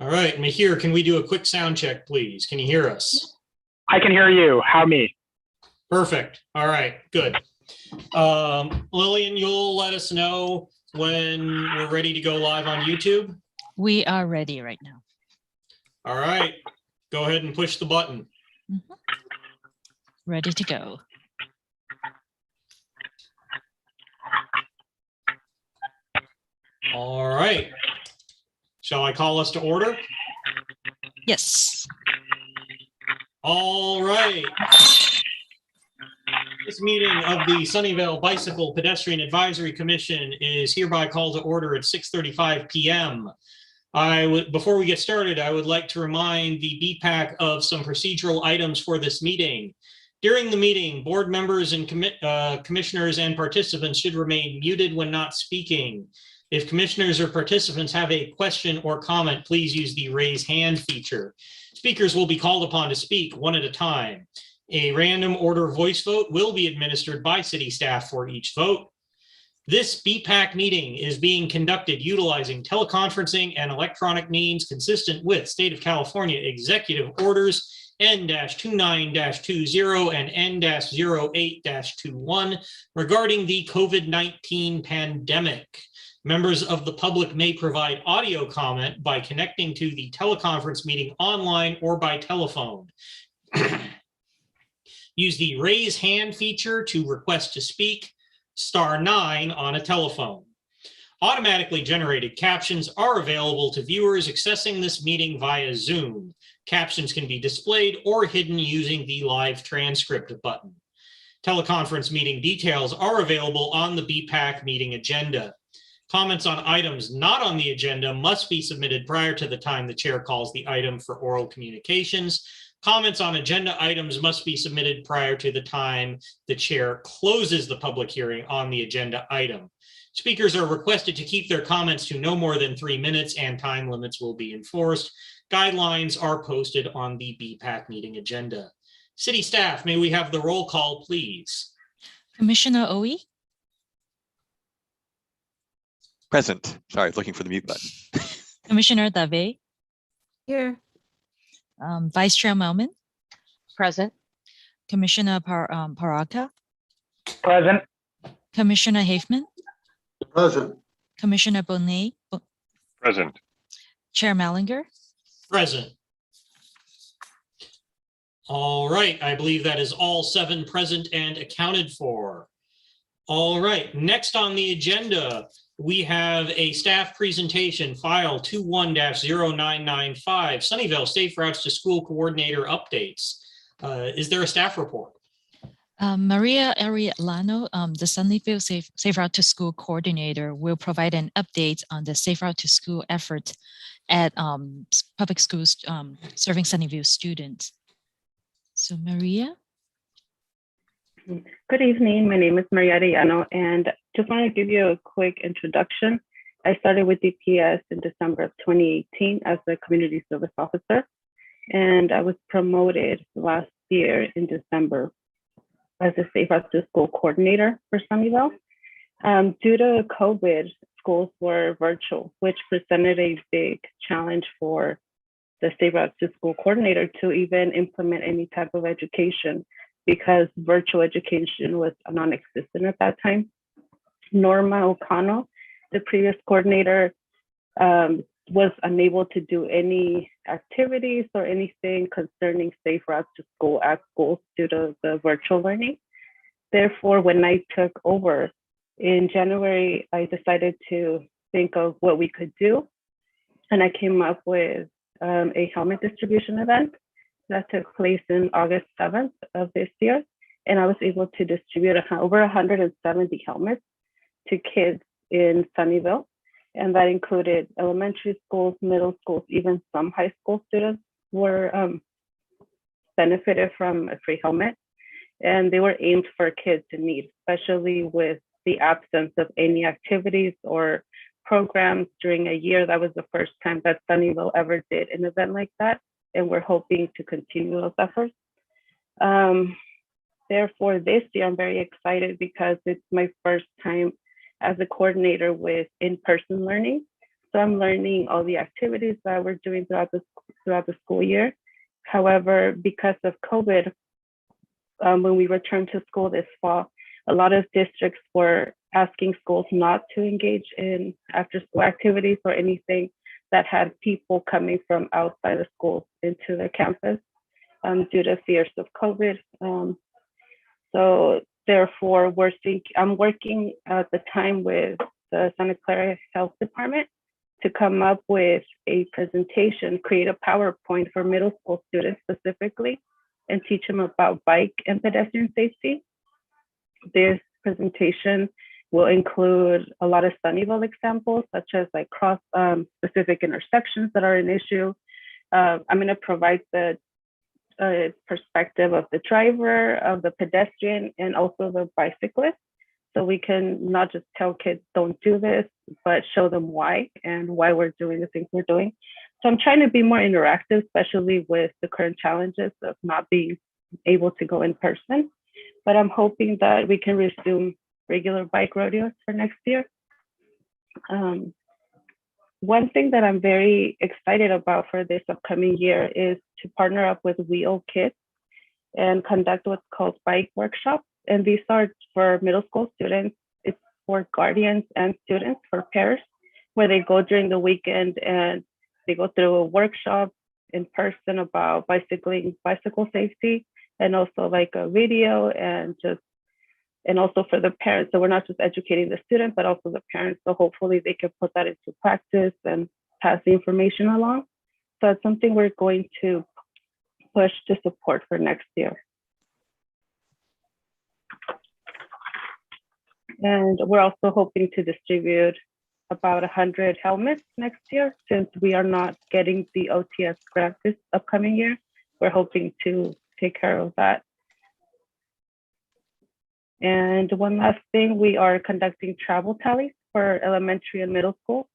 All right, Mahir, can we do a quick sound check, please? Can you hear us? I can hear you. How me? Perfect. All right, good. Lillian, you'll let us know when we're ready to go live on YouTube. We are ready right now. All right, go ahead and push the button. Ready to go. All right. Shall I call us to order? Yes. All right. This meeting of the Sunnyvale Bicycle Pedestrian Advisory Commission is hereby called to order at 6:35 p.m. Before we get started, I would like to remind the BPAC of some procedural items for this meeting. During the meeting, board members and commissioners and participants should remain muted when not speaking. If commissioners or participants have a question or comment, please use the raise hand feature. Speakers will be called upon to speak one at a time. A random order voice vote will be administered by city staff for each vote. This BPAC meeting is being conducted utilizing teleconferencing and electronic means consistent with State of California Executive Orders N-29-20 and N-08-21 regarding the COVID-19 pandemic. Members of the public may provide audio comment by connecting to the teleconference meeting online or by telephone. Use the raise hand feature to request to speak, *9 on a telephone. Automatically generated captions are available to viewers accessing this meeting via Zoom. Captions can be displayed or hidden using the live transcript button. Teleconference meeting details are available on the BPAC meeting agenda. Comments on items not on the agenda must be submitted prior to the time the chair calls the item for oral communications. Comments on agenda items must be submitted prior to the time the chair closes the public hearing on the agenda item. Speakers are requested to keep their comments to no more than 3 minutes, and time limits will be enforced. Guidelines are posted on the BPAC meeting agenda. City staff, may we have the roll call, please? Commissioner Owie? Present. Sorry, looking for the mute button. Commissioner Dave? Here. Vice Chair Melman? Present. Commissioner Paraka? Present. Commissioner Hafman? Present. Commissioner Bonet? Present. Chair Mallinger? Present. All right, I believe that is all 7 present and accounted for. All right, next on the agenda, we have a staff presentation, file 21-0995, Sunnyvale Safe Routes to School Coordinator Updates. Is there a staff report? Maria Ariellano, the Sunnyvale Safe Route to School Coordinator, will provide an update on the Safe Route to School effort at public schools serving Sunnyvale students. So Maria? Good evening. My name is Maria Arellano, and just want to give you a quick introduction. I started with DPS in December of 2018 as a community service officer, and I was promoted last year in December as a Safe Routes to School coordinator for Sunnyvale. Due to COVID, schools were virtual, which presented a big challenge for the Safe Routes to School coordinator to even implement any type of education, because virtual education was non-existent at that time. Norma O'Connell, the previous coordinator, was unable to do any activities or anything concerning safe routes to school at schools due to the virtual learning. Therefore, when I took over in January, I decided to think of what we could do. And I came up with a helmet distribution event that took place in August 7th of this year. And I was able to distribute over 170 helmets to kids in Sunnyvale. And that included elementary schools, middle schools, even some high school students were benefited from a free helmet. And they were aimed for kids in need, especially with the absence of any activities or programs during a year. That was the first time that Sunnyvale ever did an event like that. And we're hoping to continue those efforts. Therefore, this year, I'm very excited because it's my first time as a coordinator with in-person learning. So I'm learning all the activities that we're doing throughout the school year. However, because of COVID, when we returned to school this fall, a lot of districts were asking schools not to engage in after school activities or anything that had people coming from outside the schools into the campus due to fears of COVID. So therefore, I'm working at the time with the Santa Clara Health Department to come up with a presentation, create a PowerPoint for middle school students specifically, and teach them about bike and pedestrian safety. This presentation will include a lot of Sunnyvale examples, such as like specific intersections that are an issue. I'm going to provide the perspective of the driver, of the pedestrian, and also the bicyclist. So we can not just tell kids don't do this, but show them why and why we're doing the things we're doing. So I'm trying to be more interactive, especially with the current challenges of not being able to go in person. But I'm hoping that we can resume regular bike rodeos for next year. One thing that I'm very excited about for this upcoming year is to partner up with Wheel Kids and conduct what's called bike workshops. And these are for middle school students. It's for guardians and students, for pairs, where they go during the weekend and they go through a workshop in person about bicycle safety, and also like a video and also for the parents. So we're not just educating the student, but also the parents. So hopefully they can put that into practice and pass the information along. So it's something we're going to push to support for next year. And we're also hoping to distribute about 100 helmets next year, since we are not getting the OTS grant this upcoming year. We're hoping to take care of that. And one last thing, we are conducting travel tallies for elementary and middle school.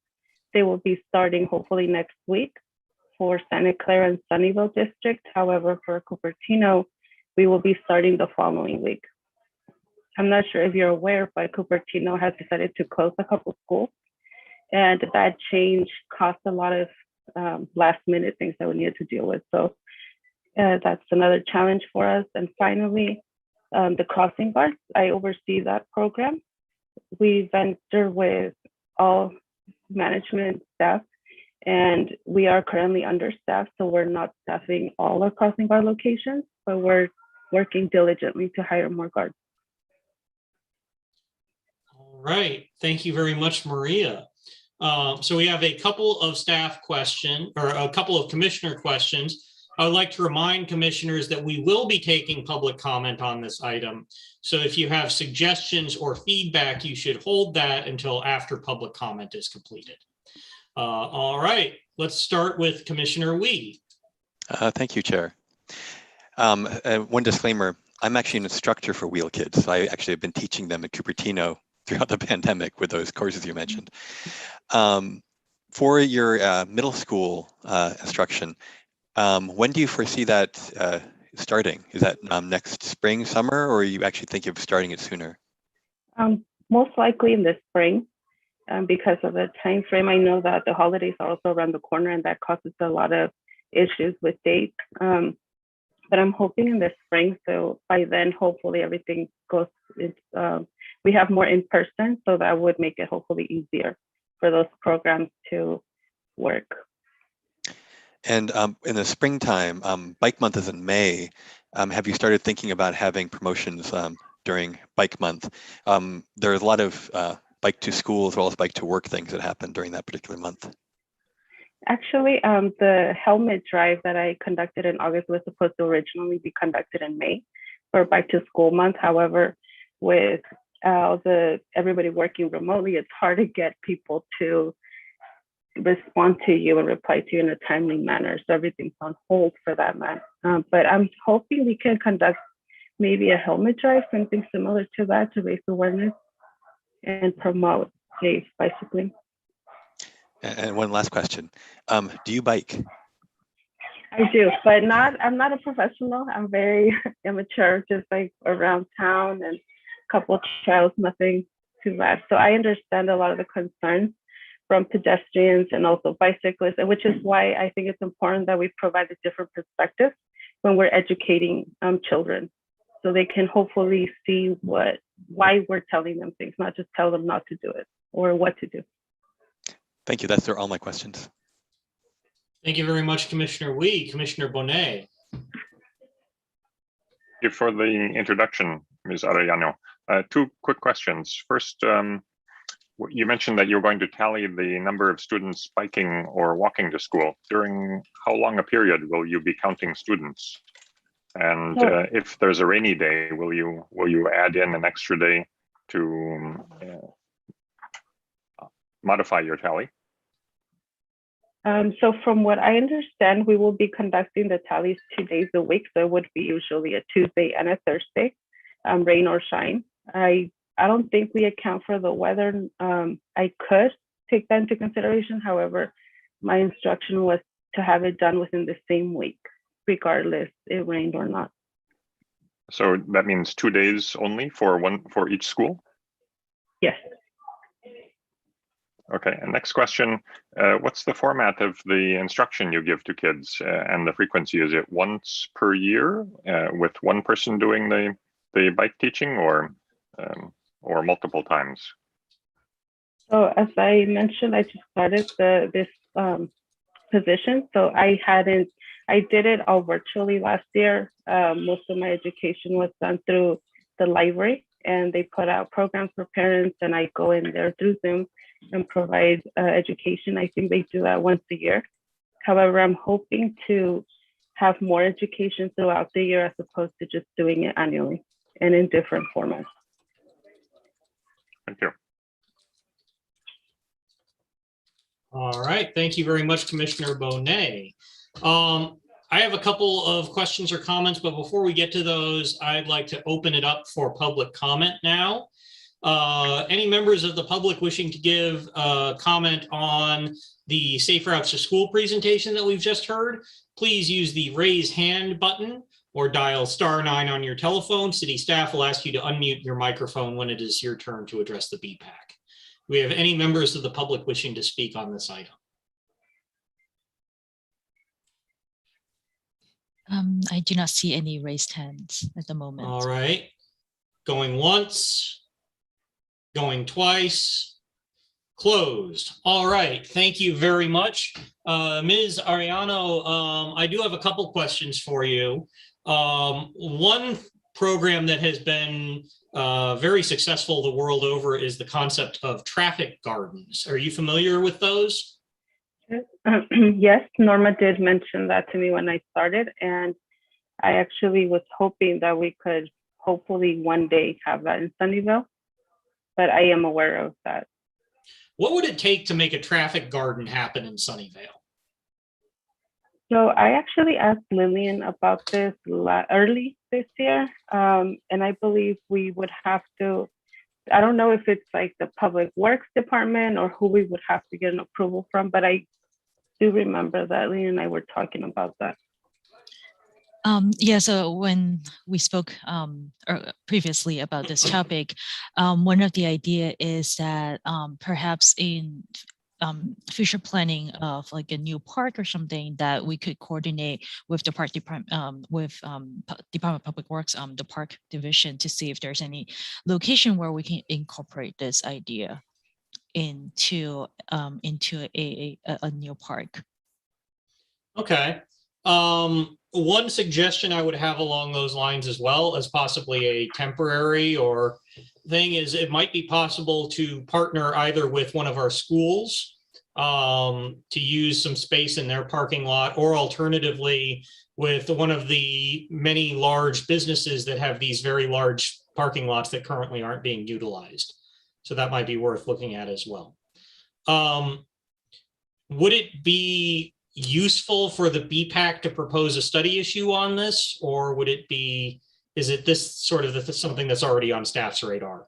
They will be starting hopefully next week for Santa Clara and Sunnyvale district. However, for Cupertino, we will be starting the following week. I'm not sure if you're aware, but Cupertino has decided to close a couple schools, and that change caused a lot of last minute things that we needed to deal with. So that's another challenge for us. And finally, the crossing guards, I oversee that program. We venture with all management staff, and we are currently understaffed, so we're not staffing all our crossing guard locations, but we're working diligently to hire more guards. All right, thank you very much, Maria. So we have a couple of staff questions, or a couple of commissioner questions. I would like to remind commissioners that we will be taking public comment on this item. So if you have suggestions or feedback, you should hold that until after public comment is completed. All right, let's start with Commissioner Wee. Thank you, Chair. One disclaimer, I'm actually an instructor for Wheel Kids. So I actually have been teaching them at Cupertino throughout the pandemic with those courses you mentioned. For your middle school instruction, when do you foresee that starting? Is that next spring, summer, or you actually think of starting it sooner? Most likely in the spring, because of the time frame. I know that the holidays are also around the corner, and that causes a lot of issues with dates. But I'm hoping in the spring, so by then, hopefully everything goes, we have more in person, so that would make it hopefully easier for those programs to work. And in the springtime, Bike Month is in May. Have you started thinking about having promotions during Bike Month? There are a lot of bike to school as well as bike to work things that happen during that particular month. Actually, the helmet drive that I conducted in August was supposed to originally be conducted in May for Bike to School Month. However, with everybody working remotely, it's hard to get people to respond to you and reply to you in a timely manner. So everything's on hold for that month. But I'm hoping we can conduct maybe a helmet drive, something similar to that, to raise awareness and promote safe bicycling. And one last question. Do you bike? I do, but I'm not a professional. I'm very amateur, just like around town and a couple of trails, nothing too bad. So I understand a lot of the concerns, from pedestrians and also bicyclists, and which is why I think it's important that we provide a different perspective when we're educating children, so they can hopefully see why we're telling them things, not just tell them not to do it or what to do. Thank you. They're all my questions. Thank you very much, Commissioner Wee. Commissioner Bonet. Thank you for the introduction, Ms. Arellano. Two quick questions. First, you mentioned that you're going to tally the number of students biking or walking to school. During how long a period will you be counting students? And if there's a rainy day, will you add in an extra day to modify your tally? So from what I understand, we will be conducting the tallies 2 days a week. So it would be usually a Tuesday and a Thursday, rain or shine. I don't think we account for the weather. I could take that into consideration. However, my instruction was to have it done within the same week, regardless it rained or not. So that means 2 days only for each school? Yes. Okay, and next question, what's the format of the instruction you give to kids and the frequency? Is it once per year with one person doing the bike teaching, or multiple times? So as I mentioned, I just started this position. So I did it all virtually last year. Most of my education was done through the library, and they put out programs for parents, and I go in there through Zoom and provide education. I think they do that once a year. However, I'm hoping to have more education throughout the year as opposed to just doing it annually and in different formats. Thank you. All right. Thank you very much, Commissioner Bonet. I have a couple of questions or comments, but before we get to those, I'd like to open it up for public comment now. Any members of the public wishing to give a comment on the Safe Routes to School presentation that we've just heard, please use the raise hand button or dial *9 on your telephone. City staff will ask you to unmute your microphone when it is your turn to address the BPAC. Do we have any members of the public wishing to speak on this item? I do not see any raised hands at the moment. All right. Going once, going twice, closed. All right. Thank you very much. Ms. Arellano, I do have a couple questions for you. One program that has been very successful the world over is the concept of traffic gardens. Are you familiar with those? Yes, Norma did mention that to me when I started, and I actually was hoping that we could hopefully one day have that in Sunnyvale, but I am aware of that. What would it take to make a traffic garden happen in Sunnyvale? So I actually asked Lillian about this early this year, and I believe we would have to, I don't know if it's like the Public Works Department or who we would have to get an approval from, but I do remember that Lillian and I were talking about that. Yeah, so when we spoke previously about this topic, one of the idea is that perhaps in future planning of like a new park or something, that we could coordinate with the park department, Department of Public Works, the park division, to see if there's any location where we can incorporate this idea into a new park. Okay. One suggestion I would have along those lines as well as possibly a temporary or thing is it might be possible to partner either with one of our schools to use some space in their parking lot, or alternatively with one of the many large businesses that have these very large parking lots that currently aren't being utilized. So that might be worth looking at as well. Would it be useful for the BPAC to propose a study issue on this, or would it be, is it this sort of something that's already on staff's radar?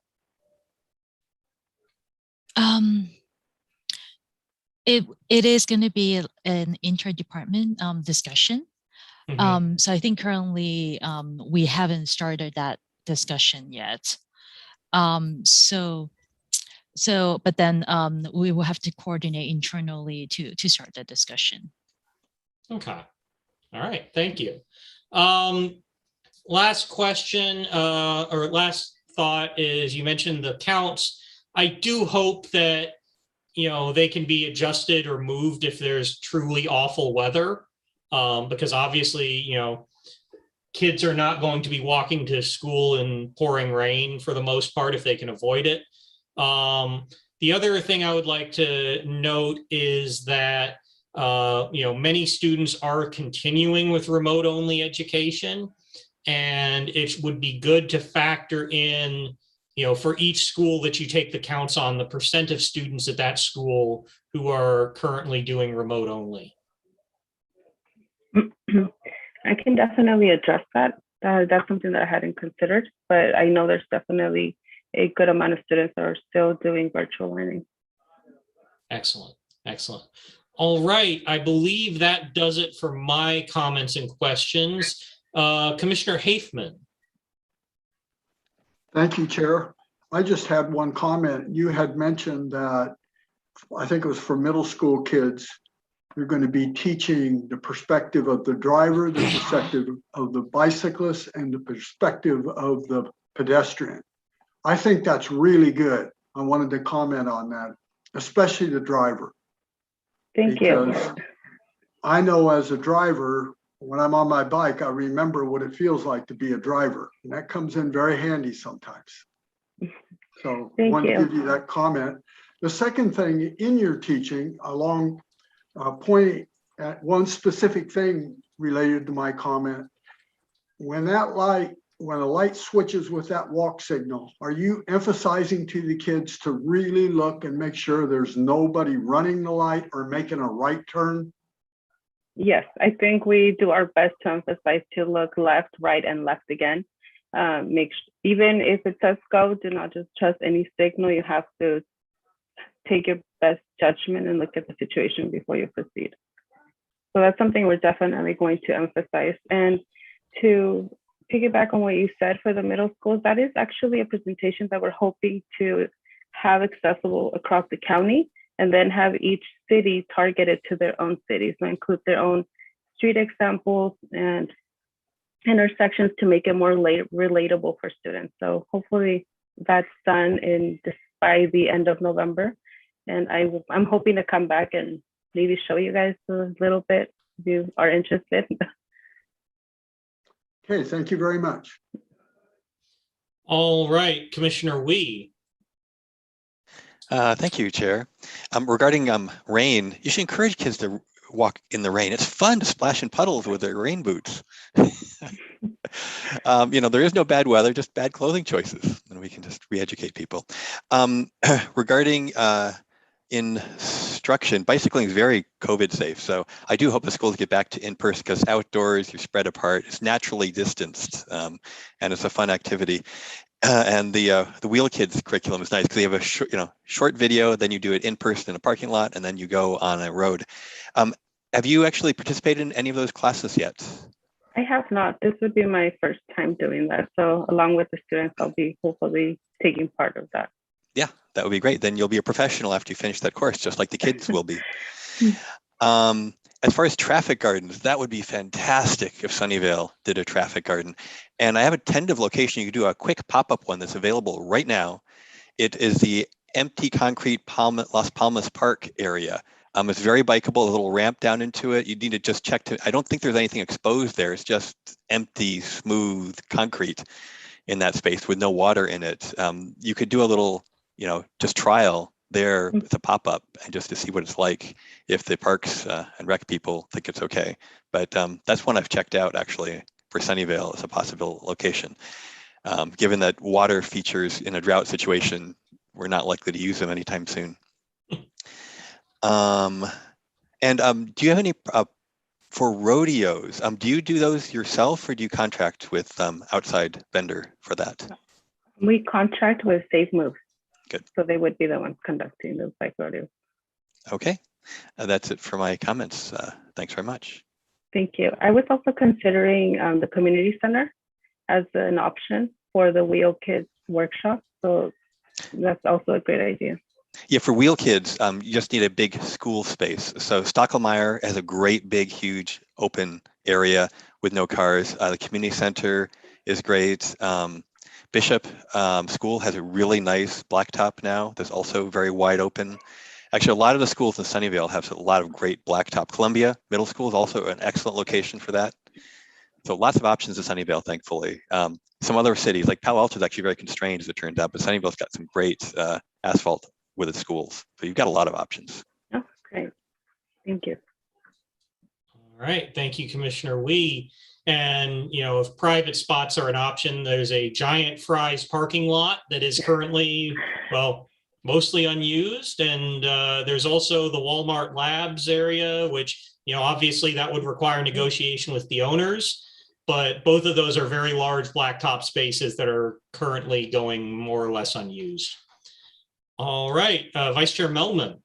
It is going to be an inter-department discussion. Mm-hmm. So I think currently we haven't started that discussion yet. So So, but then we will have to coordinate internally to start the discussion. Okay. All right. Thank you. Last question or last thought is you mentioned the counts. I do hope that, they can be adjusted or moved if there's truly awful weather, because obviously, kids are not going to be walking to school in pouring rain for the most part if they can avoid it. The other thing I would like to note is that many students are continuing with remote only education, and it would be good to factor in, for each school that you take the counts on, the percent of students at that school who are currently doing remote only. I can definitely address that. That's something that I hadn't considered, but I know there's definitely a good amount of students that are still doing virtual learning. Excellent. Excellent. All right. I believe that does it for my comments and questions. Commissioner Hafman. Thank you, Chair. I just had one comment. You had mentioned that, I think it was for middle school kids, you're going to be teaching the perspective of the driver, the perspective of the bicyclist, and the perspective of the pedestrian. I think that's really good. I wanted to comment on that, especially the driver. Thank you. I know as a driver, when I'm on my bike, I remember what it feels like to be a driver, and that comes in very handy sometimes. So I wanted to give you that comment. The second thing in your teaching, along pointing at one specific thing related to my comment, when a light switches with that walk signal, are you emphasizing to the kids to really look and make sure there's nobody running the light or making a right turn? Yes, I think we do our best to emphasize to look left, right, and left again. Even if it says go, do not just trust any signal. You have to take your best judgment and look at the situation before you proceed. So that's something we're definitely going to emphasize. And to piggyback on what you said for the middle schools, that is actually a presentation that we're hoping to have accessible across the county, and then have each city targeted to their own cities, and include their own street examples and intersections to make it more relatable for students. So hopefully that's done by the end of November. And I'm hoping to come back and maybe show you guys a little bit if you are interested. Okay, thank you very much. All right, Commissioner Wee. Thank you, Chair. Regarding rain, you should encourage kids to walk in the rain. It's fun to splash in puddles with their rain boots. There is no bad weather, just bad clothing choices, and we can just re-educate people. Regarding instruction, bicycling is very COVID safe. So I do hope the schools get back to in-person, because outdoors, you're spread apart, it's naturally distanced, and it's a fun activity. And the Wheel Kids curriculum is nice because they have a short video, then you do it in person in a parking lot, and then you go on a road. Have you actually participated in any of those classes yet? I have not. This would be my first time doing that. So along with the students, I'll be hopefully taking part of that. Yeah, that would be great. Then you'll be a professional after you finish that course, just like the kids will be. As far as traffic gardens, that would be fantastic if Sunnyvale did a traffic garden. And I have a tentative location. You could do a quick pop-up one that's available right now. It is the empty concrete Las Palmas Park area. It's very bikeable, a little ramp down into it. You need to just check I don't think there's anything exposed there. It's just empty, smooth concrete in that space with no water in it. You could do a little, just trial there with a pop-up, and just to see what it's like if the parks and rec people think it's okay. But that's one I've checked out actually for Sunnyvale as a possible location. Given that water features in a drought situation, we're not likely to use them anytime soon. Do you have any for rodeos? Do you do those yourself, or do you contract with outside vendor for that? We contract with Safe Moves. Good. So they would be the ones conducting those bike rodeos. Okay, that's it for my comments. Thanks very much. Thank you. I was also considering the community center as an option for the Wheel Kids workshop. So that's also a great idea. Yeah, for wheel kids, you just need a big school space. So Stockelmeyer has a great, big, huge open area with no cars. The community center is great. Bishop School has a really nice blacktop now that's also very wide open. Actually, a lot of the schools in Sunnyvale have a lot of great blacktop. Columbia Middle School is also an excellent location for that. So lots of options in Sunnyvale, thankfully. Some other cities, like Palo Alto, is actually very constrained, as it turned out, but Sunnyvale's got some great asphalt with its schools. So you've got a lot of options. Oh, great. Thank you. All right, thank you, Commissioner Wee. And, you know, if private spots are an option, there's a Giant Fry's parking lot that is currently, well, mostly unused. And there's also the Walmart Labs area, which, you know, obviously that would require negotiation with the owners. But both of those are very large blacktop spaces that are currently going more or less unused. All right, Vice Chair Melman.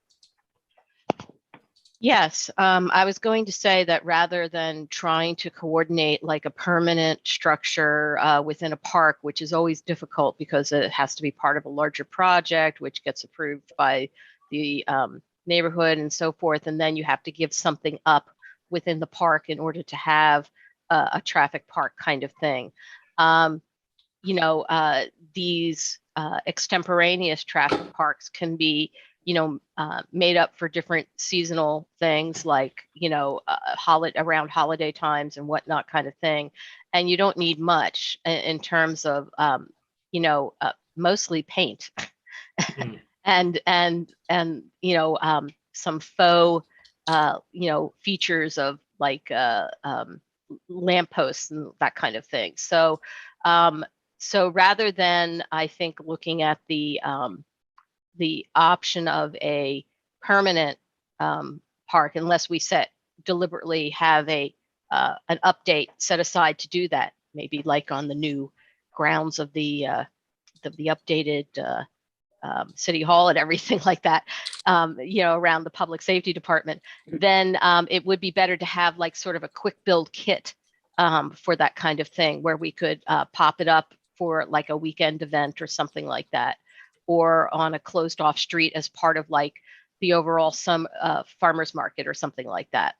Yes, I was going to say that rather than trying to coordinate like a permanent structure within a park, which is always difficult because it has to be part of a larger project, which gets approved by the neighborhood and so forth, and then you have to give something up within the park in order to have a traffic park kind of thing. You know, these extemporaneous traffic parks can be, you know, made up for different seasonal things like, you know, around holiday times and whatnot kind of thing. And you don't need much in terms of, you know, mostly paint and, you know, some faux, you know, features of like lampposts and that kind of thing. So, so rather than, I think, looking at the option of a permanent park, unless we deliberately have an update set aside to do that, maybe like on the new grounds of the updated city hall and everything like that, you know, around the public safety department, then it would be better to have like sort of a quick build kit for that kind of thing, where we could pop it up for like a weekend event or something like that, or on a closed off street as part of like the overall farmer's market or something like that.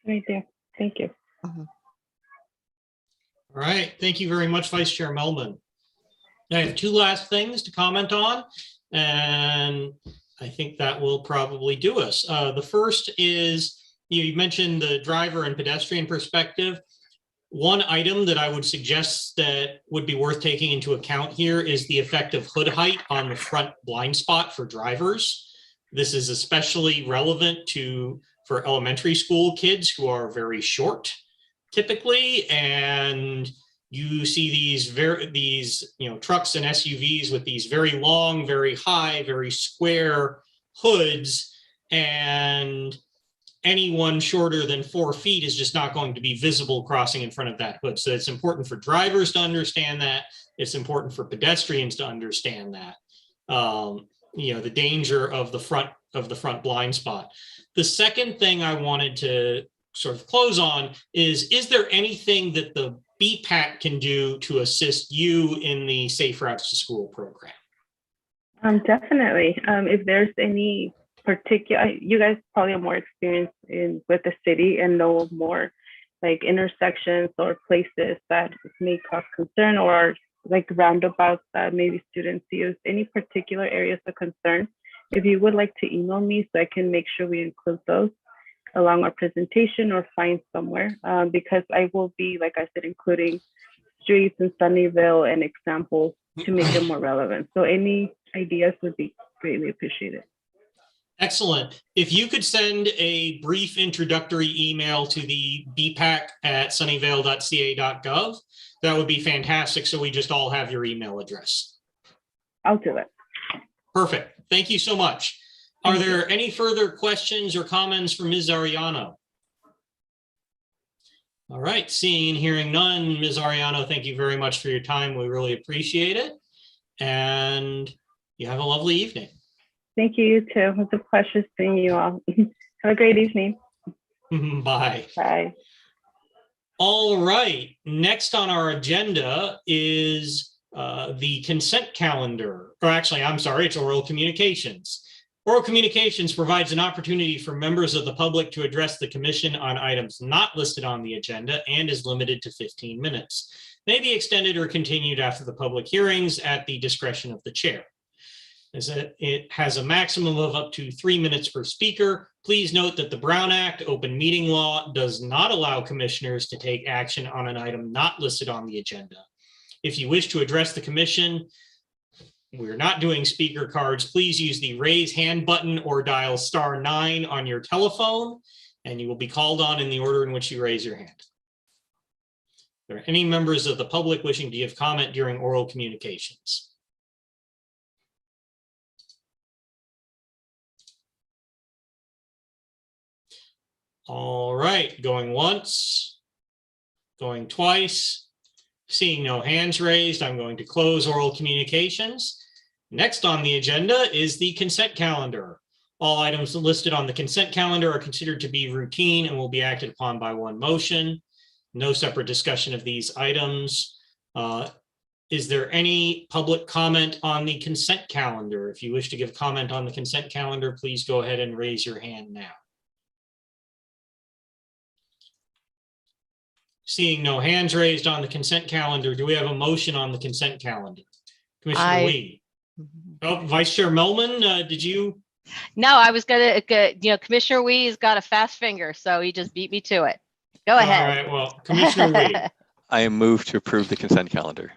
Right there. Thank you. All right, thank you very much, Vice Chair Melman. I have two last things to comment on, and I think that will probably do us. The first is, you mentioned the driver and pedestrian perspective. One item that I would suggest that would be worth taking into account here is the effect of hood height on the front blind spot for drivers. This is especially relevant for elementary school kids who are very short typically, and you see these you know, trucks and SUVs with these very long, very high, very square hoods, and anyone shorter than 4 feet is just not going to be visible crossing in front of that hood. So it's important for drivers to understand that. It's important for pedestrians to understand that. You know, the danger of the front blind spot. The second thing I wanted to sort of close on is there anything that the BPAC can do to assist you in the Safe Routes to School program? Definitely. If there's any particular, you guys probably have more experience with the city and know more like intersections or places that may cause concern, or like roundabouts that maybe students use, any particular areas of concern. If you would like to email me so I can make sure we include those along our presentation or find somewhere, because I will be, like I said, including streets in Sunnyvale and examples to make them more relevant. So any ideas would be greatly appreciated. Excellent. If you could send a brief introductory email to the bpac@sunnyvale.ca.gov, that would be fantastic. So we just all have your email address. I'll do it. Perfect. Thank you so much. Are there any further questions or comments from Ms. Arellano? All right, seeing and hearing none, Ms. Arellano, thank you very much for your time. We really appreciate it. And you have a lovely evening. Thank you, you too. It's a pleasure seeing you all. Have a great evening. Bye. Bye. All right, next on our agenda is The consent calendar, or actually, I'm sorry, it's oral communications. Oral communications provides an opportunity for members of the public to address the commission on items not listed on the agenda and is limited to 15 minutes. May be extended or continued after the public hearings at the discretion of the chair. It has a maximum of up to 3 minutes per speaker. Please note that the Brown Act open meeting law does not allow commissioners to take action on an item not listed on the agenda. If you wish to address the commission, we're not doing speaker cards. Please use the raise hand button or dial *9 on your telephone, and you will be called on in the order in which you raise your hand. Are there any members of the public wishing to give comment during oral communications? All right, going once, going twice. Seeing no hands raised, I'm going to close oral communications. Next on the agenda is the consent calendar. All items listed on the consent calendar are considered to be routine and will be acted upon by one motion. No separate discussion of these items. Is there any public comment on the consent calendar? If you wish to give comment on the consent calendar, please go ahead and raise your hand now. Seeing no hands raised on the consent calendar, do we have a motion on the consent calendar? Commissioner Wee. Oh, Vice Chair Melman, did you? No, I was gonna, Commissioner Wee's got a fast finger, so he just beat me to it. Go ahead. All right, well, Commissioner Wee. I move to approve the consent calendar.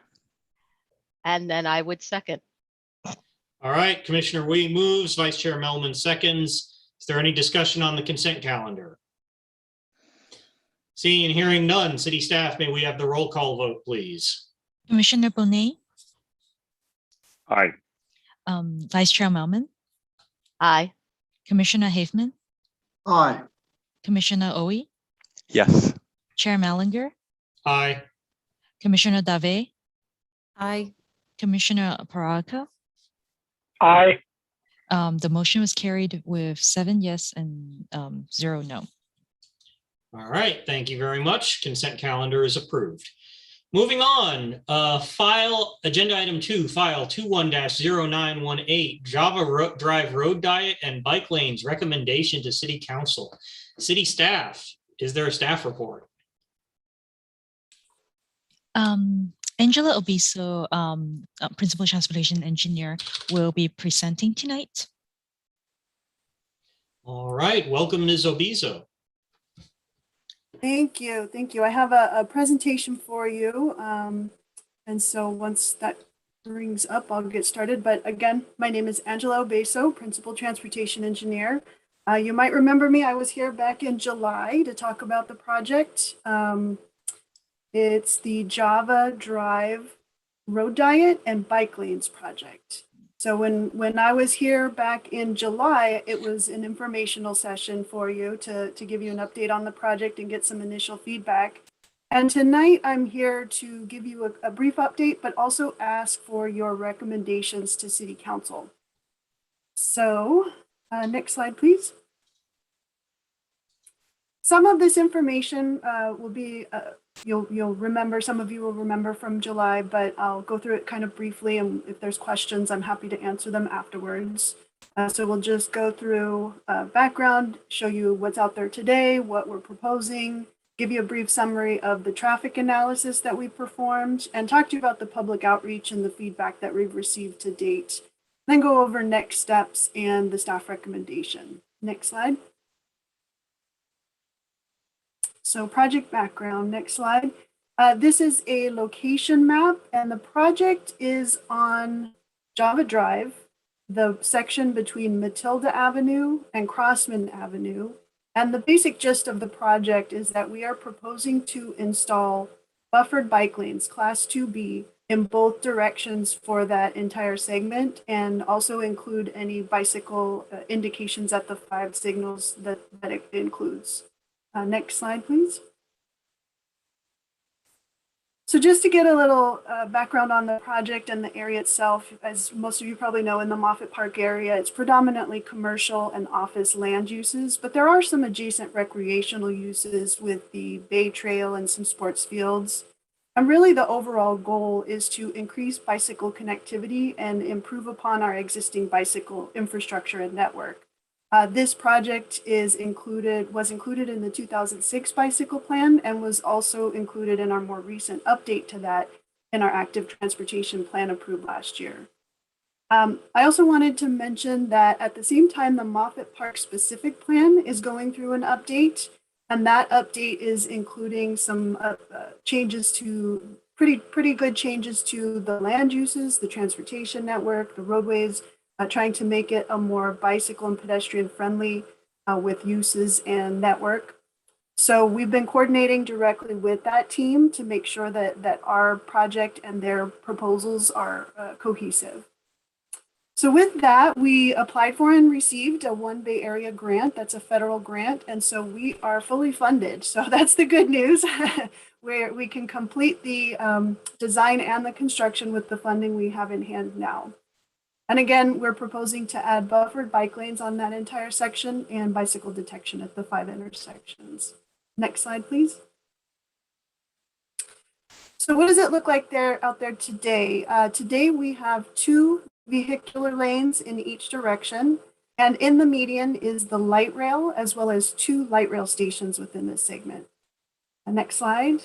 And then I would second. All right, Commissioner Wee moves, Vice Chair Melman seconds. Is there any discussion on the consent calendar? Seeing and hearing none, city staff, may we have the roll call vote, please? Commissioner Bonet, Aye. Vice Chair Melman, Aye. Commissioner Haveman, Aye. Commissioner Owie, Yes. Chair Mallinger, Aye. Commissioner Dave, Aye. Commissioner Paraka. Aye. The motion was carried with 7 yes and 0 no. All right, thank you very much. Consent calendar is approved. Moving on, agenda item 2, file 21-0918, Java Drive Road Diet and Bike Lanes recommendation to City Council. City staff, is there a staff report? Angela Obiso, Principal Transportation Engineer, will be presenting tonight. All right, welcome, Ms. Obiso. Thank you. Thank you. I have a presentation for you. And so once that brings up, I'll get started. But again, my name is Angela Obeso, Principal Transportation Engineer. You might remember me. I was here back in July to talk about the project. It's the Java Drive Road Diet and Bike Lanes project. So when I was here back in July, it was an informational session for you to give you an update on the project and get some initial feedback. And tonight I'm here to give you a brief update, but also ask for your recommendations to City Council. So next slide, please. Some of this information will be, you'll remember, some of you will remember from July, but I'll go through it kind of briefly, and if there's questions, I'm happy to answer them afterwards. So we'll just go through background, show you what's out there today, what we're proposing, give you a brief summary of the traffic analysis that we performed, and talk to you about the public outreach and the feedback that we've received to date. Then go over next steps and the staff recommendation. Next slide. So project background, next slide. This is a location map, and the project is on Java Drive, the section between Matilda Avenue and Crossman Avenue. And the basic gist of the project is that we are proposing to install buffered bike lanes, Class 2B, in both directions for that entire segment, and also include any bicycle indications at the 5 signals that it includes. Next slide, please. So just to get a little background on the project and the area itself, as most of you probably know, in the Moffett Park area, it's predominantly commercial and office land uses, but there are some adjacent recreational uses with the Bay Trail and some sports fields. And really the overall goal is to increase bicycle connectivity and improve upon our existing bicycle infrastructure and network. This project was included in the 2006 bicycle plan and was also included in our more recent update to that in our active transportation plan approved last year. I also wanted to mention that at the same time, the Moffett Park specific plan is going through an update, and that update is including some changes to pretty good changes to the land uses, the transportation network, the roadways, trying to make it a more bicycle and pedestrian friendly with uses and network. So we've been coordinating directly with that team to make sure that our project and their proposals are cohesive. So with that, we applied for and received a One Bay Area grant. That's a federal grant. And so we are fully funded. So that's the good news, where we can complete the design and the construction with the funding we have in hand now. And again, we're proposing to add buffered bike lanes on that entire section and bicycle detection at the 5 intersections. Next slide, please. So what does it look like out there today? Today we have 2 vehicular lanes in each direction, and in the median is the light rail as well as 2 light rail stations within this segment. Next slide.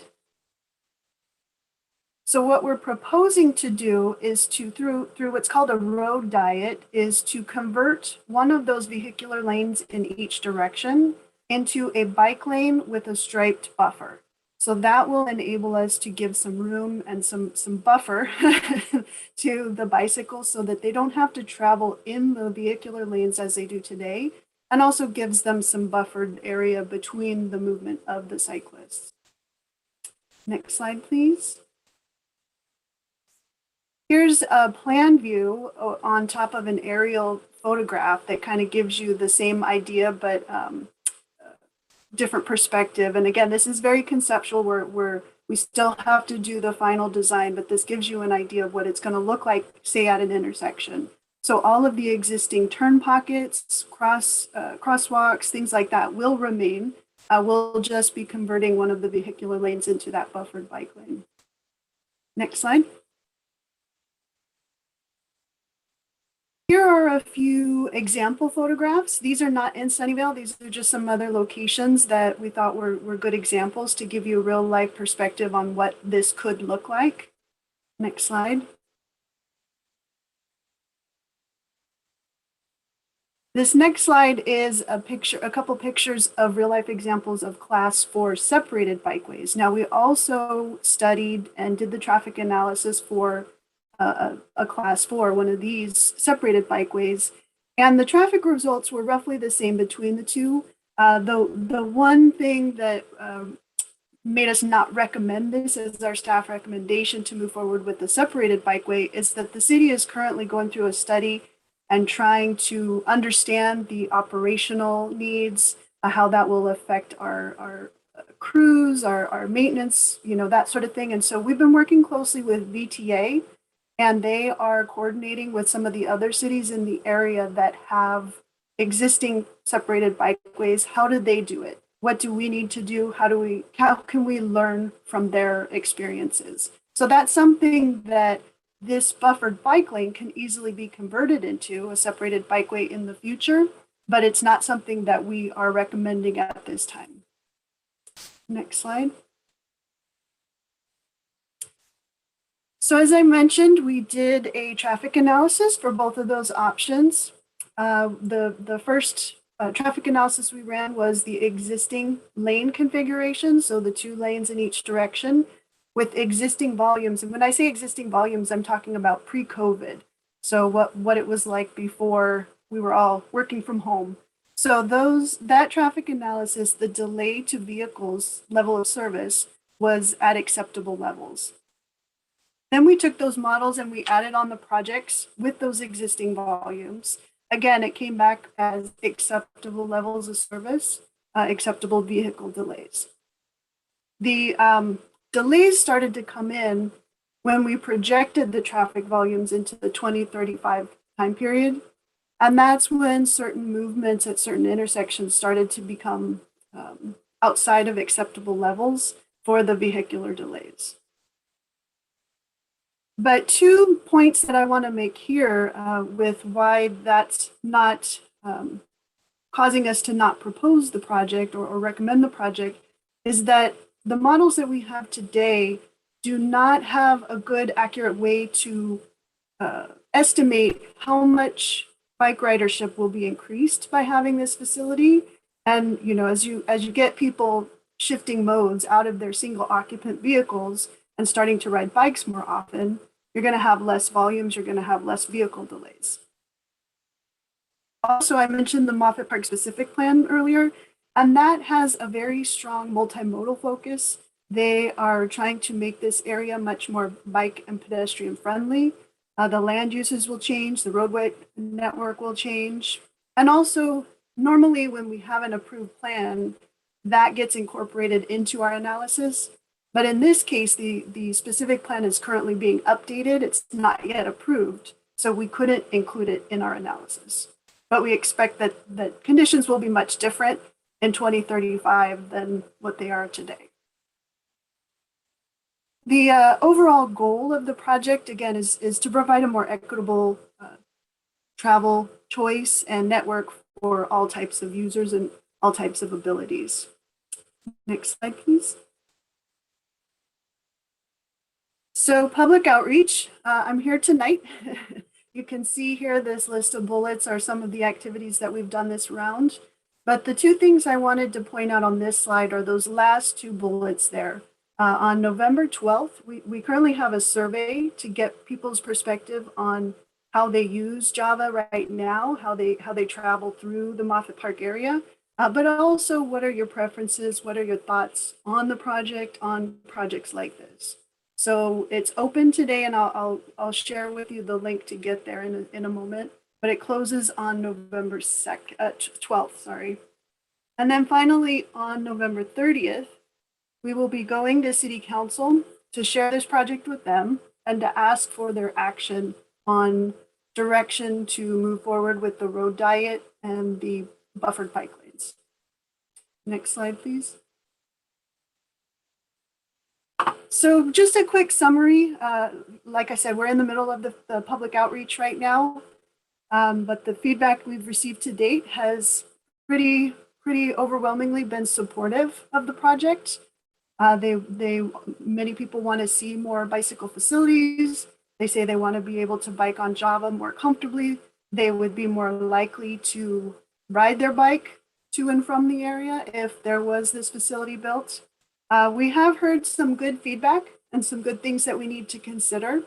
So what we're proposing to do is to, through what's called a road diet, is to convert one of those vehicular lanes in each direction into a bike lane with a striped buffer. So that will enable us to give some room and some buffer to the bicycles so that they don't have to travel in the vehicular lanes as they do today, and also gives them some buffered area between the movement of the cyclists. Next slide, please. Here's a plan view on top of an aerial photograph that kind of gives you the same idea, but different perspective. And again, this is very conceptual. We still have to do the final design, but this gives you an idea of what it's going to look like, say, at an intersection. So all of the existing turn pockets, crosswalks, things like that will remain. We'll just be converting one of the vehicular lanes into that buffered bike lane. Next slide. Here are a few example photographs. These are not in Sunnyvale. These are just some other locations that we thought were good examples to give you a real life perspective on what this could look like. Next slide. This next slide is a couple pictures of real life examples of class 4 separated bikeways. Now we also studied and did the traffic analysis for a class 4, one of these separated bikeways, and the traffic results were roughly the same between the two. The one thing that made us not recommend this as our staff recommendation to move forward with the separated bikeway is that the city is currently going through a study and trying to understand the operational needs, how that will affect our crews, our maintenance, that sort of thing. And so we've been working closely with VTA, and they are coordinating with some of the other cities in the area that have existing separated bikeways. How do they do it? What do we need to do? How can we learn from their experiences? So that's something that this buffered bike lane can easily be converted into a separated bikeway in the future, but it's not something that we are recommending at this time. Next slide. So as I mentioned, we did a traffic analysis for both of those options. The first traffic analysis we ran was the existing lane configuration, so the 2 lanes in each direction with existing volumes. And when I say existing volumes, I'm talking about pre-COVID. So what it was like before we were all working from home. So that traffic analysis, the delay to vehicles level of service was at acceptable levels. Then we took those models and we added on the projects with those existing volumes. Again, it came back as acceptable levels of service, acceptable vehicle delays. The delays started to come in when we projected the traffic volumes into the 2035 time period. And that's when certain movements at certain intersections started to become outside of acceptable levels for the vehicular delays. But 2 points that I want to make here with why that's not causing us to not propose the project or recommend the project is that the models that we have today do not have a good, accurate way to estimate how much bike ridership will be increased by having this facility. And as you get people shifting modes out of their single occupant vehicles and starting to ride bikes more often, you're going to have less volumes, you're going to have less vehicle delays. Also, I mentioned the Moffett Park specific plan earlier, and that has a very strong multimodal focus. They are trying to make this area much more bike and pedestrian friendly. The land uses will change, the roadway network will change. And also, normally when we have an approved plan, that gets incorporated into our analysis. But in this case, the specific plan is currently being updated. It's not yet approved, so we couldn't include it in our analysis. But we expect that conditions will be much different in 2035 than what they are today. The overall goal of the project, again, is to provide a more equitable travel choice and network for all types of users and all types of abilities. Next slide, please. So public outreach, I'm here tonight. You can see here this list of bullets are some of the activities that we've done this round. But the 2 things I wanted to point out on this slide are those last 2 bullets there. On November 12th, we currently have a survey to get people's perspective on how they use Java right now, how they travel through the Moffett Park area, but also what are your preferences, what are your thoughts on the project, on projects like this. So it's open today, and I'll share with you the link to get there in a moment, but it closes on November 12th, sorry. And then finally on November 30th, we will be going to City Council to share this project with them and to ask for their action on direction to move forward with the road diet and the buffered bike lanes. Next slide, please. So just a quick summary. Like I said, we're in the middle of the public outreach right now, but the feedback we've received to date has pretty overwhelmingly been supportive of the project. Many people want to see more bicycle facilities. They say they want to be able to bike on Java more comfortably. They would be more likely to ride their bike to and from the area if there was this facility built. We have heard some good feedback and some good things that we need to consider.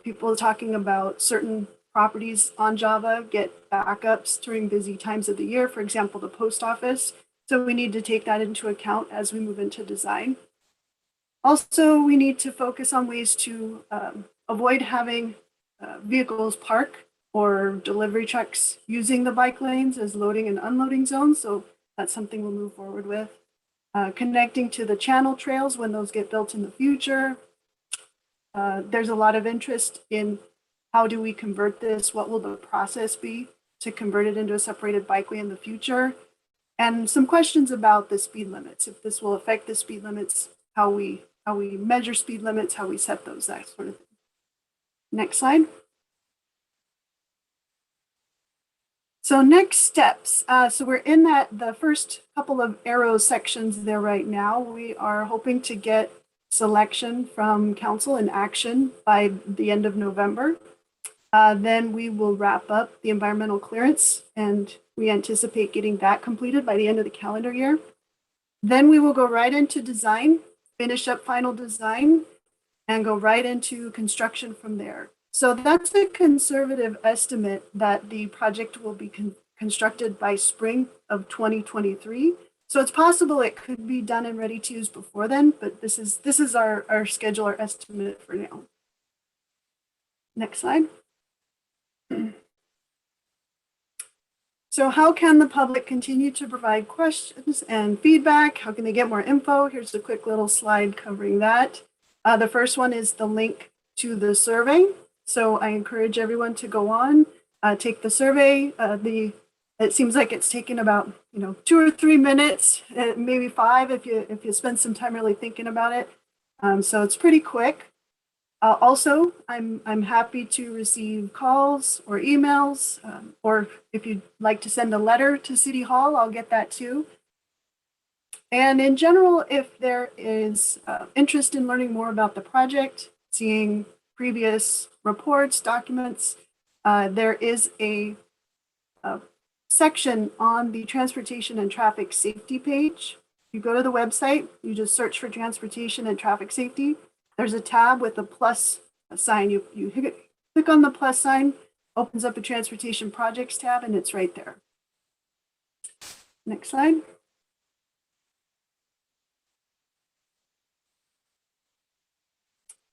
People talking about certain properties on Java get backups during busy times of the year, for example, the post office. So we need to take that into account as we move into design. Also, we need to focus on ways to avoid having vehicles park or delivery trucks using the bike lanes as loading and unloading zones. So that's something we'll move forward with. Connecting to the channel trails when those get built in the future. There's a lot of interest in how do we convert this? What will the process be to convert it into a separated bikeway in the future? And some questions about the speed limits, if this will affect the speed limits, how we measure speed limits, how we set those, that sort of thing. Next slide. So next steps. So we're in the first couple of arrow sections there right now. We are hoping to get selection from council and action by the end of November. Then we will wrap up the environmental clearance, and we anticipate getting that completed by the end of the calendar year. Then we will go right into design, finish up final design, and go right into construction from there. So that's a conservative estimate that the project will be constructed by spring of 2023. So it's possible it could be done and ready to use before then, but this is our schedule, our estimate for now. Next slide. So how can the public continue to provide questions and feedback? How can they get more info? Here's a quick little slide covering that. The first one is the link to the survey. So I encourage everyone to go on, take the survey. It seems like it's taken about 2 or 3 minutes, maybe 5 if you spend some time really thinking about it. So it's pretty quick. Also, I'm happy to receive calls or emails, or if you'd like to send a letter to City Hall, I'll get that too. And in general, if there is interest in learning more about the project, seeing previous reports, documents, there is a section on the transportation and traffic safety page. You go to the website, you just search for transportation and traffic safety. There's a tab with a plus sign. You click on the plus sign, opens up a transportation projects tab, and it's right there. Next slide.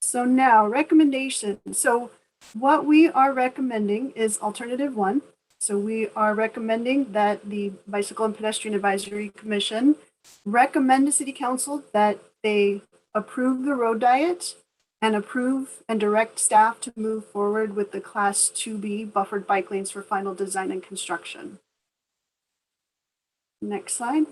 So now recommendations. So what we are recommending is alternative one. So we are recommending that the Bicycle and Pedestrian Advisory Commission recommend to City Council that they approve the road diet and approve and direct staff to move forward with the Class 2B buffered bike lanes for final design and construction. Next slide.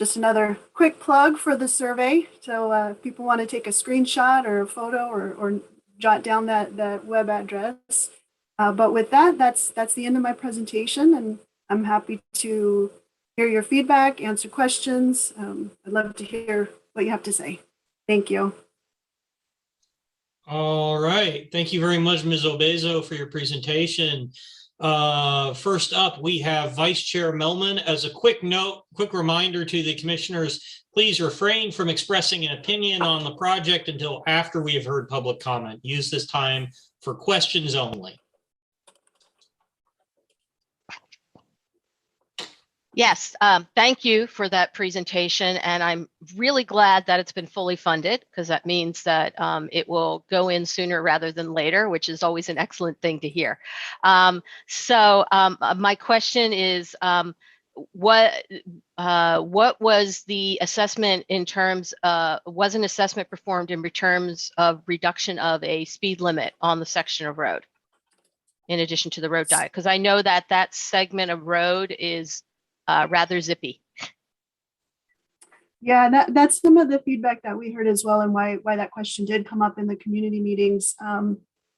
Just another quick plug for the survey. So if people want to take a screenshot or a photo or jot down that web address. But with that, that's the end of my presentation, and I'm happy to hear your feedback, answer questions. I'd love to hear what you have to say. Thank you. All right. Thank you very much, Ms. Obezo, for your presentation. First up, we have Vice Chair Millman. As a quick note, quick reminder to the commissioners, please refrain from expressing an opinion on the project until after we have heard public comment. Use this time for questions only. Yes, thank you for that presentation, and I'm really glad that it's been fully funded, because that means that it will go in sooner rather than later, which is always an excellent thing to hear. My question is, what was the assessment in terms was an assessment performed in terms of reduction of a speed limit on the section of road, in addition to the road diet? Because I know that that segment of road is rather zippy. Yeah, that's some of the feedback that we heard as well, and why that question did come up in the community meetings.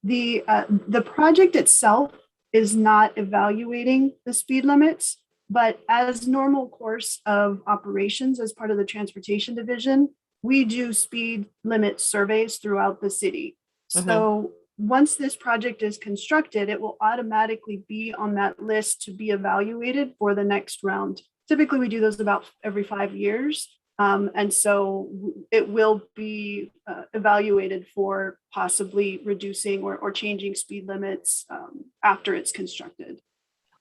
The project itself is not evaluating the speed limits, but as normal course of operations as part of the transportation division, we do speed limit surveys throughout the city. So once this project is constructed, it will automatically be on that list to be evaluated for the next round. Typically, we do those about every 5 years. And so it will be evaluated for possibly reducing or changing speed limits after it's constructed.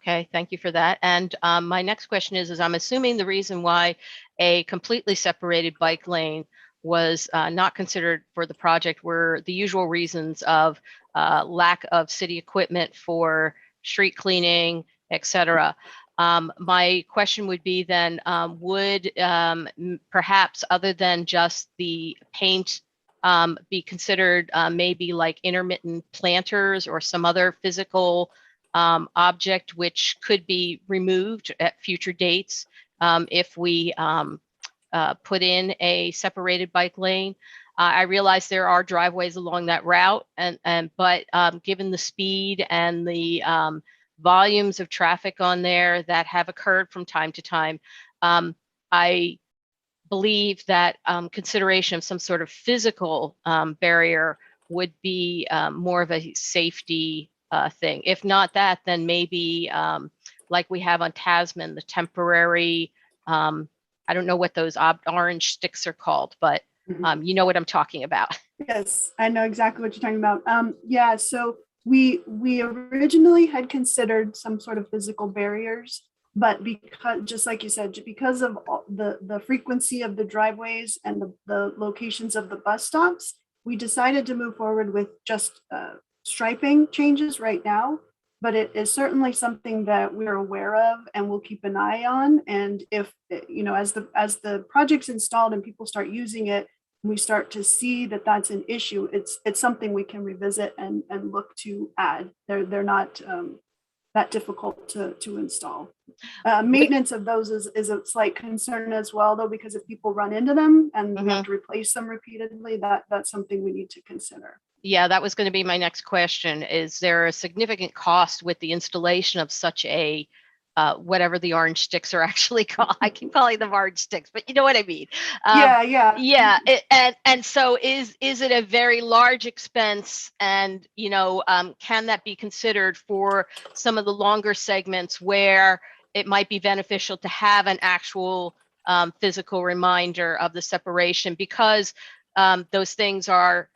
Okay, thank you for that. And my next question is I'm assuming the reason why a completely separated bike lane was not considered for the project were the usual reasons of lack of city equipment for street cleaning, etc. My question would be then, would perhaps, other than just the paint, be considered maybe like intermittent planters or some other physical object which could be removed at future dates if we put in a separated bike lane? I realize there are driveways along that route, but given the speed and the volumes of traffic on there that have occurred from time to time, I believe that consideration of some sort of physical barrier would be more of a safety thing. If not that, then maybe like we have on Tasman, the temporary, I don't know what those orange sticks are called, but you know what I'm talking about. Yes, I know exactly what you're talking about. Yeah, so we originally had considered some sort of physical barriers, but because, just like you said, because of the frequency of the driveways and the locations of the bus stops, we decided to move forward with just striping changes right now. But it is certainly something that we're aware of and we'll keep an eye on. And if, you know, as the project's installed and people start using it, we start to see that that's an issue, it's something we can revisit and look to add. They're not that difficult to install. Maintenance of those is a slight concern as well, though, because if people run into them and we have to replace them repeatedly, that's something we need to consider. Yeah, that was going to be my next question. Is there a significant cost with the installation of such a whatever the orange sticks are actually called? I keep calling them orange sticks, but you know what I mean. Yeah. And so is it a very large expense? And can that be considered for some of the longer segments where it might be beneficial to have an actual physical reminder of the separation, because those things are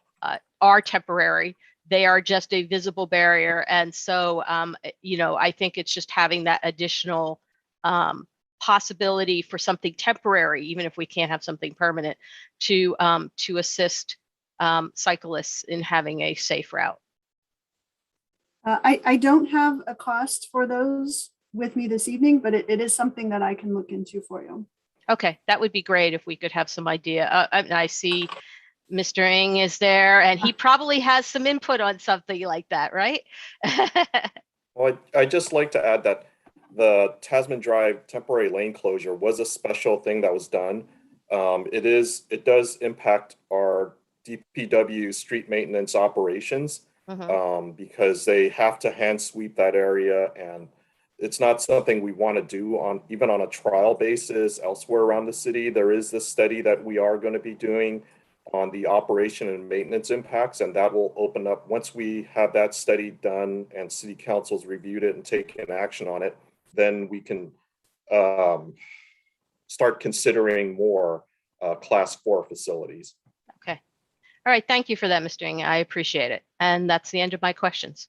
temporary. They are just a visible barrier. And so, I think it's just having that additional possibility for something temporary, even if we can't have something permanent, to assist cyclists in having a safe route. I don't have a cost for those with me this evening, but it is something that I can look into for you. Okay, that would be great if we could have some idea. I see Mr. Ng is there, and he probably has some input on something like that, right? Well, I'd just like to add that the Tasman Drive temporary lane closure was a special thing that was done. It does impact our DPW street maintenance operations because they have to hand sweep that area, and it's not something we want to do even on a trial basis elsewhere around the city. There is this study that we are going to be doing on the operation and maintenance impacts, and that will open up once we have that study done and city council's reviewed it and taken action on it. Then we can start considering more class 4 facilities. Okay. All right. Thank you for that, Mr. Ng. I appreciate it. And that's the end of my questions.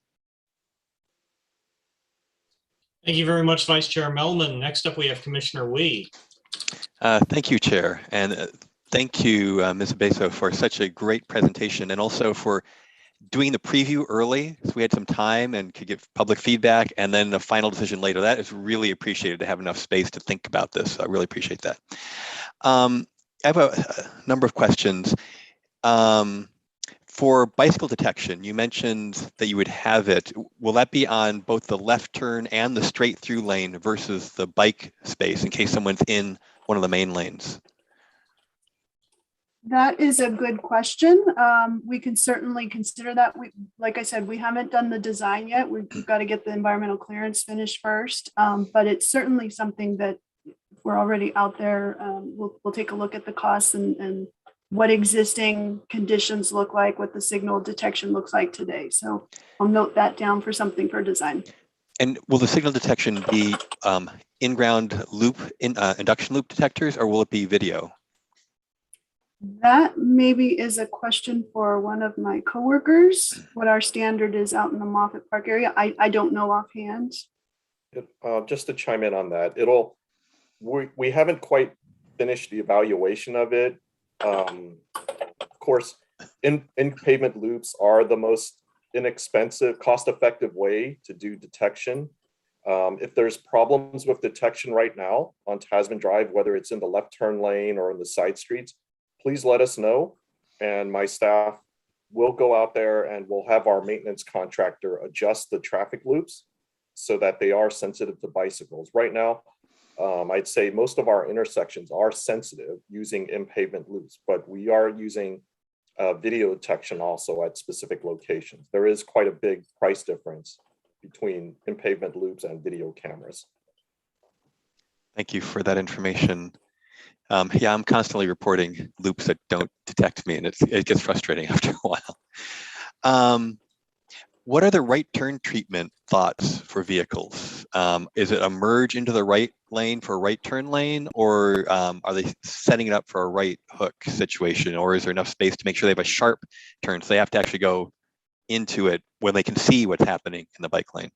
Thank you very much, Vice Chair Melman. Next up, we have Commissioner Wee. Thank you, Chair. And thank you, Ms. Beso, for such a great presentation, and also for doing the preview early, so we had some time and could give public feedback, and then a final decision later. That is really appreciated, to have enough space to think about this. I really appreciate that. I have a number of questions. For bicycle detection, you mentioned that you would have it. Will that be on both the left turn and the straight through lane versus the bike space in case someone's in one of the main lanes? That is a good question. We can certainly consider that. Like I said, we haven't done the design yet. We've got to get the environmental clearance finished first. But it's certainly something that if we're already out there. We'll take a look at the costs and what existing conditions look like, what the signal detection looks like today. So I'll note that down for something for design. And will the signal detection be in-ground loop, induction loop detectors, or will it be video? That maybe is a question for one of my coworkers, what our standard is out in the Moffett Park area. I don't know offhand. Just to chime in on that, we haven't quite finished the evaluation of it. Of course, in pavement loops are the most inexpensive, cost-effective way to do detection. If there's problems with detection right now on Tasman Drive, whether it's in the left turn lane or in the side streets, please let us know, and my staff will go out there and we'll have our maintenance contractor adjust the traffic loops so that they are sensitive to bicycles. Right now, I'd say most of our intersections are sensitive using in-pavement loops, but we are using video detection also at specific locations. There is quite a big price difference between in-pavement loops and video cameras. Thank you for that information. Yeah, I'm constantly reporting loops that don't detect me, and it gets frustrating after a while. What are the right turn treatment thoughts for vehicles? Is it a merge into the right lane for a right turn lane, or are they setting it up for a right hook situation, or is there enough space to make sure they have a sharp turn so they have to actually go into it when they can see what's happening in the bike lane?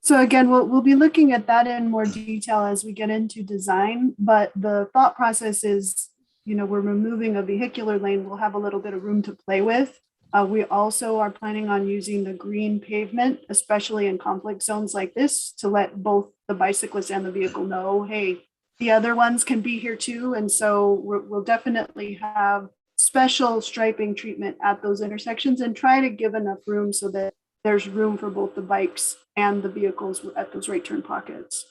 So again, we'll be looking at that in more detail as we get into design, but the thought process is, we're removing a vehicular lane, we'll have a little bit of room to play with. We also are planning on using the green pavement, especially in conflict zones like this, to let both the bicyclist and the vehicle know, hey, the other ones can be here too. And so we'll definitely have special striping treatment at those intersections and try to give enough room so that there's room for both the bikes and the vehicles at those right turn pockets.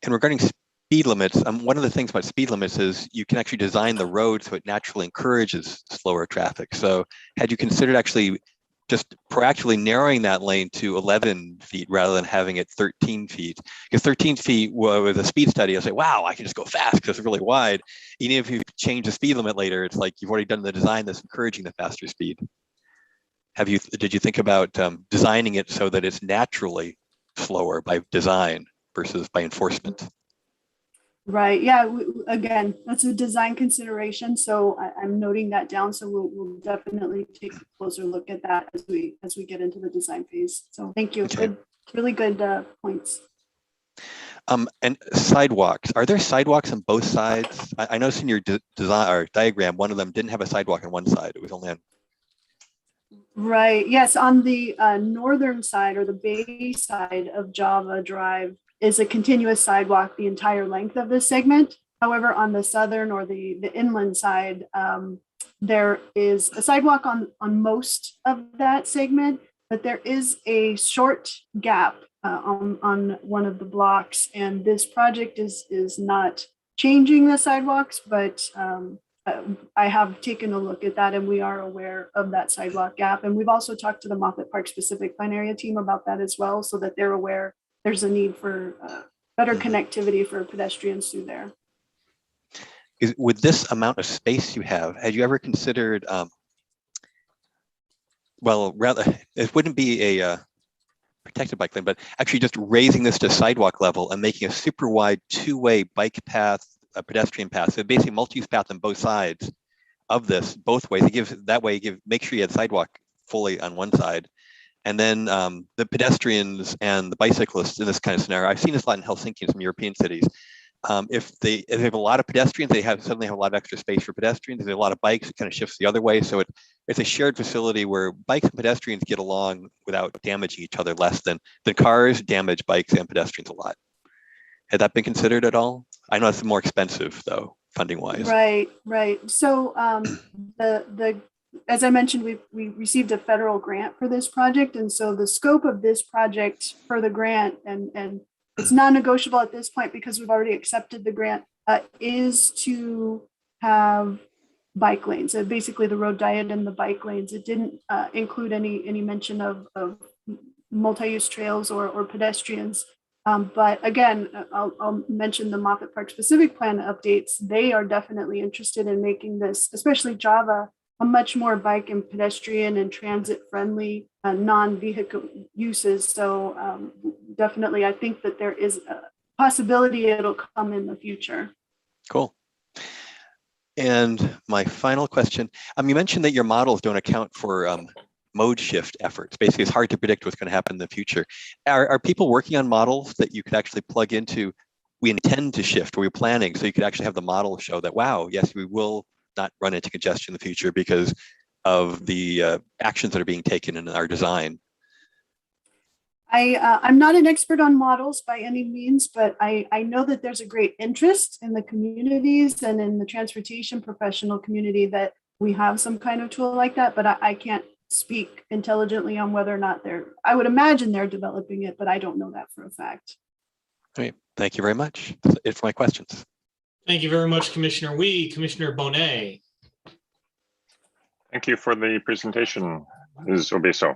And regarding speed limits, one of the things about speed limits is you can actually design the road so it naturally encourages slower traffic. So had you considered actually just proactively narrowing that lane to 11 feet rather than having it 13 feet? Because 13 feet with a speed study, I'll say, wow, I can just go fast because it's really wide. Even if you change the speed limit later, it's like you've already done the design that's encouraging the faster speed. Did you think about designing it so that it's naturally slower by design versus by enforcement? Right. Yeah. Again, that's a design consideration. So I'm noting that down. So we'll definitely take a closer look at that as we get into the design phase. So thank you. Okay. Good, really good points. And sidewalks. Are there sidewalks on both sides? I noticed in your design or diagram, one of them didn't have a sidewalk on one side. It was only on. Right. Yes. On the northern side or the bay side of Java Drive is a continuous sidewalk the entire length of this segment. However, on the southern or the inland side, there is a sidewalk on most of that segment, but there is a short gap on one of the blocks. And this project is not changing the sidewalks, but I have taken a look at that and we are aware of that sidewalk gap. And we've also talked to the Moffett Park specific plan area team about that as well, so that they're aware there's a need for better connectivity for pedestrians through there. With this amount of space you have, had you ever considered, well, rather, it wouldn't be a protected bike lane, but actually just raising this to sidewalk level and making a super wide two-way bike path, a pedestrian path. So basically multi-use path on both sides of this, both ways. Make sure you had sidewalk fully on one side. And then the pedestrians and the bicyclists in this kind of scenario, I've seen this a lot in Helsinki and some European cities. If they have a lot of pedestrians, they suddenly have a lot of extra space for pedestrians. If they have a lot of bikes, it kind of shifts the other way. So it's a shared facility where bikes and pedestrians get along without damaging each other less than cars damage bikes and pedestrians a lot. Had that been considered at all? I know it's more expensive though, funding wise. Right. So as I mentioned, we received a federal grant for this project. And so the scope of this project for the grant, and it's non-negotiable at this point because we've already accepted the grant, is to have bike lanes. So basically the road diet and the bike lanes. It didn't include any mention of multi-use trails or pedestrians. But again, I'll mention the Moffett Park specific plan updates. They are definitely interested in making this, especially Java, a much more bike and pedestrian and transit friendly non-vehicle uses. So definitely, I think that there is a possibility it'll come in the future. Cool. And my final question, you mentioned that your models don't account for mode shift efforts. Basically, it's hard to predict what's going to happen in the future. Are people working on models that you could actually plug into, we intend to shift, or we're planning, so you could actually have the model show that, wow, yes, we will not run into congestion in the future because of the actions that are being taken in our design? I'm not an expert on models by any means, but I know that there's a great interest in the communities and in the transportation professional community that we have some kind of tool like that, but I can't speak intelligently on whether or not I would imagine they're developing it, but I don't know that for a fact. Great, thank you very much. That's it for my questions. Thank you very much, Commissioner Wee. Commissioner Bonet. Thank you for the presentation, Ms. Obeso.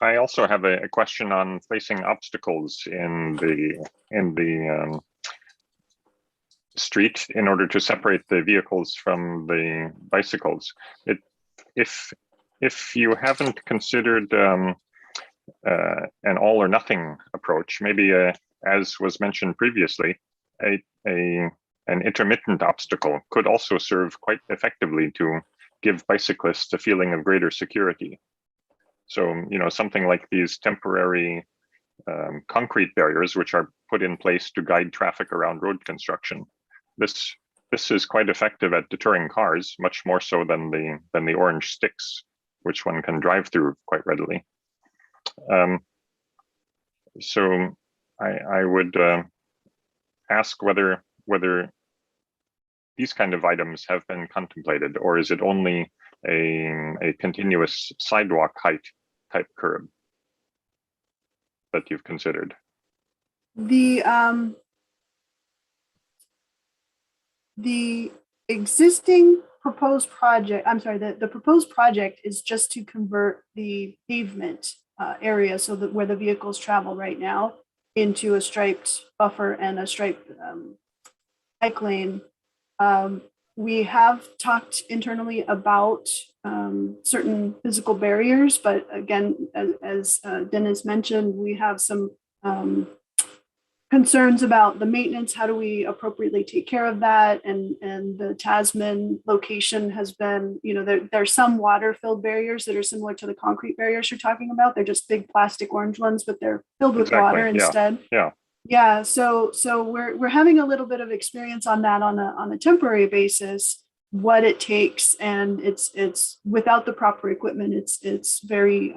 I also have a question on placing obstacles in the street in order to separate the vehicles from the bicycles. If you haven't considered an all or nothing approach, maybe as was mentioned previously, an intermittent obstacle could also serve quite effectively to give bicyclists a feeling of greater security. So, something like these temporary concrete barriers, which are put in place to guide traffic around road construction. This is quite effective at deterring cars, much more so than the orange sticks, which one can drive through quite readily. So I would ask whether these kind of items have been contemplated, or is it only a continuous sidewalk height type curb that you've considered? The existing proposed project, I'm sorry, the proposed project is just to convert the pavement area so that where the vehicles travel right now into a striped buffer and a striped bike lane. We have talked internally about certain physical barriers, but again, as Dennis mentioned, we have some concerns about the maintenance. How do we appropriately take care of that? And the Tasman location has been, there's some water-filled barriers that are similar to the concrete barriers you're talking about. They're just big plastic orange ones, but they're filled with water instead. Yeah. So we're having a little bit of experience on that on a temporary basis, what it takes, and it's without the proper equipment, it's very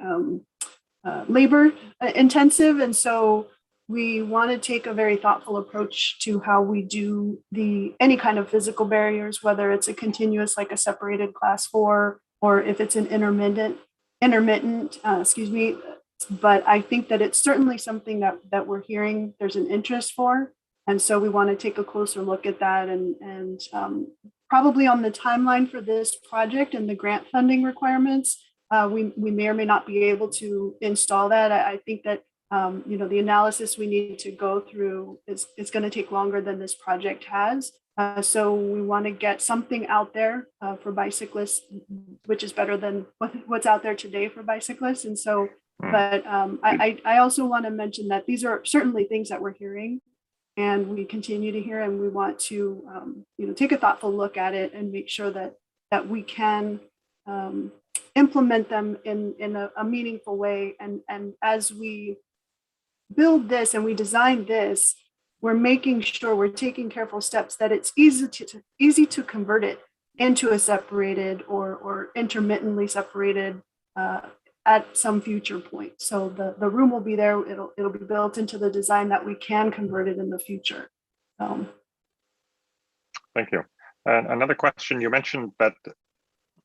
labor intensive, and so we want to take a very thoughtful approach to how we do any kind of physical barriers, whether it's a continuous, like a separated class 4, or if it's an intermittent, but I think that it's certainly something that we're hearing there's an interest for. And so we want to take a closer look at that and probably on the timeline for this project and the grant funding requirements, we may or may not be able to install that. I think that the analysis we need to go through is going to take longer than this project has. So we want to get something out there for bicyclists, which is better than what's out there today for bicyclists. And so, but I also want to mention that these are certainly things that we're hearing and we continue to hear, and we want to, take a thoughtful look at it and make sure that we can implement them in a meaningful way. And as we build this and we design this, we're making sure we're taking careful steps that it's easy to convert it into a separated or intermittently separated at some future point. So the room will be there. It'll be built into the design that we can convert it in the future. Thank you. And another question, you mentioned that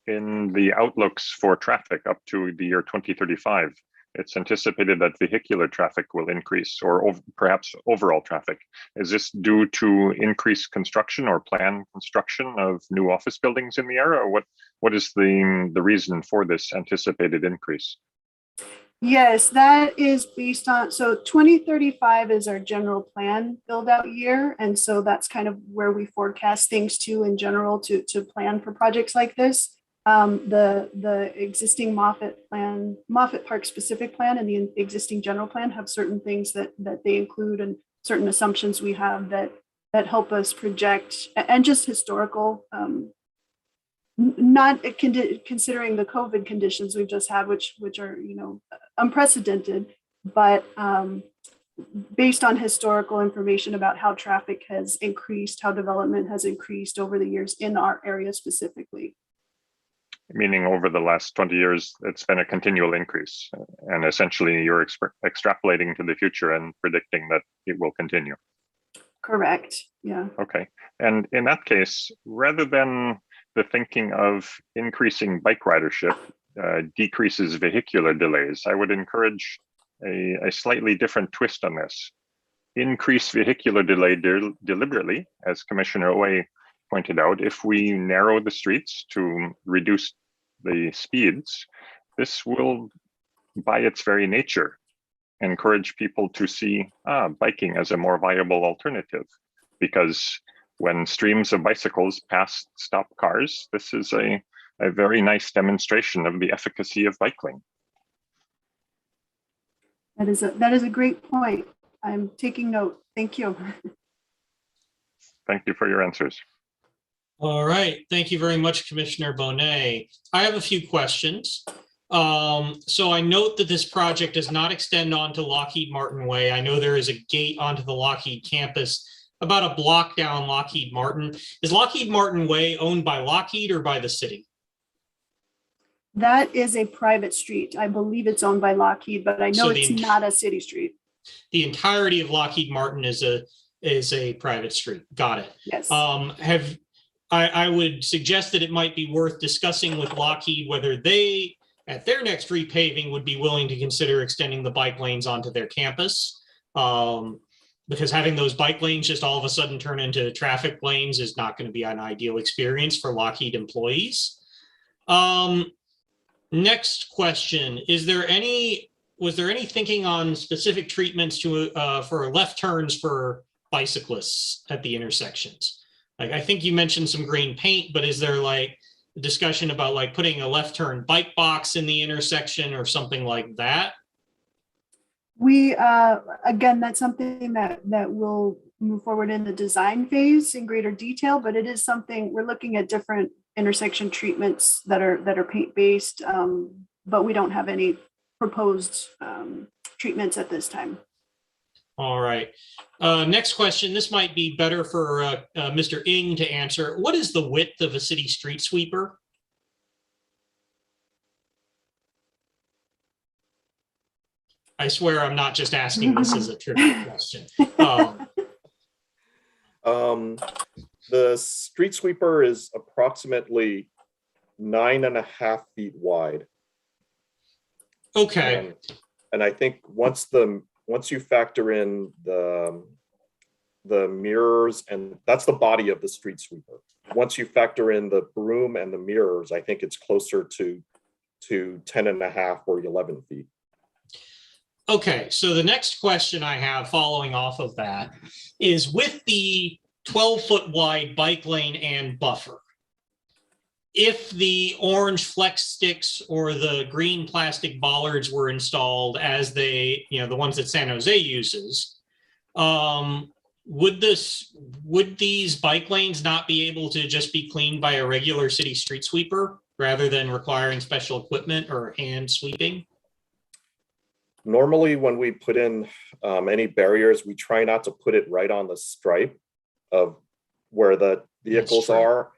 in the outlooks for traffic up to the year 2035, it's anticipated that vehicular traffic will increase, or perhaps overall traffic. Is this due to increased construction or planned construction of new office buildings in the area, or what is the reason for this anticipated increase? Yes, that is based on, so 2035 is our general plan build out year. And so that's kind of where we forecast things to in general to plan for projects like this. The existing Moffett Park specific plan and the existing general plan have certain things that they include and certain assumptions we have that help us project, and just historical, not considering the COVID conditions we've just had, which are unprecedented, but based on historical information about how traffic has increased, how development has increased over the years in our area specifically. Meaning over the last 20 years, it's been a continual increase, and essentially you're extrapolating to the future and predicting that it will continue. Correct. Yeah. Okay. And in that case, rather than the thinking of increasing bike ridership decreases vehicular delays, I would encourage a slightly different twist on this. Increase vehicular delay deliberately, as Commissioner Oye pointed out. If we narrow the streets to reduce the speeds, this will, by its very nature, encourage people to see biking as a more viable alternative. Because when streams of bicycles pass stopped cars, this is a very nice demonstration of the efficacy of bike lane. That is a great point. I'm taking note. Thank you. Thank you for your answers. All right. Thank you very much, Commissioner Bonet. I have a few questions. So I note that this project does not extend onto Lockheed Martin Way. I know there is a gate onto the Lockheed campus about a block down Lockheed Martin. Is Lockheed Martin Way owned by Lockheed or by the city? That is a private street. I believe it's owned by Lockheed, but I know it's not a city street. The entirety of Lockheed Martin is a private street. Got it. Yes. I would suggest that it might be worth discussing with Lockheed whether they, at their next repaving, would be willing to consider extending the bike lanes onto their campus. Because having those bike lanes just all of a sudden turn into traffic lanes is not going to be an ideal experience for Lockheed employees. Next question, was there any thinking on specific treatments for left turns for bicyclists at the intersections? Like, I think you mentioned some green paint, but is there like a discussion about like putting a left turn bike box in the intersection or something like that? We, again, that's something that will move forward in the design phase in greater detail, but it is something we're looking at different intersection treatments that are paint based, but we don't have any proposed treatments at this time. All right. Next question. This might be better for Mr. Ng to answer. What is the width of a city street sweeper? I swear I'm not just asking this as a trivia question. The street sweeper is approximately 9.5 feet wide. Okay. And I think once you factor in the mirrors, and that's the body of the street sweeper. Once you factor in the broom and the mirrors, I think it's closer to 10.5 or 11 feet. Okay, so the next question I have following off of that is, with the 12-foot wide bike lane and buffer, if the orange flex sticks or the green plastic bollards were installed as the ones that San Jose uses, would these bike lanes not be able to just be cleaned by a regular city street sweeper rather than requiring special equipment or hand sweeping? Normally, when we put in any barriers, we try not to put it right on the stripe of where the vehicles are.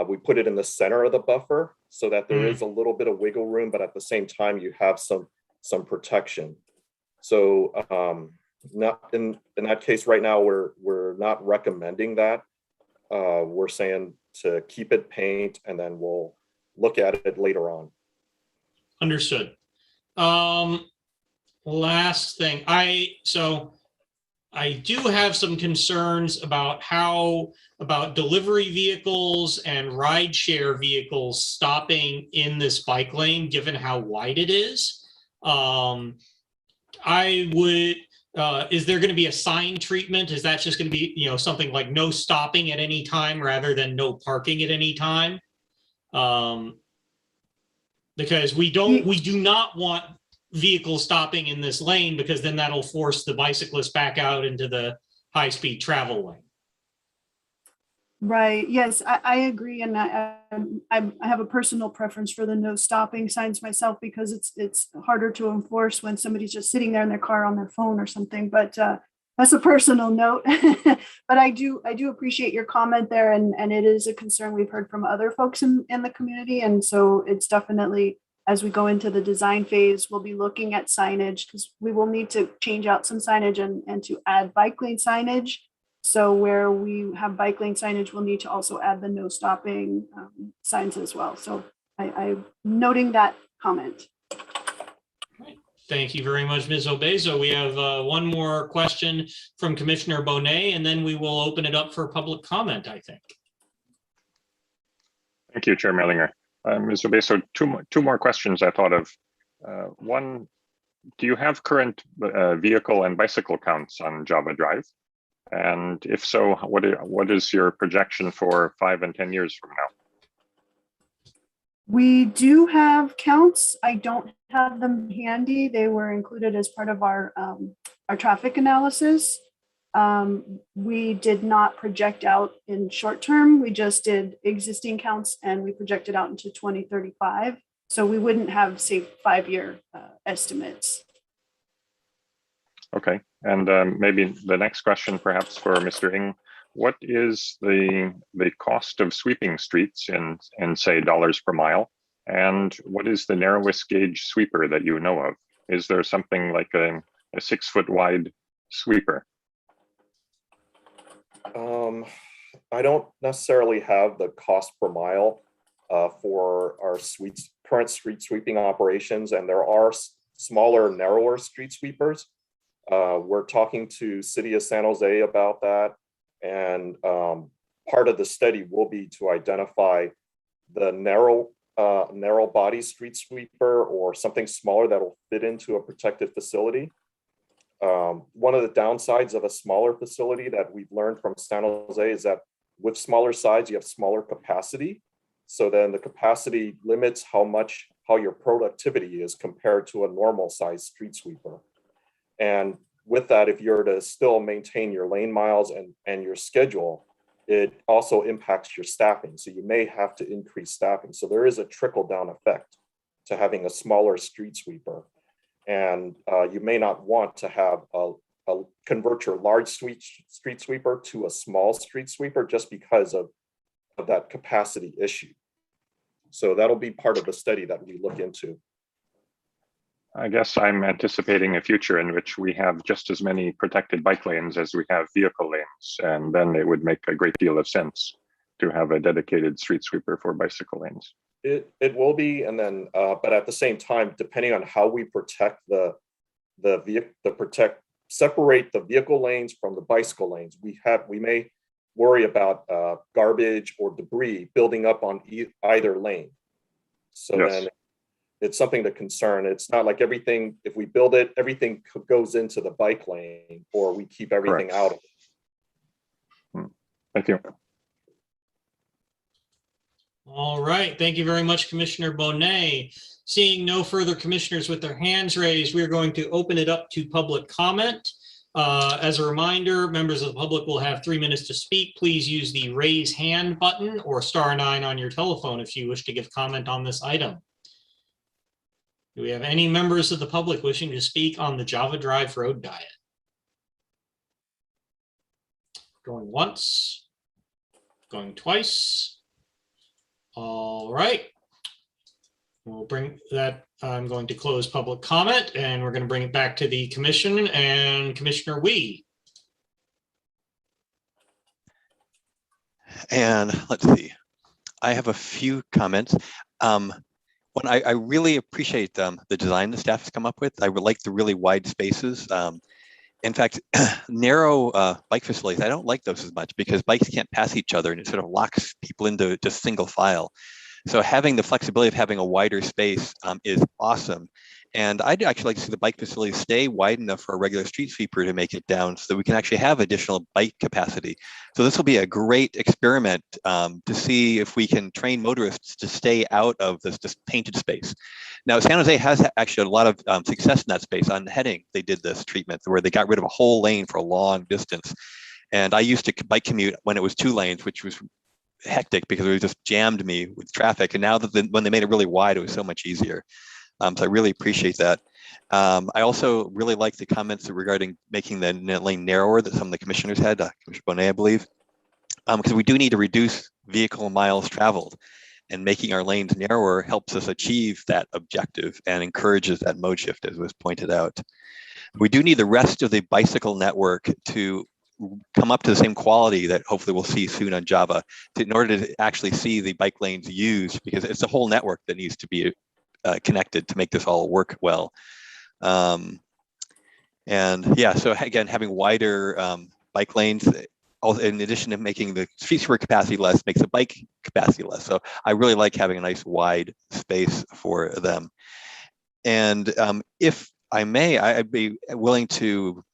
We put it in the center of the buffer so that there is a little bit of wiggle room, but at the same time, you have some protection. So not in that case right now, we're not recommending that. We're saying to keep it paint, and then we'll look at it later on. Understood. Last thing, I do have some concerns about delivery vehicles and rideshare vehicles stopping in this bike lane, given how wide it is. Is there going to be a sign treatment? Is that just going to be, something like no stopping at any time rather than no parking at any time? Because we do not want vehicles stopping in this lane, because then that'll force the bicyclists back out into the high-speed travel lane. Right. Yes, I agree, and I have a personal preference for the no stopping signs myself, because it's harder to enforce when somebody's just sitting there in their car on their phone or something. But that's a personal note. But I do appreciate your comment there, and it is a concern we've heard from other folks in the community, and so it's definitely, as we go into the design phase, we'll be looking at signage, because we will need to change out some signage and to add bike lane signage. So where we have bike lane signage, we'll need to also add the no stopping signs as well. So I'm noting that comment. Thank you very much, Ms. Obezo. We have one more question from Commissioner Bonet, and then we will open it up for public comment, I think. Thank you, Chair Mellinger. Ms. Obeso, two more questions I thought of. One, do you have current vehicle and bicycle counts on Java Drive? And if so, what is your projection for 5 and 10 years from now? We do have counts. I don't have them handy. They were included as part of our traffic analysis. We did not project out in short term. We just did existing counts, and we projected out into 2035. So we wouldn't have, say, 5-year estimates. Okay, and maybe the next question perhaps for Mr. Ng. What is the cost of sweeping streets in say dollars per mile? And what is the narrowest gauge sweeper that you know of? Is there something like a 6-foot wide sweeper? I don't necessarily have the cost per mile for our current street sweeping operations, and there are smaller, narrower street sweepers. We're talking to City of San Jose about that, and part of the study will be to identify the narrow body street sweeper or something smaller that will fit into a protected facility. One of the downsides of a smaller facility that we've learned from San Jose is that with smaller size, you have smaller capacity. So then the capacity limits how your productivity is compared to a normal size street sweeper. And with that, if you're to still maintain your lane miles and your schedule, it also impacts your staffing. So you may have to increase staffing. So there is a trickle down effect to having a smaller street sweeper. And you may not want to have convert your large street sweeper to a small street sweeper just because of that capacity issue. So that'll be part of the study that we look into. I guess I'm anticipating a future in which we have just as many protected bike lanes as we have vehicle lanes, and then it would make a great deal of sense to have a dedicated street sweeper for bicycle lanes. It will be, and then but at the same time, depending on how we protect separate the vehicle lanes from the bicycle lanes, we may worry about garbage or debris building up on either lane. So yes. Then it's something to concern. It's not like everything, if we build it, everything goes into the bike lane, or we keep everything Correct. out of it. Thank you. All right. Thank you very much, Commissioner Bonet. Seeing no further commissioners with their hands raised, we are going to open it up to public comment. As a reminder, members of the public will have 3 minutes to speak. Please use the raise hand button or *9 on your telephone if you wish to give comment on this item. Do we have any members of the public wishing to speak on the Java Drive Road Diet? Going once, going twice. All right. We'll bring that. I'm going to close public comment, and we're going to bring it back to the commission and Commissioner Wee. And let's see, I have a few comments. One, I really appreciate the design the staff has come up with. I would like the really wide spaces. In fact, narrow bike facilities, I don't like those as much because bikes can't pass each other and it sort of locks people into just single file. So having the flexibility of having a wider space is awesome. And I'd actually like to see the bike facilities stay wide enough for a regular street sweeper to make it down so that we can actually have additional bike capacity. So this will be a great experiment to see if we can train motorists to stay out of this just painted space. Now, San Jose has actually a lot of success in that space. On heading, they did this treatment where they got rid of a whole lane for a long distance. And I used to bike commute when it was 2 lanes, which was hectic because it just jammed me with traffic. And now that when they made it really wide, it was so much easier. So I really appreciate that. I also really like the comments regarding making the lane narrower that some of the commissioners had, Commissioner Bonet, I believe, because we do need to reduce vehicle miles traveled, and making our lanes narrower helps us achieve that objective and encourages that mode shift, as was pointed out. We do need the rest of the bicycle network to come up to the same quality that hopefully we'll see soon on Java in order to actually see the bike lanes used, because it's a whole network that needs to be connected to make this all work well. And yeah, so again, having wider bike lanes, in addition to making the street sweeper capacity less, makes the bike capacity less. So I really like having a nice wide space for them. And if I may, I'd be willing to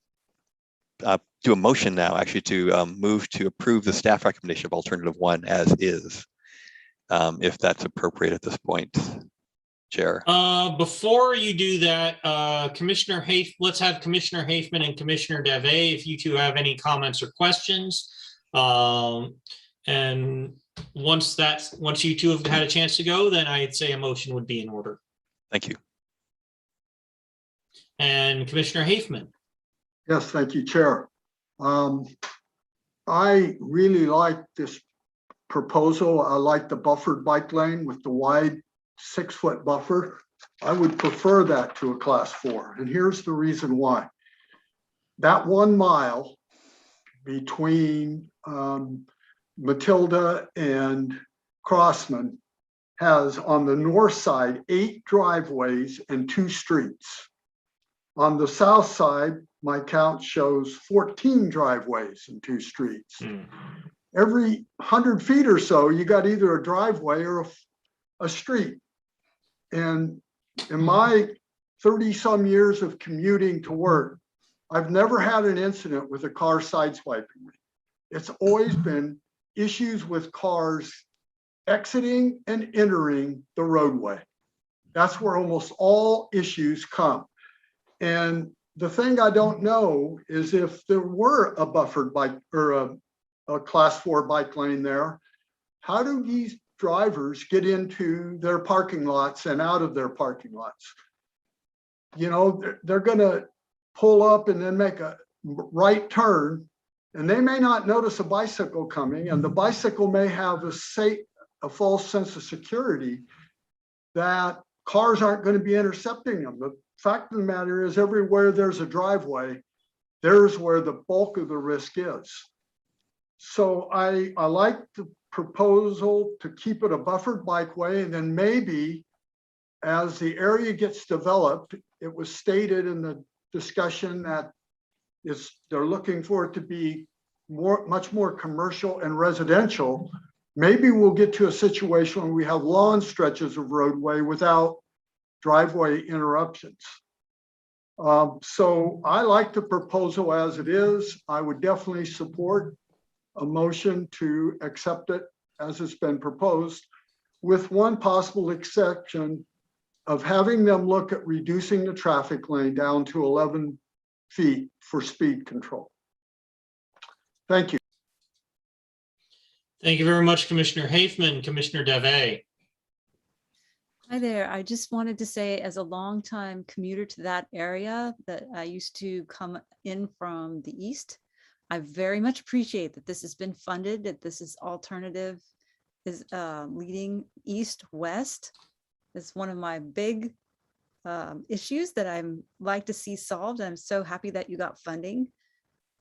do a motion now, actually, to move to approve the staff recommendation of alternative 1 as is, if that's appropriate at this point. Chair. Before you do that, let's have Commissioner Hafman and Commissioner Dave, if you two have any comments or questions. And once you two have had a chance to go, then I'd say a motion would be in order. Thank you. And Commissioner Hafman. Yes, thank you, Chair. I really like this proposal. I like the buffered bike lane with the wide 6-foot buffer. I would prefer that to a class 4. And here's the reason why. That 1 mile between Matilda and Crossman has on the north side 8 driveways and 2 streets. On the south side, my count shows 14 driveways and 2 streets. Every 100 feet or so, you got either a driveway or a street. And in my 30 some years of commuting to work, I've never had an incident with a car sideswiping me. It's always been issues with cars exiting and entering the roadway. That's where almost all issues come. And the thing I don't know is if there were a buffered bike or a class 4 bike lane there, how do these drivers get into their parking lots and out of their parking lots? You know, they're gonna pull up and then make a right turn, and they may not notice a bicycle coming, and the bicycle may have a false sense of security that cars aren't going to be intercepting them. The fact of the matter is, everywhere there's a driveway, there's where the bulk of the risk is. So I like the proposal to keep it a buffered bikeway, and then maybe as the area gets developed, it was stated in the discussion that they're looking for it to be much more commercial and residential. Maybe we'll get to a situation where we have long stretches of roadway without driveway interruptions. So I like the proposal as it is. I would definitely support a motion to accept it as it's been proposed, with one possible exception of having them look at reducing the traffic lane down to 11 feet for speed control. Thank you. Thank you very much, Commissioner Hafman. Commissioner Dave. Hi there. I just wanted to say, as a longtime commuter to that area that I used to come in from the east, I very much appreciate that this has been funded, that this is alternative, is leading east-west. It's one of my big issues that I'm like to see solved. I'm so happy that you got funding,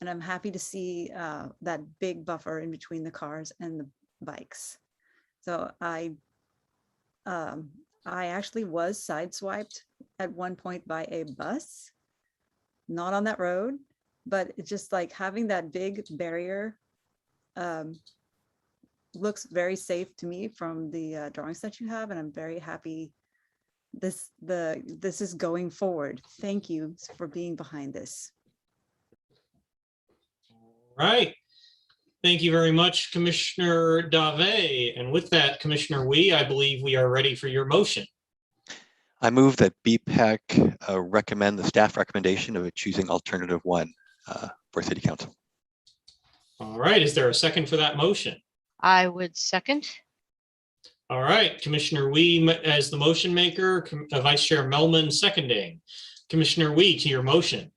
and I'm happy to see that big buffer in between the cars and the bikes. So I actually was sideswiped at one point by a bus, not on that road, but it's just like having that big barrier looks very safe to me from the drawings that you have, and I'm very happy this is going forward. Thank you for being behind this. Right. Thank you very much, Commissioner Dave. And with that, Commissioner Wee, I believe we are ready for your motion. I move that BPAC recommend the staff recommendation of choosing alternative 1 for City Council. All right. Is there a second for that motion? I would second. All right. Commissioner Wee as the motion maker, Vice Chair Melman seconding. Commissioner Wee, to your motion.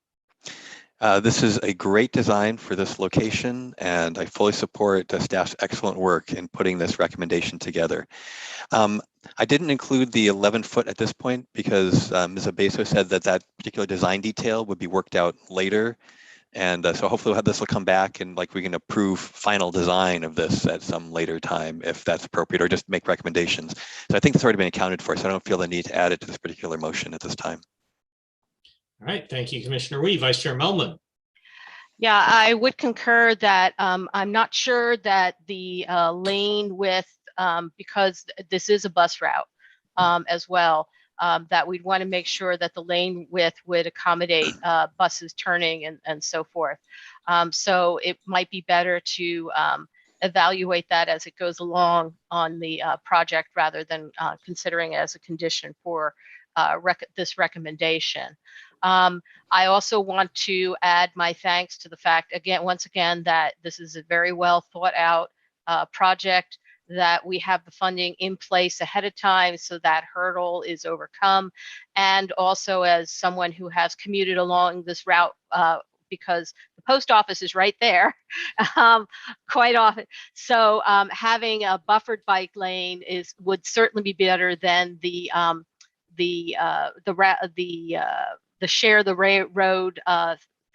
This is a great design for this location, and I fully support staff's excellent work in putting this recommendation together. I didn't include the 11-foot at this point because Ms. Abeso said that that particular design detail would be worked out later. And so hopefully this will come back and we can approve final design of this at some later time if that's appropriate, or just make recommendations. So I think that's already been accounted for, so I don't feel the need to add it to this particular motion at this time. All right. Thank you, Commissioner Wee. Vice Chair Melman. Yeah, I would concur that I'm not sure that the lane width, because this is a bus route as well, that we'd want to make sure that the lane width would accommodate buses turning and so forth. So it might be better to evaluate that as it goes along on the project rather than considering it as a condition for this recommendation. I also want to add my thanks to the fact, once again, that this is a very well thought out project, that we have the funding in place ahead of time so that hurdle is overcome. And also, as someone who has commuted along this route, because the post office is right there quite often. So having a buffered bike lane would certainly be better than the share the road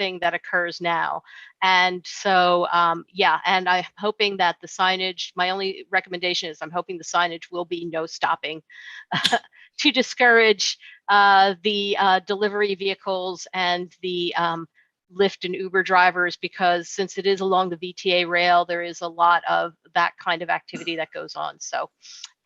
everything that occurs now. And so, yeah, and I'm hoping that the signage, my only recommendation is I'm hoping the signage will be no stopping to discourage the delivery vehicles and the Lyft and Uber drivers, because since it is along the VTA rail, there is a lot of that kind of activity that goes on. So,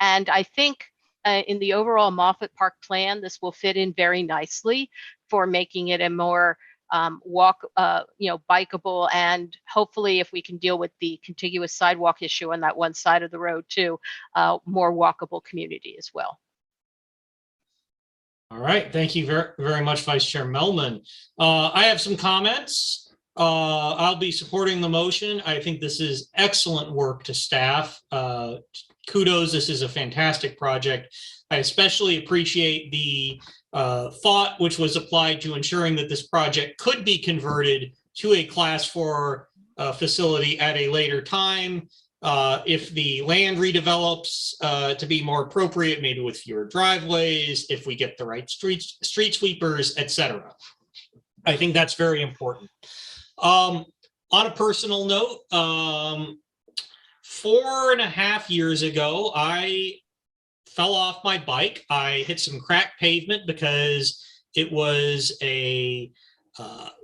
and I think in the overall Moffett Park plan, this will fit in very nicely for making it a more bikeable, and hopefully if we can deal with the contiguous sidewalk issue on that one side of the road too, more walkable community as well. All right, thank you very, very much, Vice Chair Melman. I have some comments. I'll be supporting the motion. I think this is excellent work to staff. Kudos, this is a fantastic project. I especially appreciate the thought which was applied to ensuring that this project could be converted to a Class 4 facility at a later time. If the land redevelops to be more appropriate, maybe with fewer driveways, if we get the right street sweepers, etc. I think that's very important. On a personal note, 4.5 years ago, I fell off my bike. I hit some cracked pavement because it was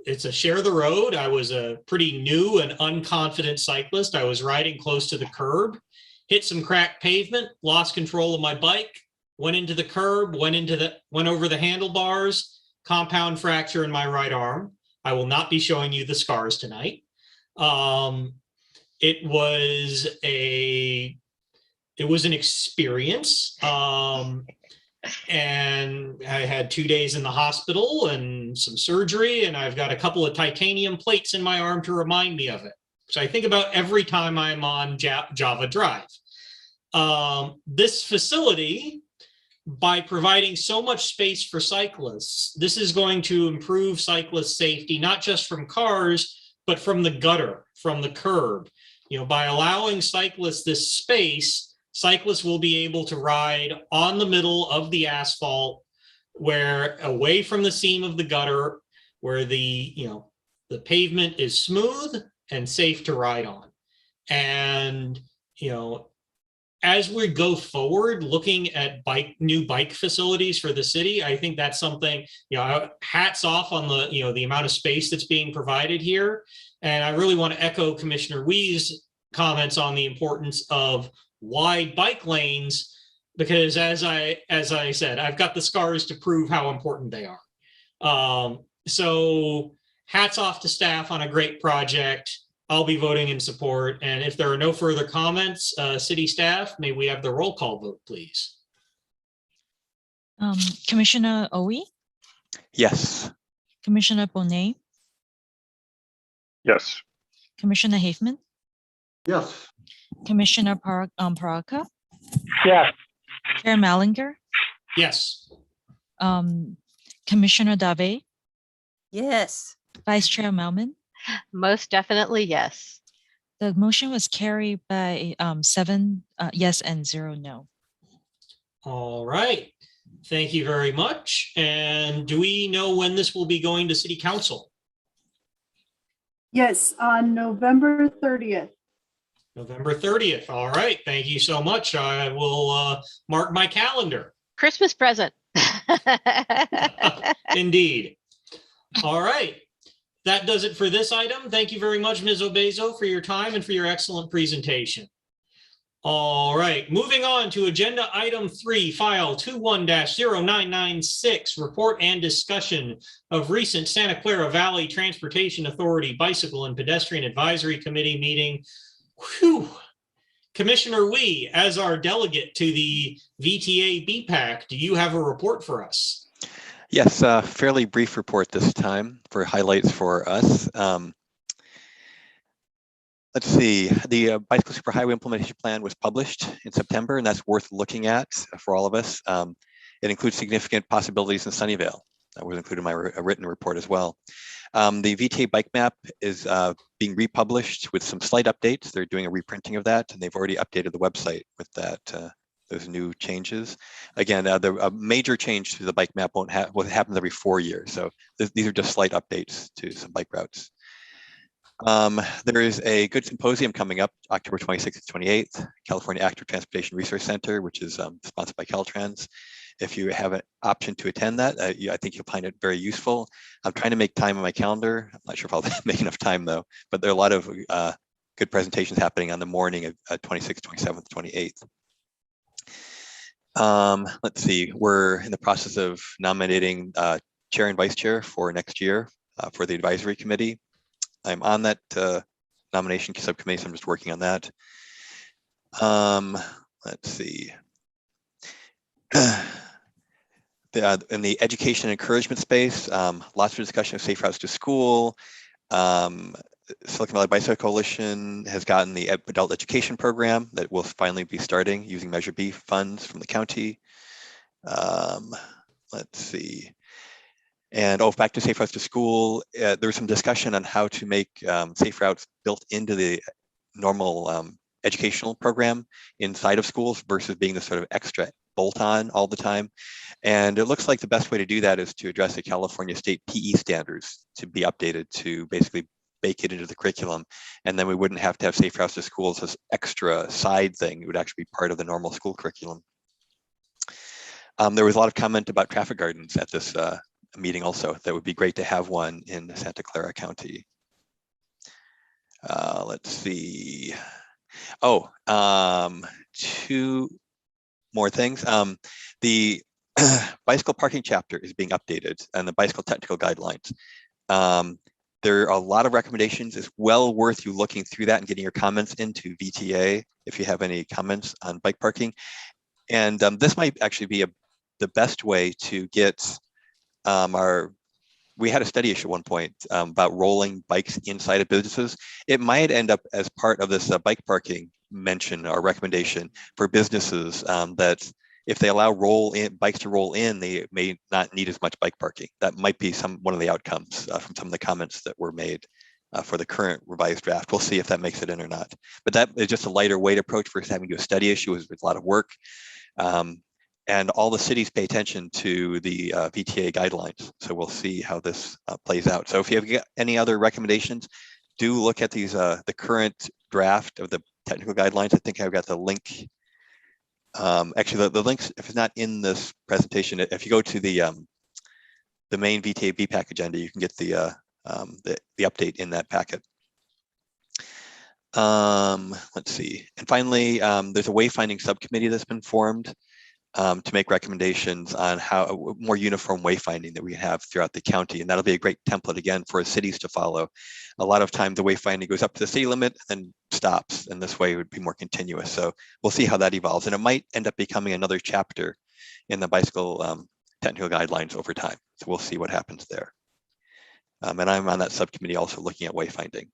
it's a share the road. I was a pretty new and unconfident cyclist. I was riding close to the curb, hit some cracked pavement, lost control of my bike, went into the curb, went over the handlebars, compound fracture in my right arm. I will not be showing you the scars tonight. It was an experience. And I had 2 days in the hospital and some surgery, and I've got a couple of titanium plates in my arm to remind me of it. So I think about every time I'm on Java Drive. This facility, by providing so much space for cyclists, this is going to improve cyclist safety, not just from cars, but from the gutter, from the curb. By allowing cyclists this space, cyclists will be able to ride on the middle of the asphalt, where away from the seam of the gutter, where the pavement is smooth and safe to ride on. And, as we go forward, looking at new bike facilities for the city, I think that's something, hats off on the amount of space that's being provided here. And I really want to echo Commissioner Wee's comments on the importance of wide bike lanes, because as I said, I've got the scars to prove how important they are. So hats off to staff on a great project. I'll be voting in support. And if there are no further comments, city staff, may we have the roll call vote, please? Commissioner Owie? Yes. Commissioner Bonet? Yes. Commissioner Haveman? Yes. Commissioner Paraka? Yes. Chair Mallinger? Yes. Commissioner Dave? Yes. Vice Chair Melman? Most definitely, yes. The motion was carried by 7 yes and 0 no. All right. Thank you very much. And do we know when this will be going to City Council? Yes, on November 30th. November 30th. All right. Thank you so much. I will mark my calendar. Christmas present. Indeed. All right. That does it for this item. Thank you very much, Ms. Obezo, for your time and for your excellent presentation. All right, moving on to agenda item 3, file 21-0996, report and discussion of recent Santa Clara Valley Transportation Authority Bicycle and Pedestrian Advisory Committee meeting. Whew. Commissioner Wee, as our delegate to the VTA BPAC, do you have a report for us? Yes, a fairly brief report this time for highlights for us. Let's see, the Bicycle Superhighway Implementation Plan was published in September, and that's worth looking at for all of us. It includes significant possibilities in Sunnyvale. That was included in my written report as well. The VTA bike map is being republished with some slight updates. They're doing a reprinting of that, and they've already updated the website with that those new changes. Again, the major change to the bike map won't have what happens every 4 years. So these are just slight updates to some bike routes. There is a good symposium coming up October 26th to 28th, California Active Transportation Resource Center, which is sponsored by Caltrans. If you have an option to attend that, I think you'll find it very useful. I'm trying to make time on my calendar. I'm not sure if I'll make enough time though, but there are a lot of good presentations happening on the morning of 26th, 27th, 28th. Let's see, we're in the process of nominating chair and vice chair for next year for the advisory committee. I'm on that nomination subcommittee, so I'm just working on that. Let's see. In the education encouragement space, lots of discussion of safe routes to school. Silicon Valley Bicycle Coalition has gotten the adult education program that will finally be starting using Measure B funds from the county. Let's see. And back to safe routes to school, there was some discussion on how to make safe routes built into the normal educational program inside of schools versus being the sort of extra bolt-on all the time. And it looks like the best way to do that is to address the California state PE standards to be updated to basically bake it into the curriculum. And then we wouldn't have to have safe routes to schools as extra side thing. It would actually be part of the normal school curriculum. There was a lot of comment about traffic gardens at this meeting also. That would be great to have one in Santa Clara County. Let's see. Oh, two more things. The bicycle parking chapter is being updated and the bicycle technical guidelines. There are a lot of recommendations. It's well worth you looking through that and getting your comments into VTA if you have any comments on bike parking. And this might actually be the best way to get we had a study issue at one point about rolling bikes inside of businesses. It might end up as part of this bike parking mention or recommendation for businesses that if they allow bikes to roll in, they may not need as much bike parking. That might be one of the outcomes from some of the comments that were made for the current revised draft. We'll see if that makes it in or not. But that is just a lighter weight approach versus having to do a study issue. It's a lot of work. And all the cities pay attention to the VTA guidelines. So we'll see how this plays out. So if you have any other recommendations, do look at these the current draft of the technical guidelines. I think I've got the link. Actually, the links, if it's not in this presentation, if you go to the main VTA BPAC agenda, you can get the update in that packet. Let's see. And finally, there's a wayfinding subcommittee that's been formed to make recommendations on how more uniform wayfinding that we have throughout the county. And that'll be a great template again for cities to follow. A lot of time the wayfinding goes up to the city limit and stops, and this way it would be more continuous. So we'll see how that evolves. And it might end up becoming another chapter in the bicycle technical guidelines over time. So we'll see what happens there. And I'm on that subcommittee also looking at wayfinding.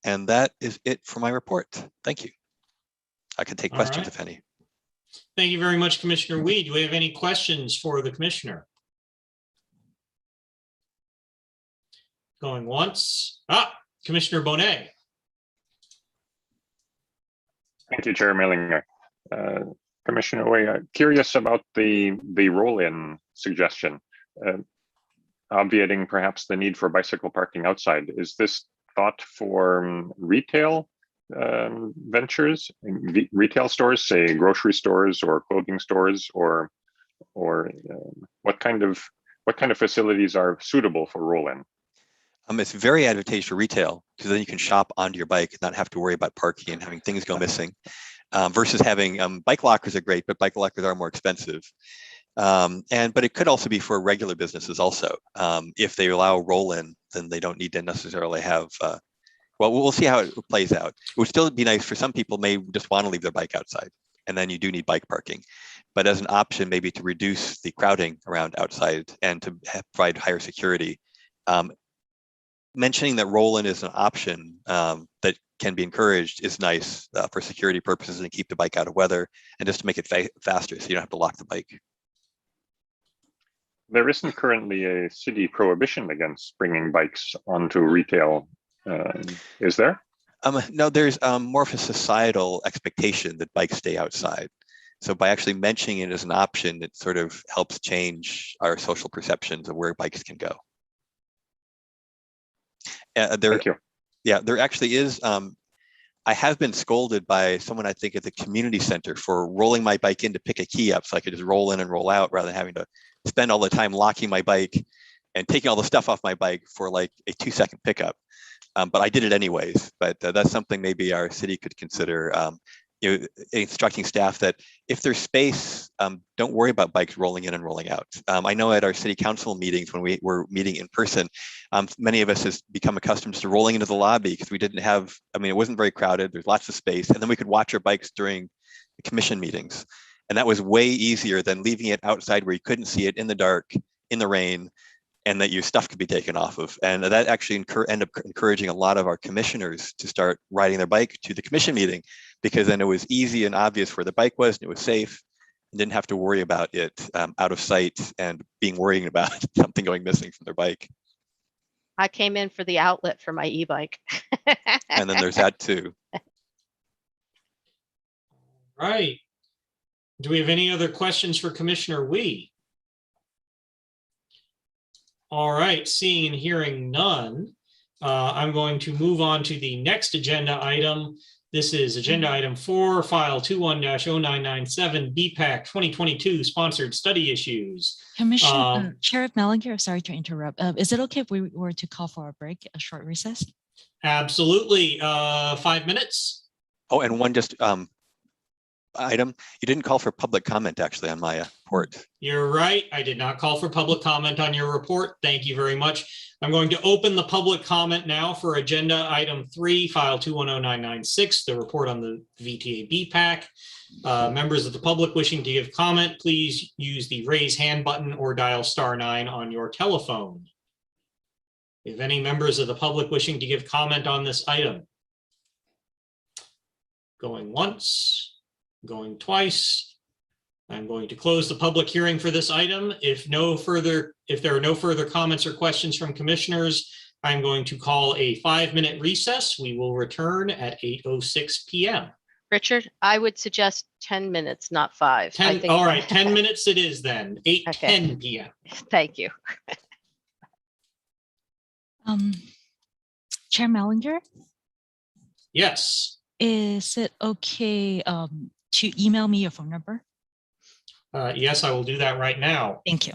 And that is it for my report. Thank you. I can take questions if any. Thank you very much, Commissioner Weed. Do we have any questions for the commissioner? Going once. Commissioner Bonet. Thank you, Chair Millinger. Commissioner Wei, curious about the roll-in suggestion, obviating perhaps the need for bicycle parking outside. Is this thought for retail ventures, retail stores, say grocery stores or clothing stores, or what kind of facilities are suitable for roll-in? It's very advantageous for retail because then you can shop onto your bike and not have to worry about parking and having things go missing. Versus having bike lockers are great, but bike lockers are more expensive. But it could also be for regular businesses also. If they allow roll-in, then they don't need to necessarily have. Well, we'll see how it plays out. It would still be nice for some people may just want to leave their bike outside, and then you do need bike parking. But as an option, maybe to reduce the crowding around outside and to provide higher security. Mentioning that roll-in is an option that can be encouraged is nice for security purposes and keep the bike out of weather and just to make it faster so you don't have to lock the bike. There isn't currently a city prohibition against bringing bikes onto retail, is there? No, there's more of a societal expectation that bikes stay outside. So by actually mentioning it as an option, it sort of helps change our social perceptions of where bikes can go. Thank you. Yeah, there actually is. I have been scolded by someone I think at the community center for rolling my bike in to pick a key up so I could just roll in and roll out rather than having to spend all the time locking my bike and taking all the stuff off my bike for like a 2-second pickup. But I did it anyways. But that's something maybe our city could consider. Instructing staff that if there's space, don't worry about bikes rolling in and rolling out. I know at our city council meetings when we were meeting in person, many of us has become accustomed to rolling into the lobby because we didn't have, I mean, it wasn't very crowded. There's lots of space. And then we could watch our bikes during the commission meetings. And that was way easier than leaving it outside where you couldn't see it in the dark, in the rain, and that your stuff could be taken off of. And that actually ended up encouraging a lot of our commissioners to start riding their bike to the commission meeting, because then it was easy and obvious where the bike was and it was safe and didn't have to worry about it out of sight and being worrying about something going missing from their bike. I came in for the outlet for my e-bike. And then there's that too. Right. Do we have any other questions for Commissioner Wee? All right, seeing and hearing none, I'm going to move on to the next agenda item. This is agenda item 4, file 21-0997, BPAC 2022 sponsored study issues. Commissioner, Sheriff Mellinger, sorry to interrupt. Is it okay if we were to call for a break, a short recess? Absolutely. 5 minutes. Oh, and one just item, you didn't call for public comment actually on my report. You're right. I did not call for public comment on your report. Thank you very much. I'm going to open the public comment now for agenda item 3, file 210996, the report on the VTA BPAC. Members of the public wishing to give comment, please use the raise hand button or dial *9 on your telephone. If any members of the public wishing to give comment on this item. Going once. Going twice. I'm going to close the public hearing for this item. If there are no further comments or questions from commissioners, I'm going to call a 5-minute recess. We will return at 8:06 p.m. Richard, I would suggest 10 minutes, not 5. 10, all right, 10 minutes it is then, 8:10 p.m. Thank you. Chair Mellinger, Yes. is it okay to email me your phone number? Yes, I will do that right now. Thank you.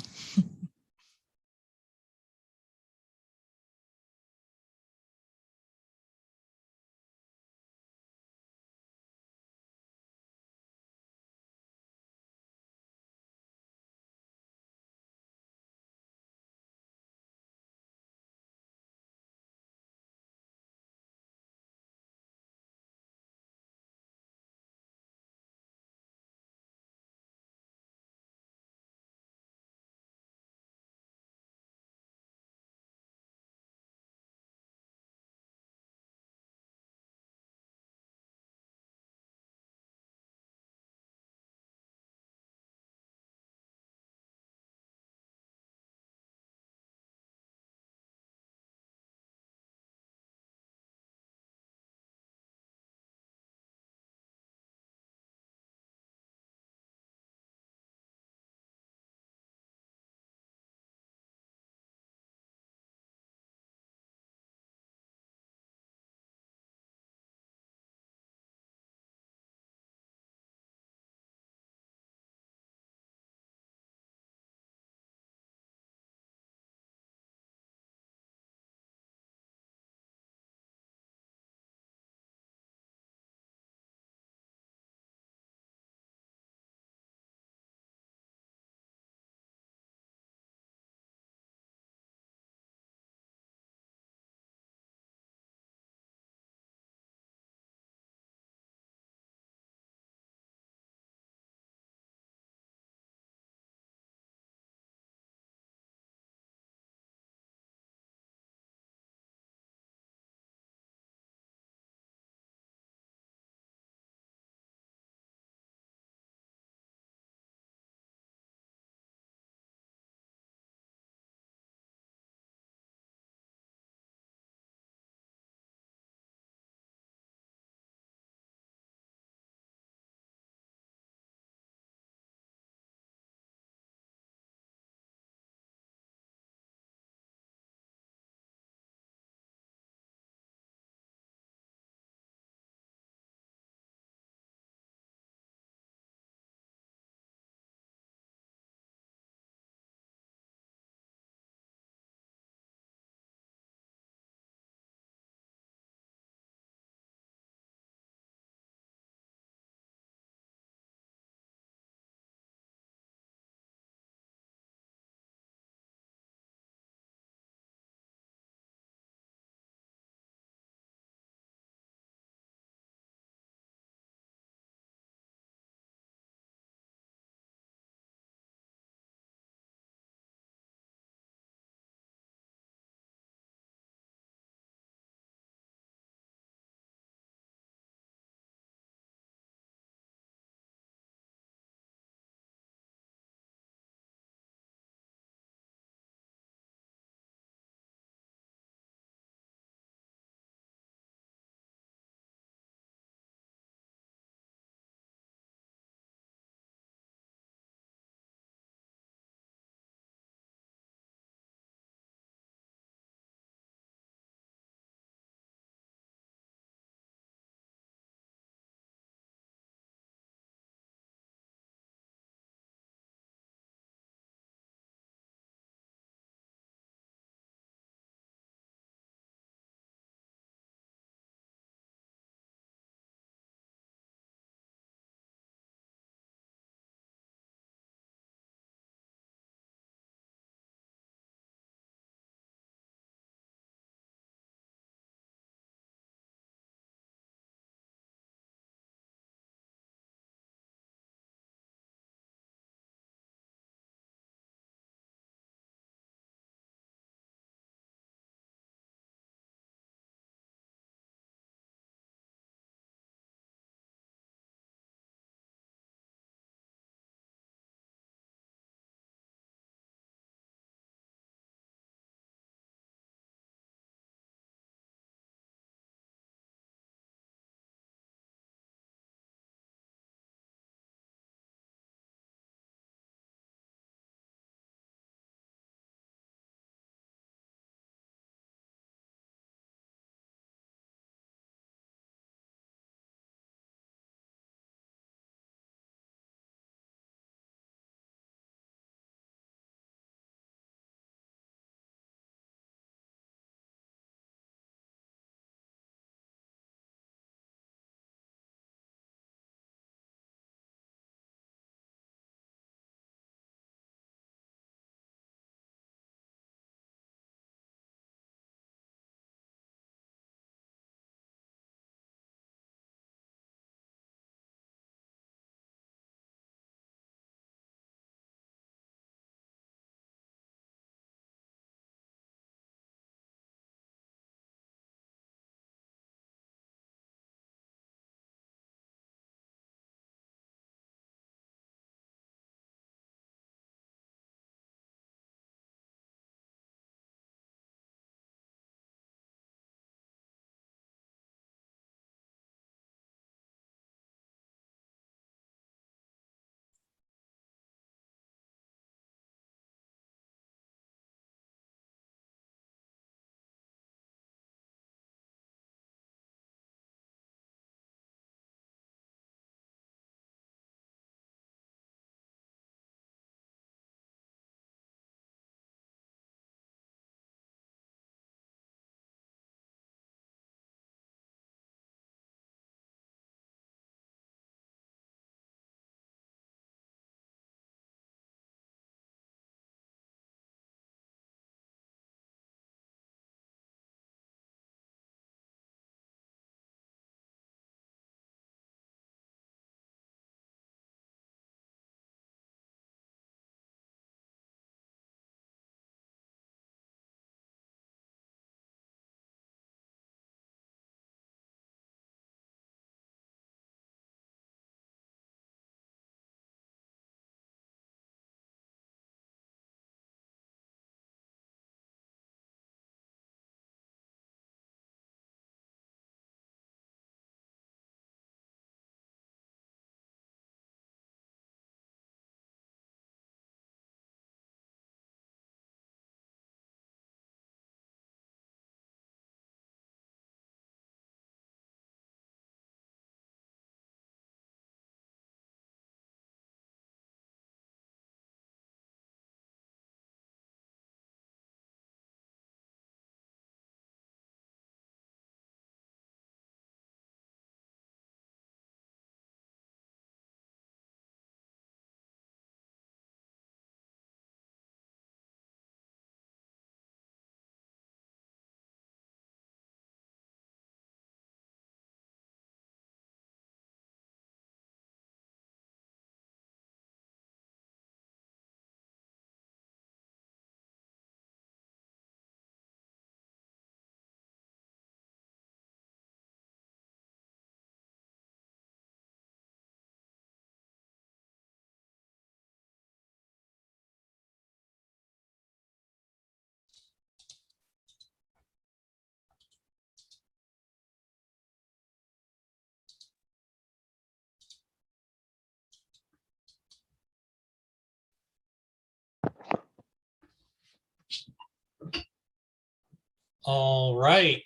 All right.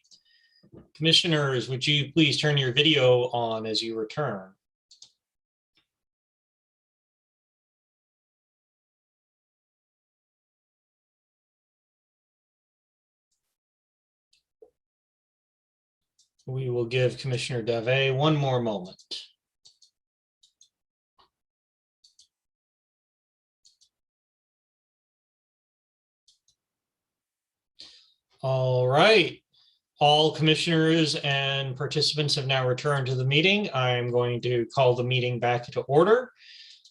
Commissioners, would you please turn your video on as you return? We will give Commissioner Dave one more moment. All right. All commissioners and participants have now returned to the meeting. I'm going to call the meeting back to order.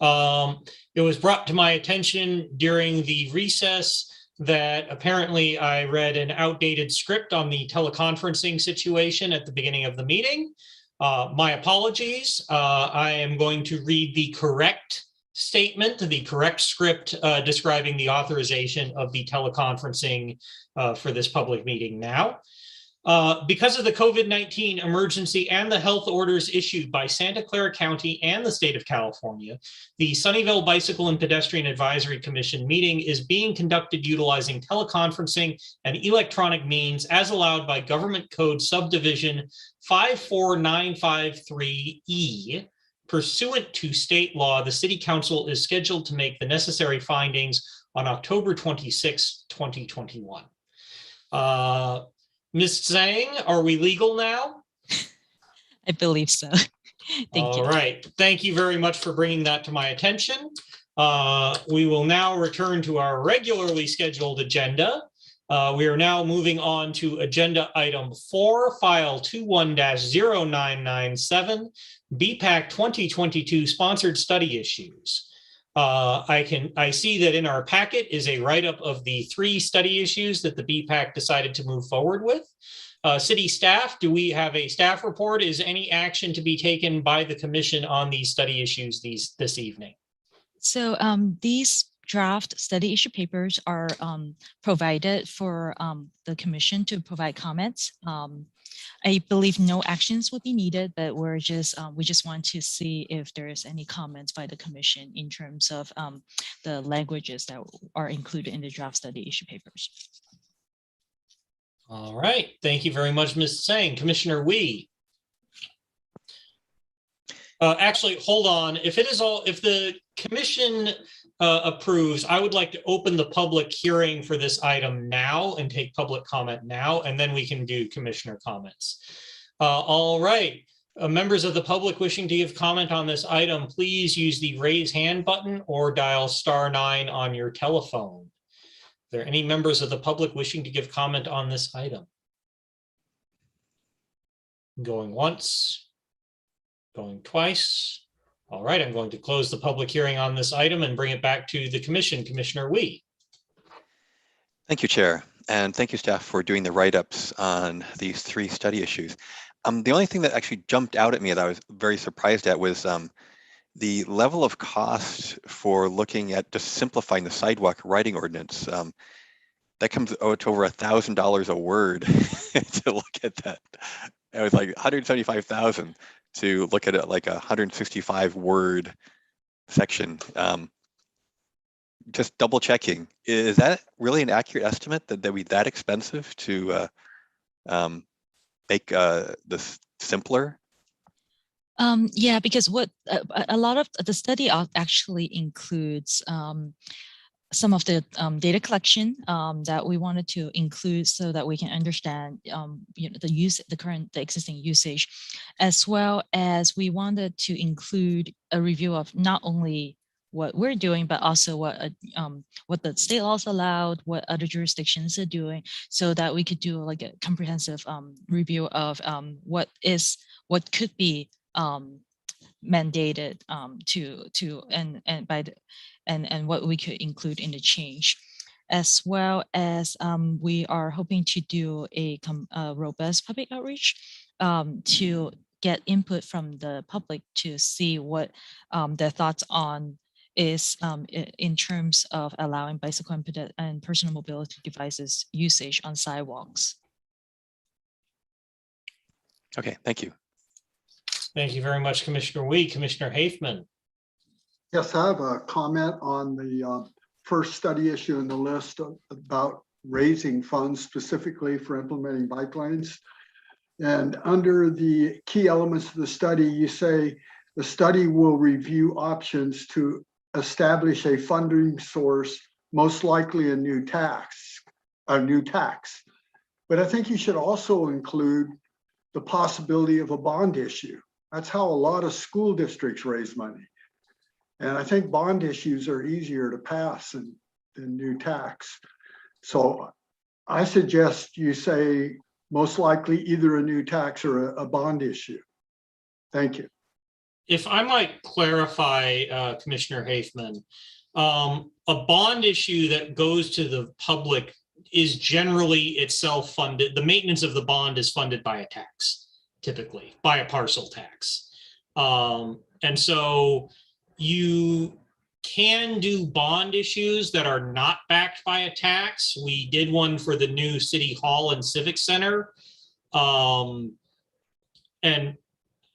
It was brought to my attention during the recess that apparently I read an outdated script on the teleconferencing situation at the beginning of the meeting. My apologies. I am going to read the correct statement, the correct script describing the authorization of the teleconferencing for this public meeting now. Because of the COVID-19 emergency and the health orders issued by Santa Clara County and the state of California, the Sunnyvale Bicycle and Pedestrian Advisory Commission meeting is being conducted utilizing teleconferencing and electronic means as allowed by Government Code Subdivision 54953E. Pursuant to state law, the City Council is scheduled to make the necessary findings on October 26, 2021. Ms. Tsang, are we legal now? I believe so. Thank you. All right. Thank you very much for bringing that to my attention. We will now return to our regularly scheduled agenda. We are now moving on to agenda item 4, file 21-0997, BPAC 2022 sponsored study issues. I see that in our packet is a write-up of the 3 study issues that the BPAC decided to move forward with. City staff, do we have a staff report? Is any action to be taken by the commission on these study issues this evening? So these draft study issue papers are provided for the commission to provide comments. I believe no actions will be needed, but we just want to see if there is any comments by the commission in terms of the languages that are included in the draft study issue papers. All right, thank you very much, Ms. Tsang. Commissioner Wee. Actually, hold on. If the commission approves, I would like to open the public hearing for this item now and take public comment now, and then we can do commissioner comments. All right, members of the public wishing to give comment on this item, please use the raise hand button or dial *9 on your telephone. Are there any members of the public wishing to give comment on this item? Going once, going twice. All right, I'm going to close the public hearing on this item and bring it back to the commission. Commissioner Wee. Thank you, Chair. And thank you, staff, for doing the write-ups on these 3 study issues. The only thing that actually jumped out at me that I was very surprised at was the level of cost for looking at just simplifying the sidewalk writing ordinance. That comes to over $1,000 a word to look at that. It was like $175,000 to look at it like a 165 word section. Just double checking. Is that really an accurate estimate that they'd be that expensive to make this simpler? Yeah, because what a lot of the study actually includes some of the data collection that we wanted to include so that we can understand the existing usage, as well as we wanted to include a review of not only what we're doing, but also what the state laws allowed, what other jurisdictions are doing, so that we could do like a comprehensive review of what could be mandated and what we could include in the change, as well as we are hoping to do a robust public outreach to get input from the public to see what their thoughts on is in terms of allowing bicycle and personal mobility devices usage on sidewalks. Okay, thank you. Thank you very much, Commissioner Wee. Commissioner Hafman. Yes, I have a comment on the first study issue in the list about raising funds specifically for implementing bike lanes. And under the key elements of the study, you say the study will review options to establish a funding source, most likely a new tax. But I think you should also include the possibility of a bond issue. That's how a lot of school districts raise money. And I think bond issues are easier to pass than new tax. So I suggest you say most likely either a new tax or a bond issue. Thank you. If I might clarify, Commissioner Haifman, a bond issue that goes to the public is generally itself funded. The maintenance of the bond is funded by a tax, typically by a parcel tax. And so you can do bond issues that are not backed by a tax. We did one for the new City Hall and Civic Center.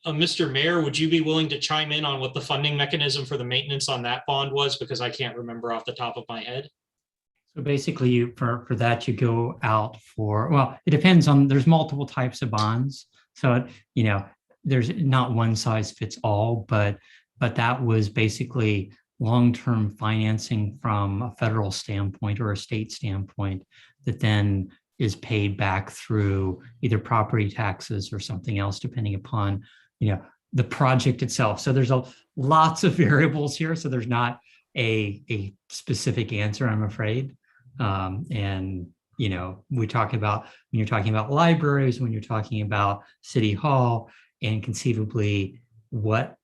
Mr. Mayor, would you be willing to chime in on what the funding mechanism for the maintenance on that bond was? Because I can't remember off the top of my head. So basically, for that, you go out for, well, it depends on, there's multiple types of bonds. So, you know, there's not one size fits all, but that was basically long-term financing from a federal standpoint or a state standpoint that then is paid back through either property taxes or something else, depending upon, you know, the project itself. So there's lots of variables here. So there's not a specific answer, I'm afraid. And, you know, when you're talking about libraries, when you're talking about City Hall, and conceivably what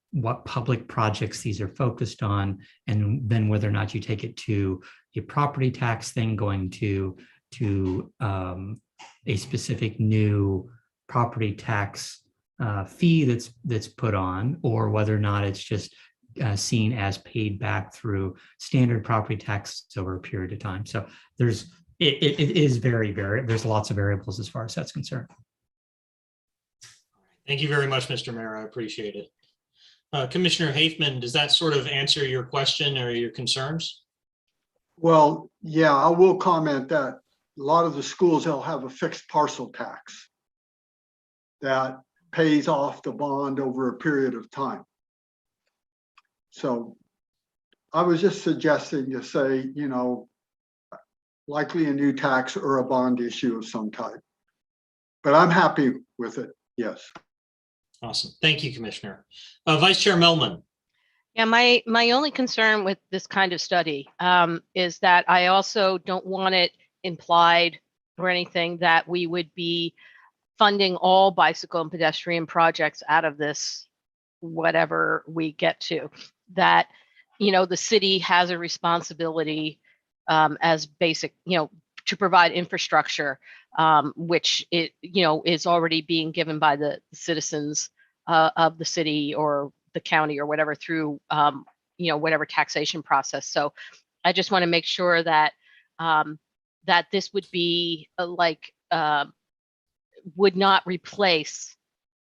public projects these are focused on, and then whether or not you take it to a property tax thing going to a specific new property tax fee that's put on, or whether or not it's just seen as paid back through standard property tax over a period of time. So it is very there's lots of variables as far as that's concerned. Thank you very much, Mr. Mayor. I appreciate it. Commissioner Haifman, does that sort of answer your question or your concerns? Well, yeah, I will comment that a lot of the schools, they'll have a fixed parcel tax that pays off the bond over a period of time. So I was just suggesting to say, you know, likely a new tax or a bond issue of some type. But I'm happy with it, yes. Awesome. Thank you, Commissioner. Vice Chair Melman. Yeah, my only concern with this kind of study is that I also don't want it implied or anything that we would be funding all bicycle and pedestrian projects out of this, whatever we get to. That, you know, the city has a responsibility as basic, you know, to provide infrastructure, which it, you know, is already being given by the citizens of the city or the county or whatever through, you know, whatever taxation process. So I just want to make sure that that this would be would not replace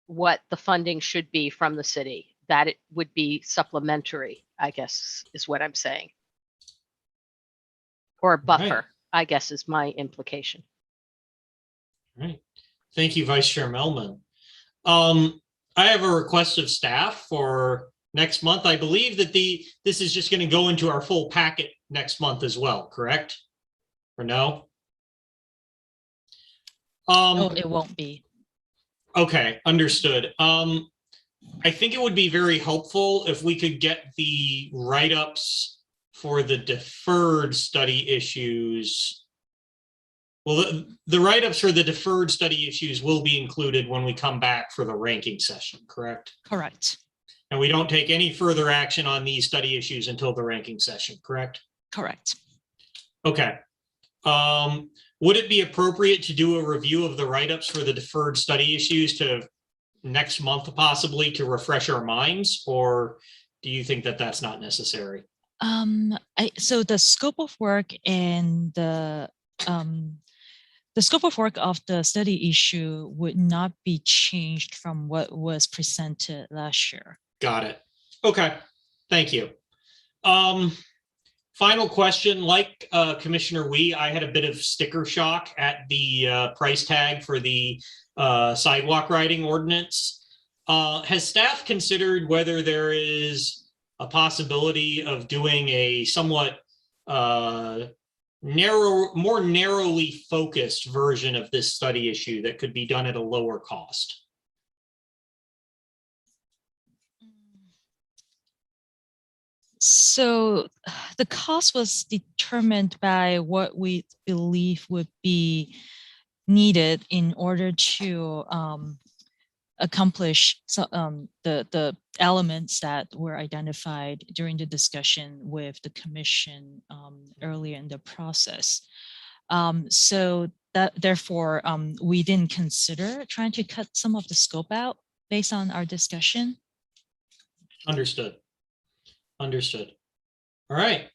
what the funding should be from the city, that it would be supplementary, I guess is what I'm saying. Or a buffer, Right. I guess is my implication. All right. Thank you, Vice Chair Melman. I have a request of staff for next month. I believe that this is just going to go into our full packet next month as well, correct? Or no? No, it won't be. Okay, understood. I think it would be very helpful if we could get the write-ups for the deferred study issues. Well, the write-ups for the deferred study issues will be included when we come back for the ranking session, correct? Correct. And we don't take any further action on these study issues until the ranking session, correct? Correct. Okay. Would it be appropriate to do a review of the write-ups for the deferred study issues to next month possibly to refresh our minds, or do you think that that's not necessary? So the scope of work and the scope of work of the study issue would not be changed from what was presented last year. Got it. Okay, thank you. Final question, like Commissioner Wee, I had a bit of sticker shock at the price tag for the sidewalk riding ordinance. Has staff considered whether there is a possibility of doing a somewhat more narrowly focused version of this study issue that could be done at a lower cost? So the cost was determined by what we believe would be needed in order to accomplish the elements that were identified during the discussion with the commission earlier in the process. So that therefore we didn't consider trying to cut some of the scope out based on our discussion. Understood. Understood. All right.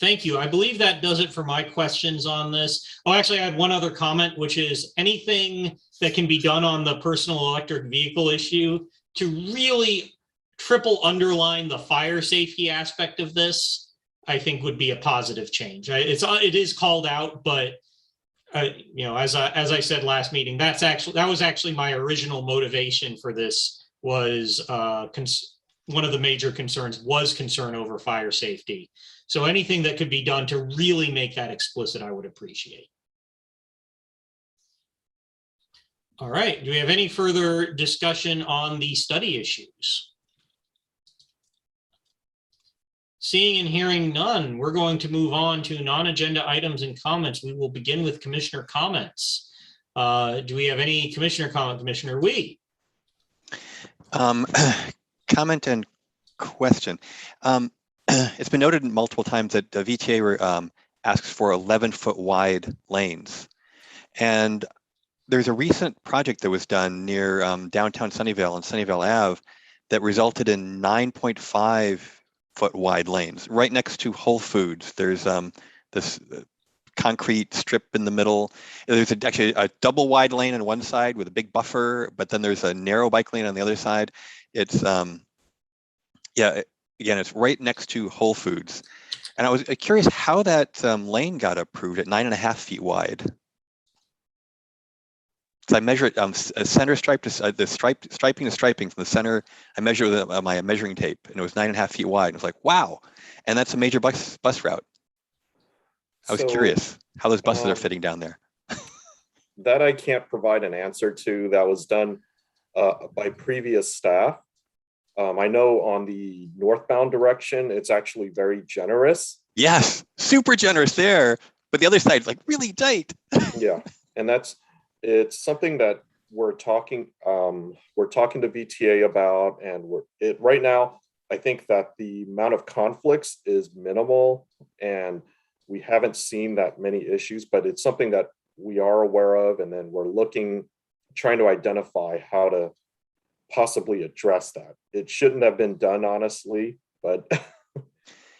Thank you. I believe that does it for my questions on this. Oh, actually, I had one other comment, which is anything that can be done on the personal electric vehicle issue to really triple underline the fire safety aspect of this, I think would be a positive change. It is called out, but you know, as I said last meeting, that was actually my original motivation for this was one of the major concerns was concern over fire safety. So anything that could be done to really make that explicit, I would appreciate. All right, do we have any further discussion on the study issues? Seeing and hearing none, we're going to move on to non-agenda items and comments. We will begin with commissioner comments. Do we have any commissioner comment, Commissioner Wee? Comment and question. It's been noted multiple times that the VTA asks for 11-foot wide lanes. And there's a recent project that was done near downtown Sunnyvale on Sunnyvale Ave that resulted in 9.5-foot wide lanes right next to Whole Foods. There's this concrete strip in the middle. There's actually a double wide lane on one side with a big buffer, but then there's a narrow bike lane on the other side. It's yeah, again, it's right next to Whole Foods. And I was curious how that lane got approved at 9.5 feet wide. So I measure it center stripe to the striping to striping from the center. I measure with my measuring tape, and it was 9.5 feet wide. It was like, wow. And that's a major bus route. I was curious how those buses are fitting down there. That I can't provide an answer to. That was done by previous staff. I know on the northbound direction, it's actually very generous. Yes, super generous there. But the other side is like really tight. Yeah, and it's something that we're talking to VTA about, and right now, I think that the amount of conflicts is minimal, and we haven't seen that many issues, but it's something that we are aware of, and then we're trying to identify how to possibly address that. It shouldn't have been done, honestly, but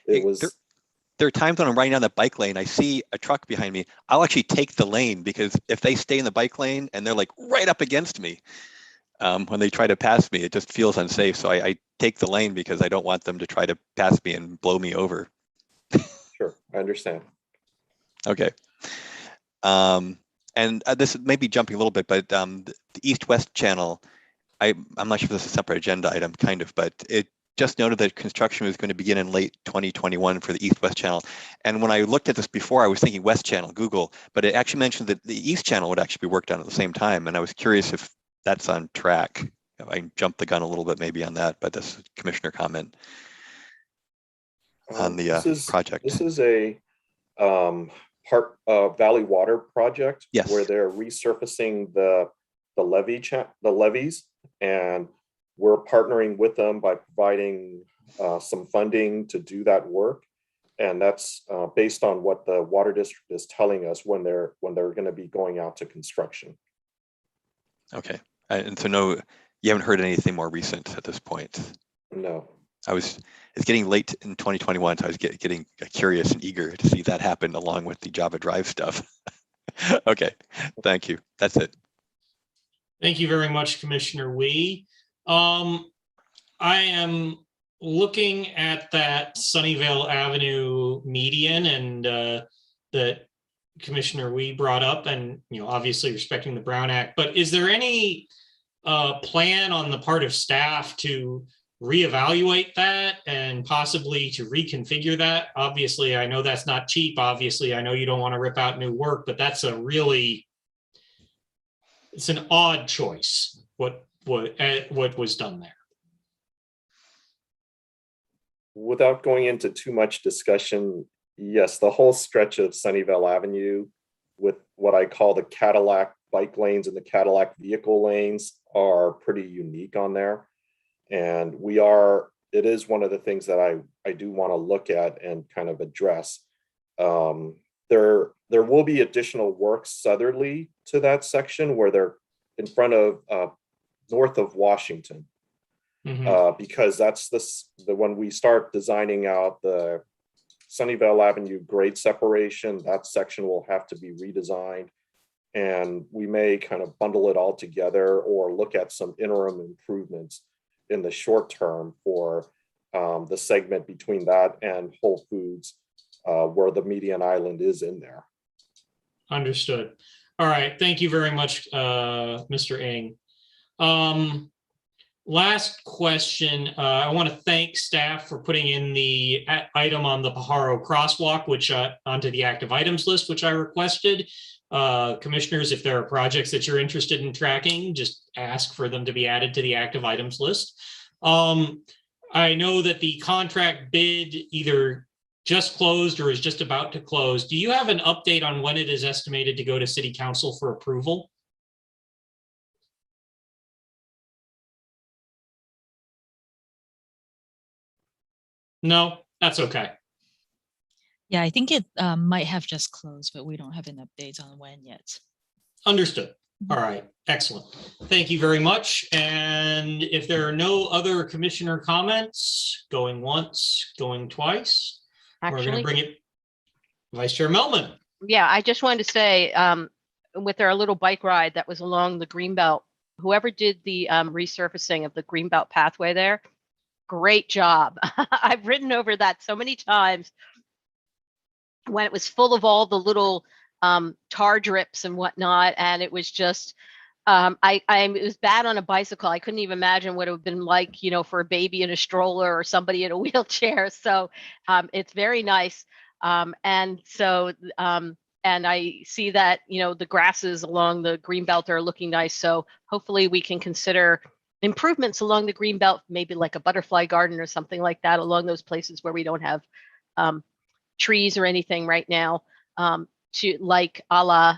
it was. There are times when I'm riding down the bike lane, I see a truck behind me. I'll actually take the lane because if they stay in the bike lane and they're like right up against me, when they try to pass me, it just feels unsafe. So I take the lane because I don't want them to try to pass me and blow me over. Sure, I understand. Okay. And this may be jumping a little bit, but the east-west channel, I'm not sure if this is a separate agenda item, kind of, but it just noted that construction was going to begin in late 2021 for the east-west channel. And when I looked at this before, I was thinking west channel, Google, but it actually mentioned that the east channel would actually be worked on at the same time. And I was curious if that's on track. I jumped the gun a little bit maybe on that, but this is a commissioner comment on the project. This is a Valley Water project. Yes. Where they're resurfacing the levees, and we're partnering with them by providing some funding to do that work, and that's based on what the water district is telling us when they're going to be going out to construction. Okay, and so no, you haven't heard anything more recent at this point? No. It's getting late in 2021, so I was getting curious and eager to see that happen along with the Java Drive stuff. Okay, thank you. That's it. Thank you very much, Commissioner Wee. I am looking at that Sunnyvale Avenue median and that Commissioner Wee brought up, and obviously respecting the Brown Act, but is there any plan on the part of staff to reevaluate that and possibly to reconfigure that? Obviously, I know that's not cheap. Obviously, I know you don't want to rip out new work, but that's it's an odd choice. What was done there? Without going into too much discussion, yes, the whole stretch of Sunnyvale Avenue with what I call the Cadillac bike lanes and the Cadillac vehicle lanes are pretty unique on there. And it is one of the things that I do want to look at and kind of address. There will be additional work southerly to that section where they're in front of north of Washington. Because that's when we start designing out the Sunnyvale Avenue grade separation, that section will have to be redesigned. And we may kind of bundle it all together or look at some interim improvements in the short term for the segment between that and Whole Foods, where the median island is in there. Understood. All right. Thank you very much, Mr. Ng. Last question. I want to thank staff for putting in the item on the Pajaro crosswalk, which onto the active items list, which I requested. Commissioners, if there are projects that you're interested in tracking, just ask for them to be added to the active items list. I know that the contract bid either just closed or is just about to close. Do you have an update on when it is estimated to go to City Council for approval? No, that's okay. Yeah, I think it might have just closed, but we don't have an update on when yet. Understood. All right, excellent. Thank you very much. And if there are no other commissioner comments, going once, going twice, we're going to bring it. Vice Chair Melman. Yeah, I just wanted to say, with our little bike ride that was along the Greenbelt, whoever did the resurfacing of the Greenbelt pathway there, great job. I've ridden over that so many times when it was full of all the little tar drips and whatnot, and it was just it was bad on a bicycle. I couldn't even imagine what it would have been like, for a baby in a stroller or somebody in a wheelchair. So it's very nice. And I see that, the grasses along the Greenbelt are looking nice. So hopefully we can consider improvements along the Greenbelt, maybe like a butterfly garden or something like that along those places where we don't have trees or anything right now, to like a la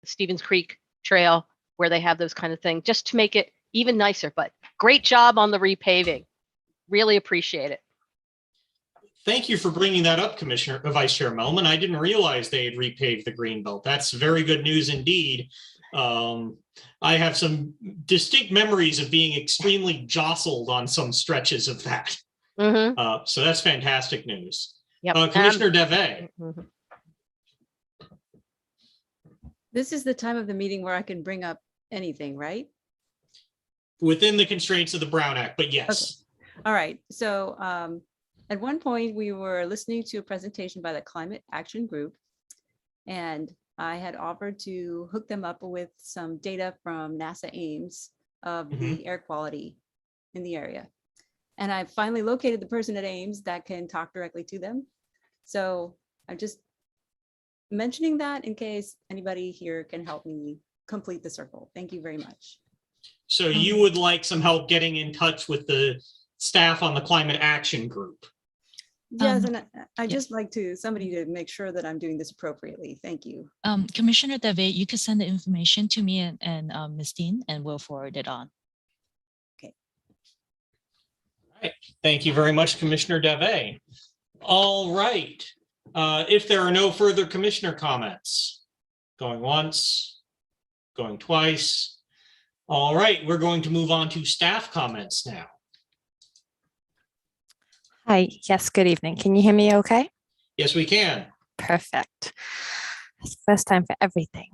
Stevens Creek Trail, where they have those kind of things, just to make it even nicer. But great job on the repaving. Really appreciate it. Thank you for bringing that up, Vice Chair Melman. I didn't realize they had repaved the Greenbelt. That's very good news indeed. I have some distinct memories of being extremely jostled on some stretches of that. So that's fantastic news. Yep. Commissioner DeVay. This is the time of the meeting where I can bring up anything, right? Within the constraints of the Brown Act, but yes. Okay. All right. So at one point we were listening to a presentation by the Climate Action Group, and I had offered to hook them up with some data from NASA Ames of the air quality in the area. And I finally located the person at Ames that can talk directly to them. So I'm just mentioning that in case anybody here can help me complete the circle. Thank you very much. So you would like some help getting in touch with the staff on the Climate Action Group? Yes, and I just like somebody to make sure that I'm doing this appropriately. Thank you. Commissioner Dave, you could send the information to me and Ms. Dean, and we'll forward it on. Okay. All right. Thank you very much, Commissioner Dave. All right. If there are no further commissioner comments, going once, going twice. All right, we're going to move on to staff comments now. Hi, yes, good evening. Can you hear me okay? Yes, we can. Perfect. It's the first time for everything.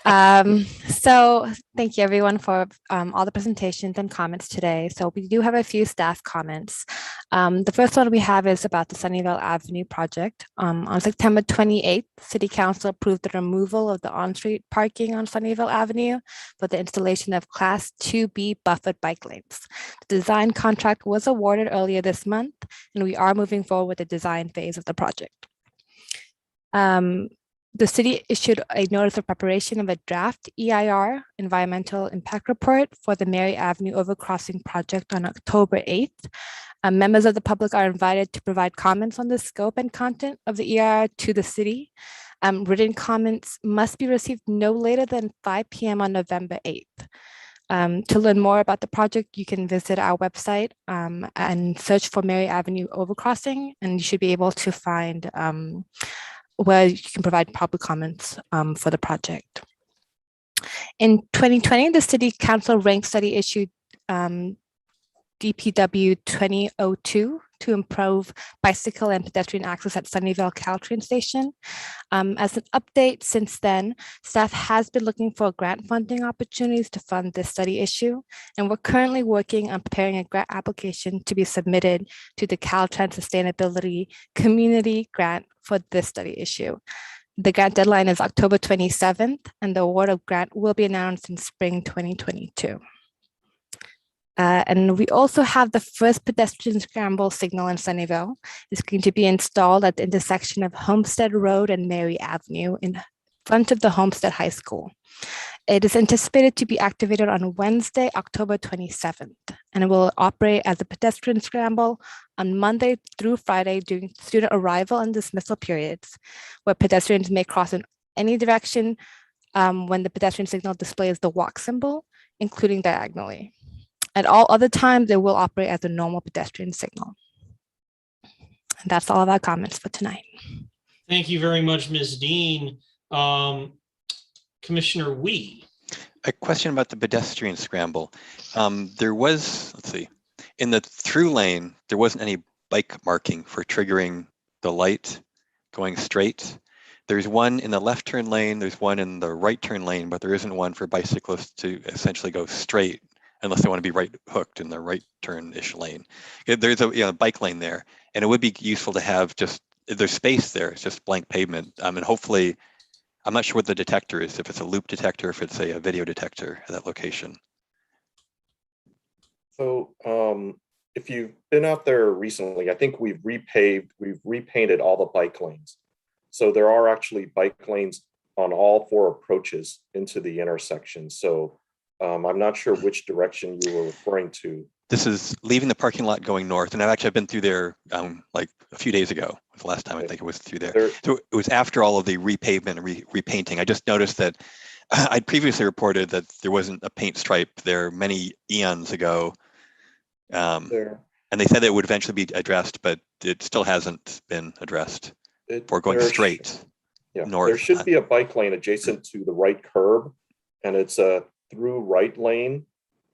So thank you everyone for all the presentations and comments today. So we do have a few staff comments. The first one we have is about the Sunnyvale Avenue project. On September 28th, City Council approved the removal of the on-street parking on Sunnyvale Avenue for the installation of Class 2B buffered bike lanes. The design contract was awarded earlier this month, and we are moving forward with the design phase of the project. The city issued a notice of preparation of a draft EIR, Environmental Impact Report, for the Mary Avenue Overcrossing project on October 8th. Members of the public are invited to provide comments on the scope and content of the EIR to the city. Written comments must be received no later than 5 p.m. on November 8th. To learn more about the project, you can visit our website and search for Mary Avenue Overcrossing, and you should be able to find where you can provide public comments for the project. In 2020, the City Council ranked study issued DPW 2002 to improve bicycle and pedestrian access at Sunnyvale Caltrain Station. As an update since then, staff has been looking for grant funding opportunities to fund this study issue, and we're currently working on preparing a grant application to be submitted to the Caltrans Sustainability Community Grant for this study issue. The grant deadline is October 27th, and the award of grant will be announced in spring 2022. And we also have the first pedestrian scramble signal in Sunnyvale. It's going to be installed at the intersection of Homestead Road and Mary Avenue in front of the Homestead High School. It is anticipated to be activated on Wednesday, October 27th, and it will operate as a pedestrian scramble on Monday through Friday during student arrival and dismissal periods, where pedestrians may cross in any direction when the pedestrian signal displays the walk symbol, including diagonally. At all other times, it will operate as a normal pedestrian signal. And that's all of our comments for tonight. Thank you very much, Ms. Dean. Commissioner Wee. A question about the pedestrian scramble. There was, let's see, in the through lane, there wasn't any bike marking for triggering the light going straight. There's one in the left turn lane, there's one in the right turn lane, but there isn't one for bicyclists to essentially go straight unless they want to be right hooked in the right turn-ish lane. There's a bike lane there, and it would be useful to have just, there's space there, it's just blank pavement. And hopefully, I'm not sure what the detector is, if it's a loop detector, if it's a video detector at that location. So if you've been out there recently, I think we've repainted all the bike lanes. So there are actually bike lanes on all 4 approaches into the intersection. So I'm not sure which direction you were referring to. This is leaving the parking lot going north, and I've been through there like a few days ago. Was the last time I think it was through there. So it was after all of the repavement and repainting. I just noticed that I'd previously reported that there wasn't a paint stripe there many eons ago, and they said it would eventually be addressed, but it still hasn't been addressed for going straight north. There should be a bike lane adjacent to the right curb, and it's a through right lane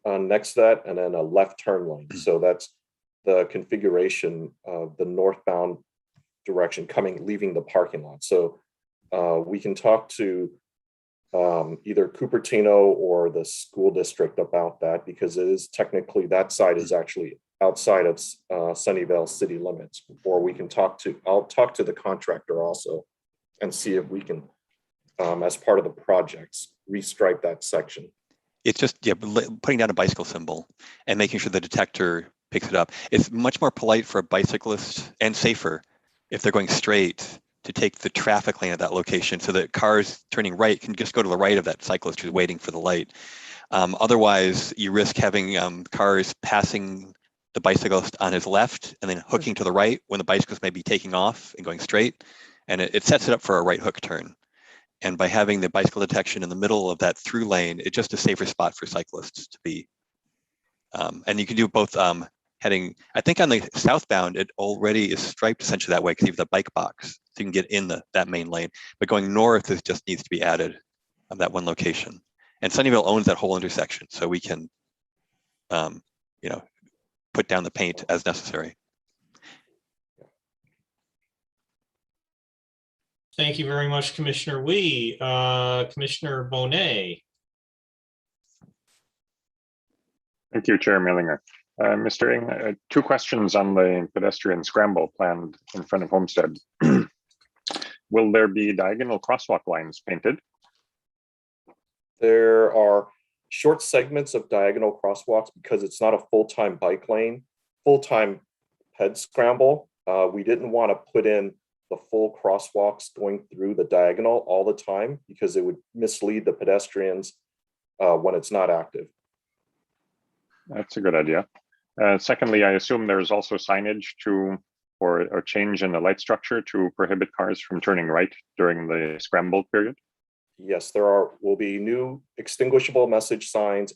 next to that, and then a left turn lane. So that's the configuration of the northbound direction leaving the parking lot. So we can talk to either Cupertino or the school district about that, because it is technically, that side is actually outside of Sunnyvale city limits. Or we can I'll talk to the contractor also and see if we can, as part of the projects, restripe that section. It's just putting down a bicycle symbol and making sure the detector picks it up. It's much more polite for a bicyclist and safer if they're going straight to take the traffic lane at that location, so that cars turning right can just go to the right of that cyclist who's waiting for the light. Otherwise, you risk having cars passing the bicyclist on his left and then hooking to the right when the bicyclist may be taking off and going straight, and it sets it up for a right hook turn. And by having the bicycle detection in the middle of that through lane, it's just a safer spot for cyclists to be. And you can do both heading, I think on the southbound, it already is striped essentially that way because you have the bike box, so you can get in that main lane. But going north, it just needs to be added on that one location. And Sunnyvale owns that whole intersection, so we can, put down the paint as necessary. Thank you very much, Commissioner Wee. Commissioner Bonet. Thank you, Chair Millinger. Mr. Ng, two questions on the pedestrian scramble planned in front of Homestead. Will there be diagonal crosswalk lines painted? There are short segments of diagonal crosswalks because it's not a full-time bike lane, full-time ped scramble. We didn't want to put in the full crosswalks going through the diagonal all the time because it would mislead the pedestrians when it's not active. That's a good idea. Secondly, I assume there's also signage to or change in the light structure to prohibit cars from turning right during the scramble period? Yes, there will be new extinguishable message signs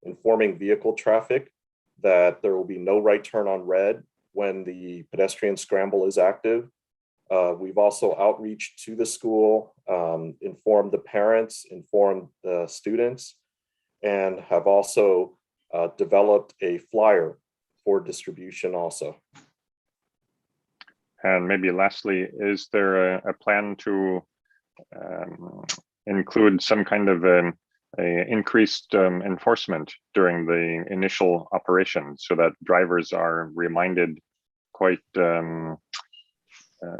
informing vehicle traffic that there will be no right turn on red when the pedestrian scramble is active. We've also outreached to the school, informed the parents, informed the students, and have also developed a flyer for distribution also. And maybe lastly, is there a plan to include some kind of a increased enforcement during the initial operation so that drivers are reminded quite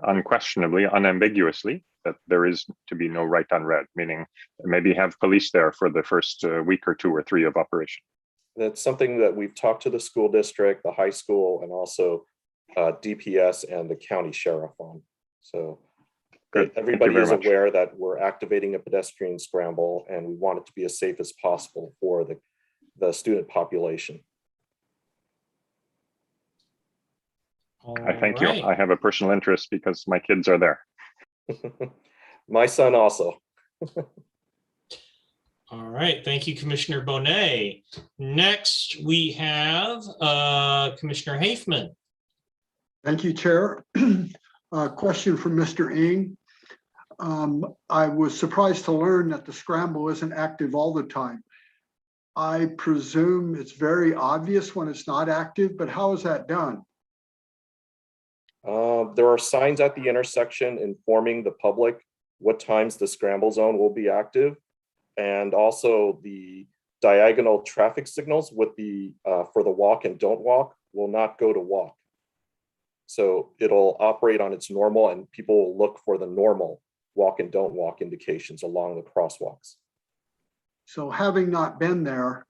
unquestionably, unambiguously, that there is to be no right on red, meaning maybe have police there for the first week or 2 or 3 of operation? That's something that we've talked to the school district, the high school, and also DPS and the county sheriff on. So everybody is aware that we're activating a pedestrian scramble and we want it to be as safe as possible for the student population. I thank you. I have a personal interest because my kids are there. My son also. All right, thank you, Commissioner Bonet. Next, we have Commissioner Hafman. Thank you, Chair. Question from Mr. Ng. I was surprised to learn that the scramble isn't active all the time. I presume it's very obvious when it's not active, but how is that done? There are signs at the intersection informing the public what times the scramble zone will be active, and also the diagonal traffic signals with the for the walk and don't walk will not go to walk. So it'll operate on its normal and people will look for the normal walk and don't walk indications along the crosswalks. So having not been there,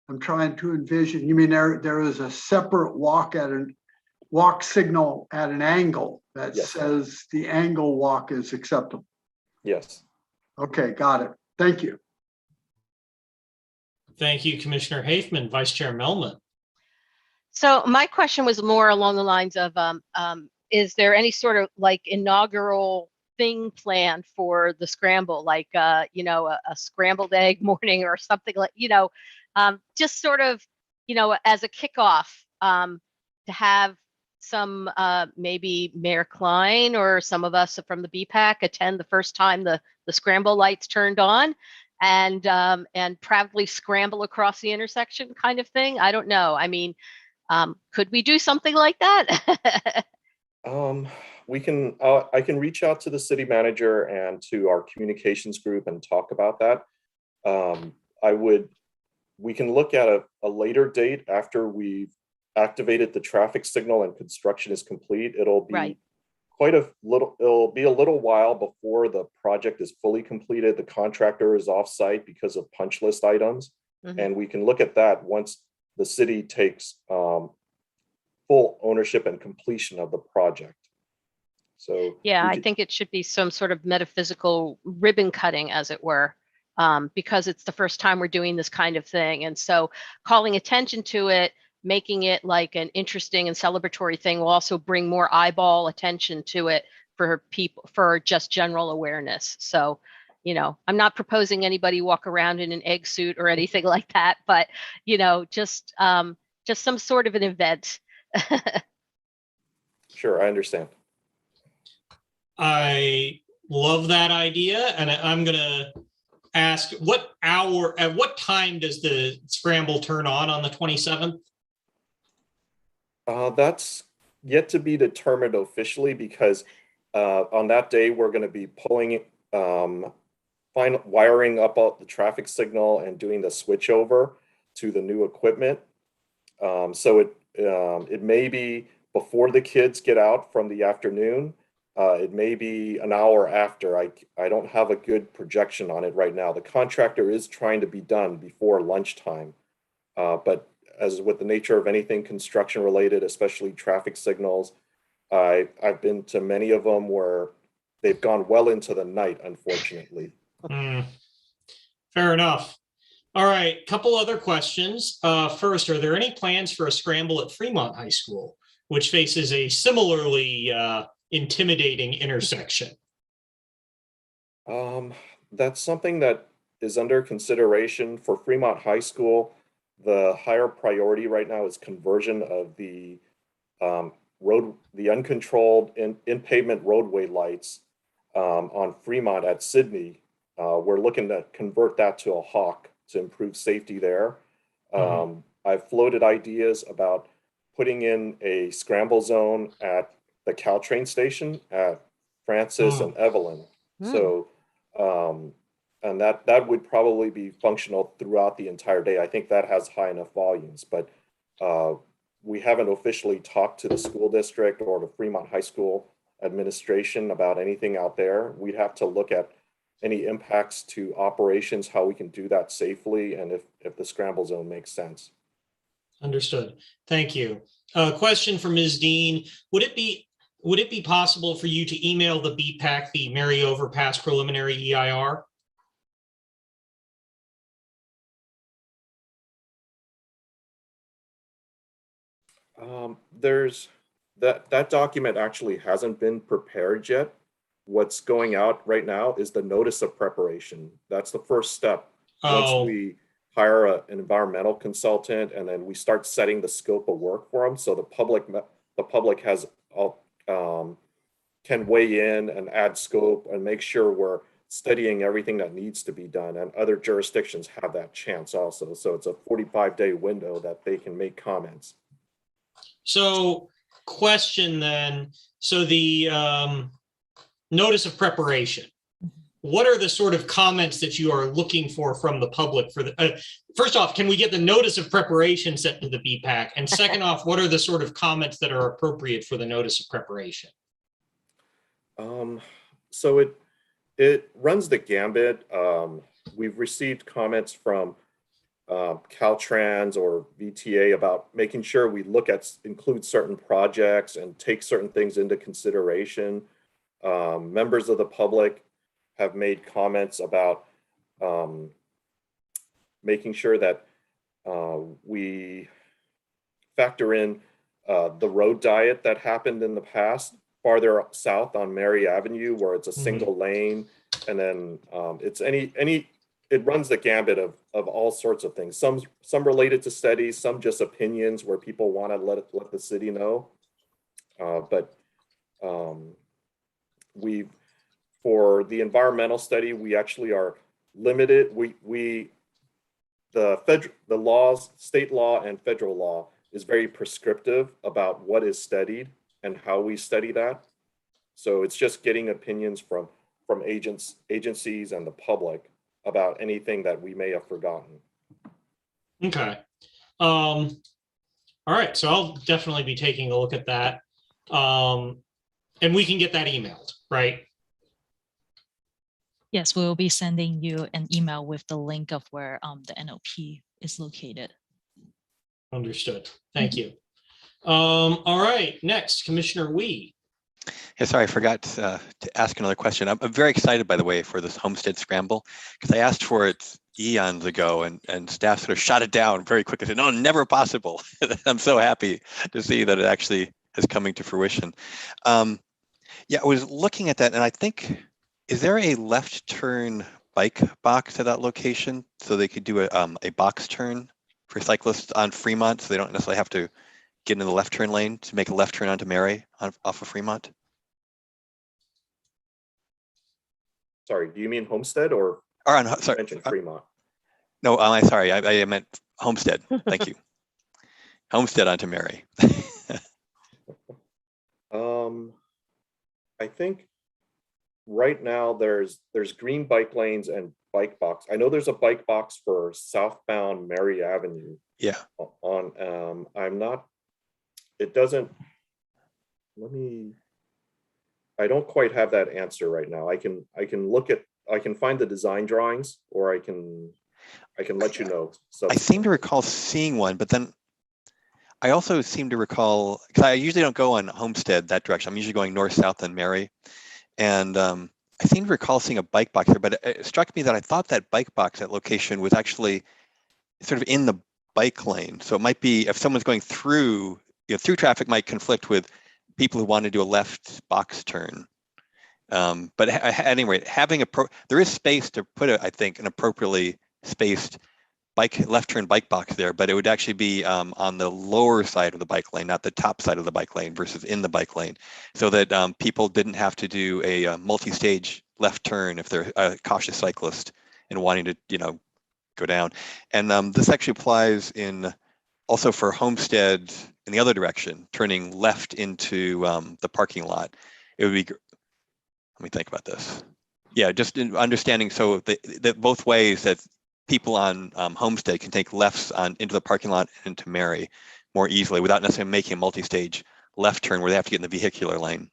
I'm trying to envision, you mean there is a separate walk signal at an angle that says the angle walk is acceptable? Yes. Okay, got it. Thank you. Thank you, Commissioner Hafman. Vice Chair Melman. So my question was more along the lines of, is there any sort of like inaugural thing planned for the scramble, like, you know, a scrambled egg morning or something like, you know, just sort of, you know, as a kickoff to have some maybe Mayor Klein or some of us from the BPAC attend the first time the scramble lights turned on and proudly scramble across the intersection kind of thing. I don't know. I mean, could we do something like that? We can, I can reach out to the city manager and to our communications group and talk about that. We can look at a later date after we've activated the traffic signal and construction is complete. It'll be it'll be a little while before the project is fully completed. The contractor is off-site because of punch list items. Mm-hmm. And we can look at that once the city takes full ownership and completion of the project. So yeah, I think it should be some sort of metaphysical ribbon cutting, as it were, because it's the first time we're doing this kind of thing. And so calling attention to it, making it like an interesting and celebratory thing will also bring more eyeball attention to it for people, for just general awareness. So, you know, I'm not proposing anybody walk around in an egg suit or anything like that, but, you know, just some sort of an event. Sure, I understand. I love that idea. And I'm going to ask, at what time does the scramble turn on the 27th? That's yet to be determined officially because On that day, we're going to be pulling, wiring up all the traffic signal and doing the switch over to the new equipment. So it may be before the kids get out from the afternoon. It may be an hour after. I don't have a good projection on it right now. The contractor is trying to be done before lunchtime. But as with the nature of anything construction related, especially traffic signals, I've been to many of them where they've gone well into the night, unfortunately. Fair enough. All right, couple other questions. First, are there any plans for a scramble at Fremont High School, which faces a similarly intimidating intersection? That's something that is under consideration for Fremont High School. The higher priority right now is conversion of the the uncontrolled in pavement roadway lights on Fremont at Sydney. We're looking to convert that to a hawk to improve safety there. I've floated ideas about putting in a scramble zone at the Caltrain station at Francis and Evelyn. So, and that would probably be functional throughout the entire day. I think that has high enough volumes, but we haven't officially talked to the school district or the Fremont High School administration about anything out there. We'd have to look at any impacts to operations, how we can do that safely, and if the scramble zone makes sense. Understood. Thank you. Question for Ms. Dean. Would it be possible for you to email the BPAC the Mary Overpass preliminary EIR? There's that document actually hasn't been prepared yet. What's going out right now is the notice of preparation. That's the first step. Once we hire an environmental consultant and then we start setting the scope of work for them, so the public has can weigh in and add scope and make sure we're studying everything that needs to be done, and other jurisdictions have that chance also. So it's a 45-day window that they can make comments. So question then, so the notice of preparation, what are the sort of comments that you are looking for from the public for the, first off, can we get the notice of preparation sent to the BPAC? And second off, what are the sort of comments that are appropriate for the notice of preparation? So it runs the gambit. We've received comments from Caltrans or VTA about making sure we include certain projects and take certain things into consideration. Members of the public have made comments about making sure that we factor in the road diet that happened in the past farther south on Mary Avenue, where it's a single lane, and then it runs the gambit of all sorts of things. Some related to studies, some just opinions where people want to let the city know. But for the environmental study, we actually are limited. The laws, state law and federal law is very prescriptive about what is studied and how we study that. So it's just getting opinions from agencies and the public about anything that we may have forgotten. Okay. All right. So I'll definitely be taking a look at that. And we can get that emailed, right? Yes, we'll be sending you an email with the link of where the NOP is located. Understood. Thank you. All right. Next, Commissioner Wee. Yeah, sorry, I forgot to ask another question. I'm very excited, by the way, for this Homestead Scramble, because I asked for it eons ago and staff sort of shot it down very quickly. Said, no, never possible. I'm so happy to see that it actually is coming to fruition. Yeah, I was looking at that and I think, is there a left turn bike box at that location so they could do a box turn for cyclists on Fremont so they don't necessarily have to get into the left turn lane to make a left turn onto Mary off of Fremont? Sorry, do you mean Homestead or sorry, mentioned Fremont? No, I'm sorry, I meant Homestead. Thank you. Homestead onto Mary. I think right now there's green bike lanes and bike box. I know there's a bike box for southbound Mary Avenue. Yeah. On I'm not, it doesn't, I don't quite have that answer right now. I can look at, I can find the design drawings, or I can let you know. I seem to recall seeing one, but then I also seem to recall, because I usually don't go on Homestead that direction. I'm usually going north, south, and Mary. And I seem to recall seeing a bike box there, but it struck me that I thought that bike box at location was actually sort of in the bike lane. So it might be, if someone's going through, through traffic might conflict with people who want to do a left box turn. But at any rate, there is space to put, I think, an appropriately spaced left turn bike box there, but it would actually be on the lower side of the bike lane, not the top side of the bike lane versus in the bike lane, so that people didn't have to do a multi-stage left turn if they're a cautious cyclist and wanting to, go down. And this actually applies also for Homestead in the other direction, turning left into the parking lot. It would be, let me think about this. Yeah, just understanding so that both ways that people on Homestead can take lefts into the parking lot and into Mary more easily without necessarily making a multi-stage left turn where they have to get in the vehicular lane.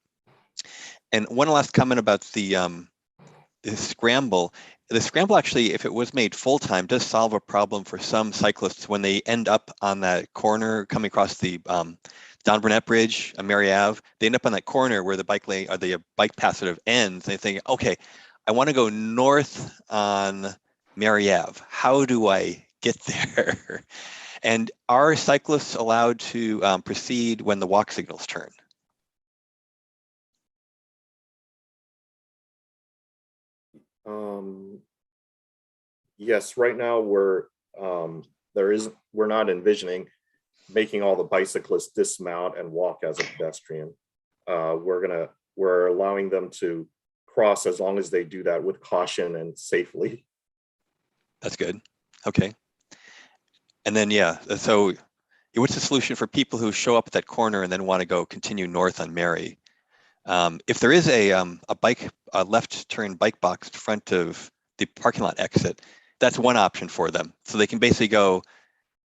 And one last comment about the scramble. The scramble actually, if it was made full-time, does solve a problem for some cyclists when they end up on that corner coming across the Don Burnett Bridge on Mary Ave. They end up on that corner where the bike lane or the bike path sort of ends. They think, okay, I want to go north on Mary Ave. How do I get there? And are cyclists allowed to proceed when the walk signals turn? Yes, right now we're not envisioning making all the bicyclists dismount and walk as a pedestrian. We're allowing them to cross as long as they do that with caution and safely. That's good. Okay. And then, yeah, so what's the solution for people who show up at that corner and then want to continue north on Mary? If there is a left turn bike box in front of the parking lot exit, that's one option for them. So they can basically go,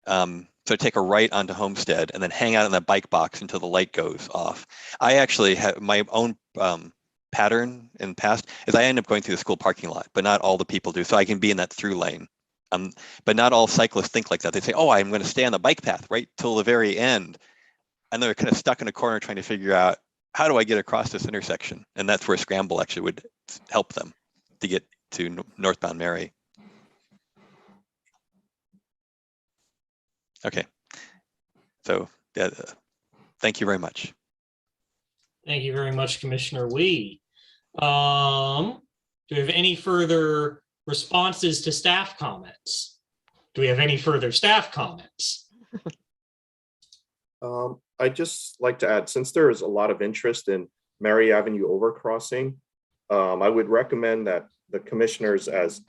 so take a right onto Homestead and then hang out in that bike box until the light goes off. I actually have my own pattern in the past is I end up going through the school parking lot, but not all the people do. So I can be in that through lane. But not all cyclists think like that. They say, oh, I'm going to stay on the bike path right till the very end. And they're kind of stuck in a corner trying to figure out, how do I get across this intersection? And that's where Scramble actually would help them to get to northbound Mary. Okay. So thank you very much. Thank you very much, Commissioner Wee. Do we have any further responses to staff comments? Do we have any further staff comments? I'd just like to add, since there is a lot of interest in Mary Avenue overcrossing, I would recommend that the commissioners, as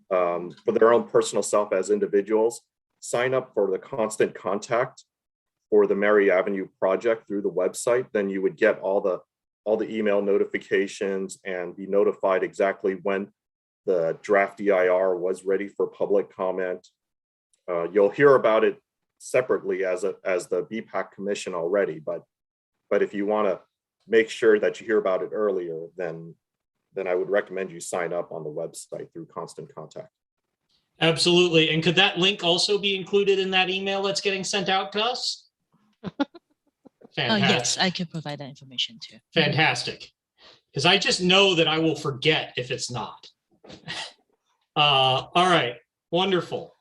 for their own personal self as individuals, sign up for the constant contact for the Mary Avenue project through the website. Then you would get all the email notifications and be notified exactly when the draft EIR was ready for public comment. You'll hear about it separately as the BPAC commission already, but if you want to make sure that you hear about it earlier, then I would recommend you sign up on the website through constant contact. Absolutely. And could that link also be included in that email that's getting sent out to us? Yes, I could provide that information too. Fantastic. Because I just know that I will forget if it's not. All right, wonderful.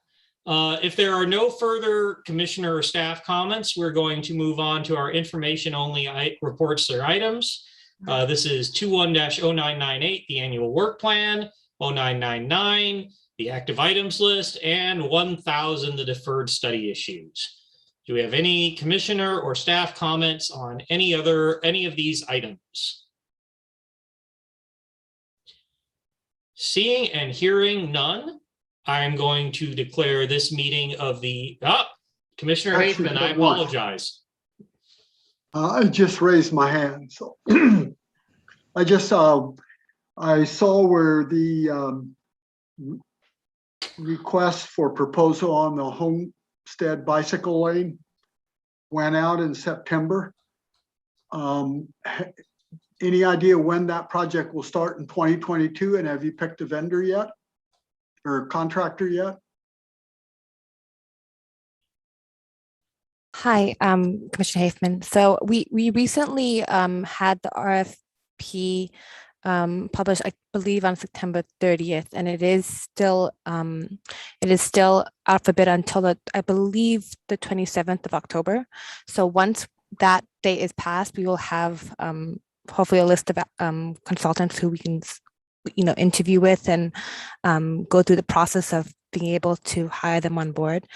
If there are no further commissioner or staff comments, we're going to move on to our information only reports or items. This is 21-0998, the annual work plan, 0999, the active items list, and 1000, the deferred study issues. Do we have any commissioner or staff comments on any of these items? Seeing and hearing none, I'm going to declare this meeting of the, Commissioner Haithman, I apologize. I just raised my hand, so I just I saw where the request for proposal on the Homestead bicycle lane went out in September. Any idea when that project will start in 2022? And have you picked a vendor yet or contractor yet? Hi, Commissioner Hafman. So we recently had the RFP published, I believe, on September 30th, and it is still out for bid until I believe the 27th of October. So once that date is passed, we will have hopefully a list of consultants who we can interview with and go through the process of being able to hire them on board.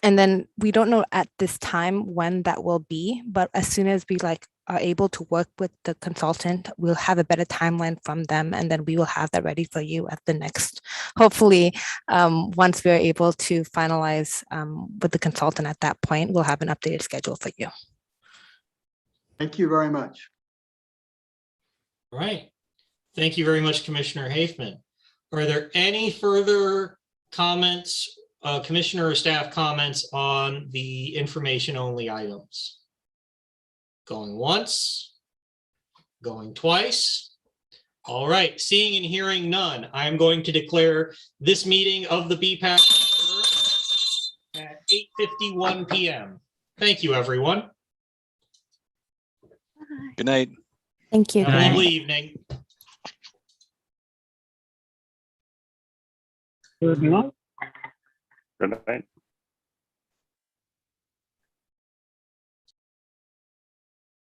And then we don't know at this time when that will be, but as soon as we are able to work with the consultant, we'll have a better timeline from them, and then we will have that ready for you at the next, hopefully, once we're able to finalize with the consultant at that point, we'll have an updated schedule for you. Thank you very much. All right. Thank you very much, Commissioner Hafman. Are there any further comments, commissioner or staff comments on the information only items? Going once, going twice. All right, seeing and hearing none, I'm going to declare this meeting of the BPAC at 8:51 p.m. Thank you, everyone. Good night. Thank you. Have a lovely evening. Good night. Good night.